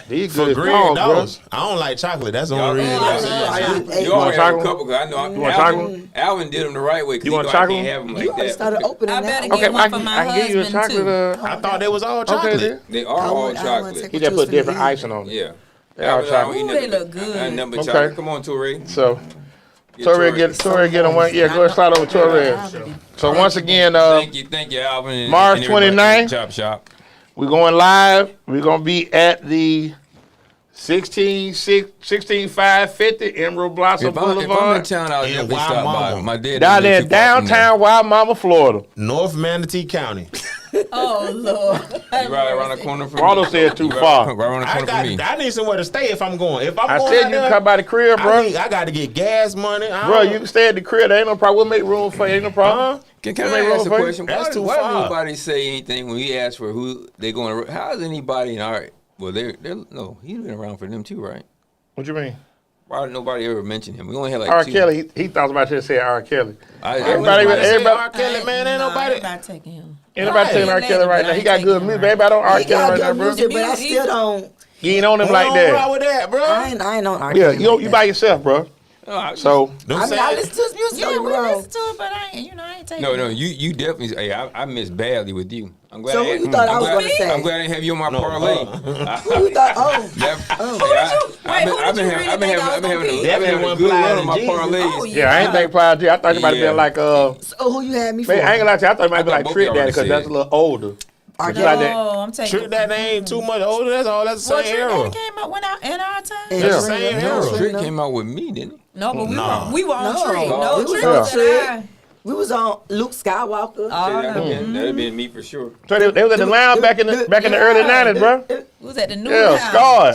A: These
D: For
A: good
D: Greg
A: dogs, bro.
D: Dawes. I don't like chocolate. That's the
C: Y'all,
D: only reason.
C: you
A: want
C: already have a
A: chocolate?
C: couple, cause I know
A: You want
C: Alvin did them the right way. Cause
A: You
C: he
A: want
C: know
A: chocolate?
C: I can't have them
E: You
C: like
E: already
C: that.
E: started opening
B: I
E: that.
B: better
E: one.
B: get
A: Okay,
B: one for my
A: I can give you a
B: husband,
A: chocolate.
B: too.
D: I thought they was all
A: Okay,
D: chocolate.
A: then.
C: They are
E: I
C: all
E: want- I want
C: chocolate.
E: to
A: He just put different icing on it.
C: Yeah.
A: They all
C: Alvin, I don't
A: chocolate.
C: eat
B: Ooh,
C: nothing
B: they look
C: but-
B: good.
C: I nothing but
A: Okay.
C: chocolate. Come on, Torre.
A: So, Torre get on one. Yeah, go ahead, slide over Torre. So once again,
C: Thank you, Alvin. and-
A: March
C: and everybody
A: 29th.
C: at Chop Shop.
A: we're going live. We're gonna be at the 16550 Emerald Blossom
C: If I'm in
A: Boulevard,
C: town, I'll
D: In
C: definitely
D: Wild
C: stop by.
D: Mama.
C: My dad
A: down
C: lives
A: there
C: too far from there.
A: downtown Wild Mama, Florida.
D: North Manatee County.
B: Oh, Lord.
C: You right around the corner from
A: Waldo
C: me.
A: said too
C: You right-
A: far.
C: Right around the corner from me.
D: I need somewhere to stay if I'm going. If I'm
A: I
D: going
A: said
D: out
A: you
D: there,
A: can come by the crib, bro.
D: I got to get gas money.
A: Bro, you can stay at the crib. There ain't no problem. We'll make room for you. Ain't no problem.
C: Can
A: We'll
C: I
A: make room
C: ask a
A: for you.
C: question?
D: That's
C: Why,
D: too
C: why
D: far.
C: does nobody say anything when we ask for who they going to? How is anybody in our? Well, they're no. He's been around for them too, right?
A: What you mean?
C: Why did nobody ever mention him? We only had like
A: R.
C: two.
A: Kelly, he thought about to say R. Kelly.
C: Everybody,
A: everybody-
D: R. Kelly, man, ain't nobody.
B: Everybody taking him.
A: Ain't nobody taking R. Kelly right now. He got good music. Everybody on R.
E: He
A: Kelly
E: got
A: right now,
E: good
A: bro.
E: music, but I still don't.
A: You ain't on him
D: What's
A: like
D: wrong
A: that.
D: with that, bro?
E: I ain't on R.
A: Yeah,
E: Kelly
A: you
E: like
A: you
E: that.
A: by yourself, bro. So
D: Them
E: I mean, I
D: sad-
E: listen to his music.
B: Yeah,
E: don't
B: we
E: get me wrong.
B: listen to it, but I ain't taking
C: no,
B: it.
C: you definitely. Hey, I missed badly with you. I'm glad.
E: So who you thought I was gonna say?
C: I'm glad I didn't have you on my parlay.
E: Who you thought? Oh,
C: I've been having a
D: Definitely
C: good run
D: wasn't
C: on my
D: Jesus.
C: parlays.
B: Oh,
A: yeah, I ain't think Plies G. I thought he might have
C: Yeah.
A: been like
E: so who you had me for?
A: man, I ain't gonna lie to you. I thought he might be
C: I thought
A: like
C: both
A: Trick
C: y'all
A: Daddy
C: would've
A: because that's a
C: said.
A: little older.
E: R.
A: But you like
E: Kelly.
A: that.
B: Oh, I'm taking
D: Trick that ain't too much older. That's all. That's the
B: Well,
D: same
B: Trick
D: era.
B: Daddy came out, went out in our time.
E: And
A: Yeah.
E: Trina,
D: Same
E: no,
D: era.
C: Trick
E: Trina.
C: came out with me, didn't he?
B: No, but
D: Nah.
B: we were on
E: No,
B: Trick.
E: we
B: No,
E: was
B: Trick
E: on
B: was
E: Trick.
B: at
E: We was on Luke Skywalker.
C: That'd been me for sure.
A: So they was at the lounge back in the early '90s, bro.
B: We was at the new
A: Yeah,
B: house.
A: scarred.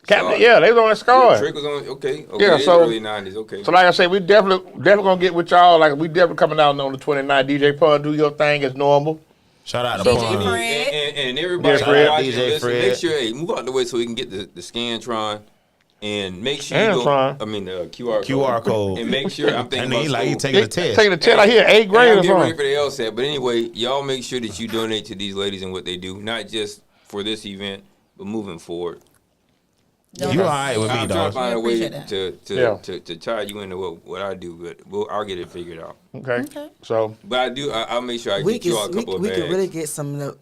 A: Captain,
C: Scarred.
A: yeah, they was on the scarred.
C: Trick was on. Okay.
A: Yeah,
C: it's
A: so-
C: early '90s. Okay.
A: So like I say, we definitely gonna get with y'all. Like we definitely coming out on the 29th. DJ Pun, do your thing as normal.
D: Shout out to
B: DJ
D: Pun.
B: Fred.
C: And everybody
A: Yeah, Fred.
C: watching,
D: DJ
C: listen,
D: Fred.
C: make sure, hey, move out the way so we can get the Scantron, and make sure you
A: Scantron?
C: go. I mean the QR
D: QR code.
C: and make sure I'm thinking
D: And
C: about
D: he like he
C: school.
D: taking a test.
A: Taking the test like here, 8th
C: And
A: grade
C: I'm
A: or
C: getting ready
A: something.
C: for the LSAT, but anyway, y'all make sure that you donate to these ladies and what they do, not just for this event, but moving forward.
D: You all right with me,
C: I'm trying to
D: dog?
C: find a
B: Yeah,
C: way
B: appreciate
C: to tie you into what I do, but I'll get it figured out.
A: Okay. So
C: But I'll make sure I
E: We
C: get you all a
E: can
C: couple of
E: we
C: bags.
E: can really get some of the.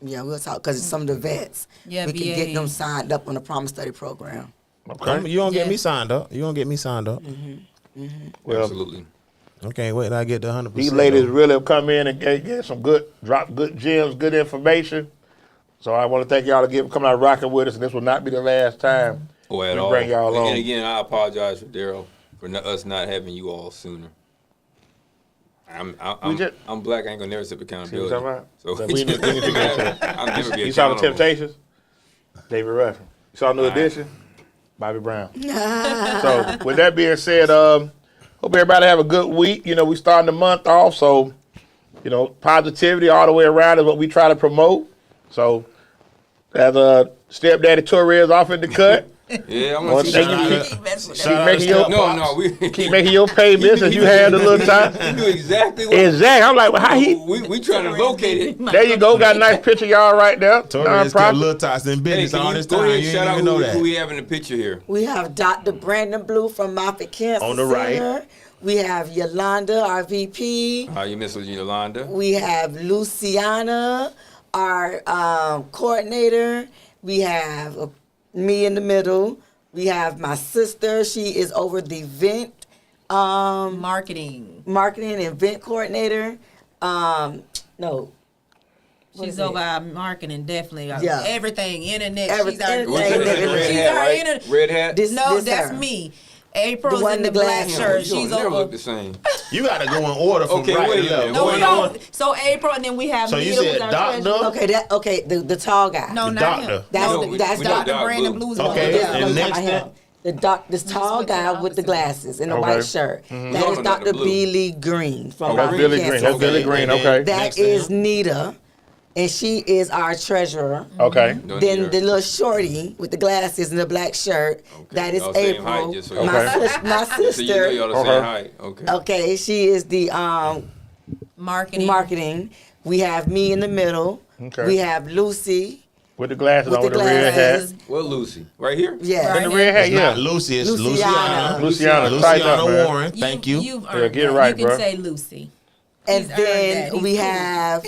E: Yeah, we'll talk because some of the vets.
B: Yeah,
E: we can get
B: VA.
E: them signed up on the Promise Study program.
A: okay.
D: You gonna get
B: Yeah.
D: me signed up? You gonna get me signed up?
A: Well,
C: Absolutely.
D: Okay, wait till I get the 100%.
A: these ladies really have come in and get some drop good gems, good information. So I want to thank y'all to coming out rocking with us, and this will not be the last time.
C: Or at
A: We
C: all.
A: bring y'all on.
C: And again, I apologize for Daryl for us not having you all sooner. I'm black. I ain't gonna never accept
A: See
C: accountability.
A: what I'm talking about?
C: So
A: So we need to get to it.
C: I'll never be
A: You saw the
C: accountable.
A: Temptations? David Ruff. You saw New Edition? Bobby Brown. So with that being said, hope everybody have a good week. You know, we starting the month off, so you know, positivity all the way around is what we try to promote. So as stepdaddy Torres off in the cut,
C: Yeah, I'm
A: Well,
C: gonna see
A: thank
C: you.
A: you.
B: Keep messing with
D: Shout
B: that.
D: out
A: making
D: to
A: your-
D: Step
C: No,
D: Pops.
C: no, we
A: keep making your payments as you had a little
C: You
A: time.
C: knew exactly what.
A: Exactly. I'm like, well, how he?
C: We trying to locate it.
A: There you go. Got a nice picture, of y'all right there.
D: Torres kept
A: Non-profit.
D: Lil Tots in
C: Hey,
D: business
C: can
D: all
C: you
D: this
C: go
D: time.
C: ahead
D: You
C: and shout
D: didn't
C: out
D: even know
C: who we
D: that.
C: have in the picture here?
E: We have Dr. Brandon Blue from Moffitt Cancer
D: On the right.
E: Center. We have Yolanda, our VP.
C: You miss Yolanda.
E: We have Luciana, our coordinator. We have me in the middle. We have my sister. She is over the event
B: Marketing.
E: marketing and event coordinator. No. What
B: She's
E: is
B: over
E: it?
B: our marketing, definitely.
E: Yeah.
B: Everything, internet.
E: Everything,
B: She's our,
E: anything.
C: What's that?
E: Red
C: Red
B: she's
C: hat,
B: our
C: right?
B: internet.
C: Red hat.
B: No,
E: This
B: that's
E: her.
B: me. April's
E: The one
B: in the
E: in the
B: black
E: glass.
B: shirt.
C: You don't
B: She's
C: never
B: over.
C: look the same.
D: You got to go in order from
C: Okay,
D: right
C: wait
D: to
C: a minute.
D: left.
B: No,
C: Wait,
B: we
C: no.
B: don't. So April, and then we have
D: So you
B: Nita,
D: said
B: who's our
D: doctor?
B: treasurer.
E: Okay, the tall guy.
B: No,
D: The
B: not
D: doctor.
B: him.
E: That's
B: no,
E: the- that's
C: we know
B: Dr.
C: Doc
B: Brandon
C: Blue.
B: Blues.
D: Okay,
B: Yeah.
D: and next
E: him. This tall
B: went to
E: guy
B: the
E: with the
B: opposite.
E: glasses and the
A: Okay.
E: white shirt. That
C: No,
E: is
C: no,
E: Dr.
C: the blue.
E: Billy Green from
A: Okay,
E: Moffitt
A: Billy
E: Cancer
A: Green. That's Billy
E: Center.
A: Green.
D: And then-
A: Okay.
E: That
D: Next to
E: is
D: him.
E: Nita, and she is our treasurer.
A: Okay.
C: Don't
E: Then
C: need
E: the
C: her.
E: little shorty with the glasses and the black shirt, that is
C: Y'all same height,
E: April.
C: just so you
E: My,
A: know.
E: my
C: So you know
E: sister.
C: y'all the
A: Okay.
C: same height. Okay.
E: Okay, she is the
B: Marketing.
E: We have me in the middle.
A: Okay.
E: We have Lucy.
A: With the glasses
E: With
A: on,
E: the
A: with the red hat.
E: glasses.
C: What Lucy? Right here?
E: Yeah.
B: Right.
A: And the red hat,
D: It's
A: yeah.
D: not Lucy, it's
E: Luciana.
D: Luciana.
A: Luciana, tighten up, man.
D: Warren. Thank you.
B: You've
A: Yeah,
B: earned
A: get it
B: that.
A: right,
B: You can
A: bruh.
B: say Lucy.
E: And
B: He's earned that.
E: then
B: He's
E: we
B: cool.
E: have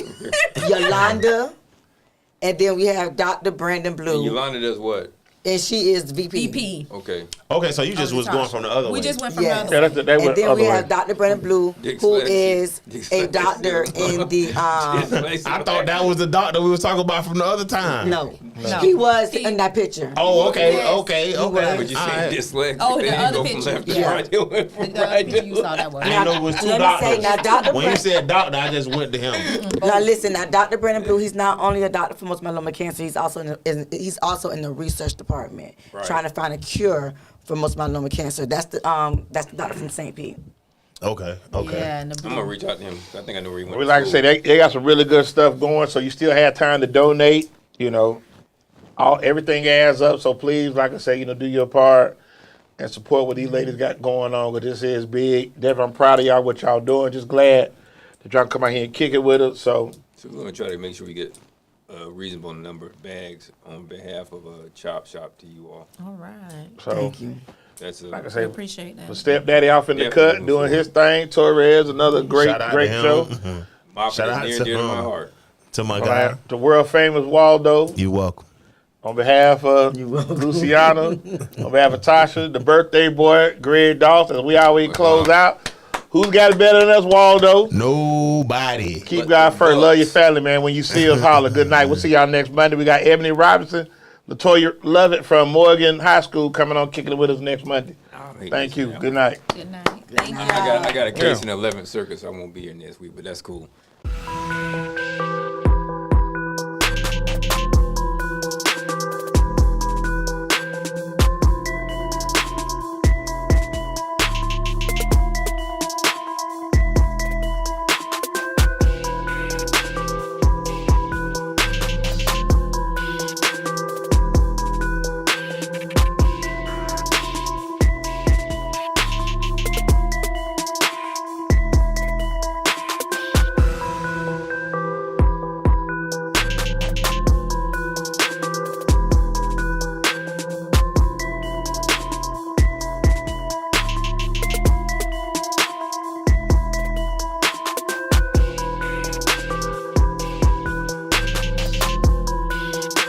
E: Yolanda. And then we have Dr. Brandon
C: And
E: Blue.
C: Yolanda does what?
E: And she is VP.
B: VP.
C: Okay.
D: Okay, so you just was going
B: Tasha.
D: from the other
B: We
D: way.
B: just went from
E: Yes.
B: the
A: Yeah,
B: other.
A: that's, they
E: And
A: went
E: then
A: other
E: we
A: way.
E: have Dr. Brandon Blue,
C: Dick
E: who
C: Spencer.
E: is
C: Dick
E: a
C: Spencer.
E: doctor in the
D: I thought that was the doctor we was talking about from the other time.
E: no.
B: No.
E: He was
B: He-
E: in that picture.
D: Oh, okay,
B: Yes.
D: okay,
E: was.
D: okay.
C: But you
D: All
C: see
D: right.
C: dyslexic.
B: Oh,
C: then
B: the
C: you
B: other
C: go from
B: picture.
C: left to
B: Yeah.
C: right. They went from
B: The other
C: right
B: picture
C: to
B: you saw
C: left.
B: that one.
D: I didn't know it was two
E: Let me say,
D: doctors.
E: now, Dr.
D: When you said doctor, I just went to him.
E: Now listen, now Dr. Brandon Blue, he's not only a doctor for multiple myeloma cancer, he's also in the research department,
C: Right.
E: trying to find a cure for multiple myeloma cancer. That's the doctor from St. Pete.
D: Okay, okay.
B: Yeah, and the
C: I'm
B: blue.
C: gonna reach out to him. I think I know where he went.
A: We
C: to
A: like to
C: school.
A: say they got some really good stuff going, so you still have time to donate. You know, everything adds up. So please, like I say, do your part and support what these ladies got going on. Because this is big. Definitely, I'm proud of y'all what y'all doing. Just glad that y'all come out here and kick it with us. So
C: So we're gonna try to make sure we get a reasonable number of bags on behalf of Chop Shop to you all.
B: All right.
E: Thank you.
C: That's
A: like I
B: I
A: say,
B: appreciate that.
A: the stepdaddy off in the
C: Definitely
A: cut
C: moving
A: doing
C: forward.
A: his thing. Torres, another great
D: Shout out
A: great
D: to him.
A: show.
C: Moffitt
D: Shout
C: is
D: out
C: near
D: to
C: and dear to my
D: him.
C: heart.
D: To my
A: On
D: guy.
A: behalf- the world famous Waldo.
D: You welcome.
A: On behalf of Luciana, on behalf of Tosha, the birthday boy, Greg Dawson, we always close out. Who's got it better than us, Waldo?
D: Nobody.
A: Keep
C: But
A: God
C: the
A: first. Love your
C: Bucks.
A: family, man. When you see us, holler. Good night. We'll see y'all next Monday. We got Ebony Robinson, Latoya Lovett from Morgan High School coming on, kicking it with us next Monday.
C: I hate
A: Thank
C: this,
A: you.
C: man.
A: Good night.
B: Good night. Thank you.
C: I got a case
A: Yeah.
C: in the 11th Circuit, so I won't be here next week, but that's cool.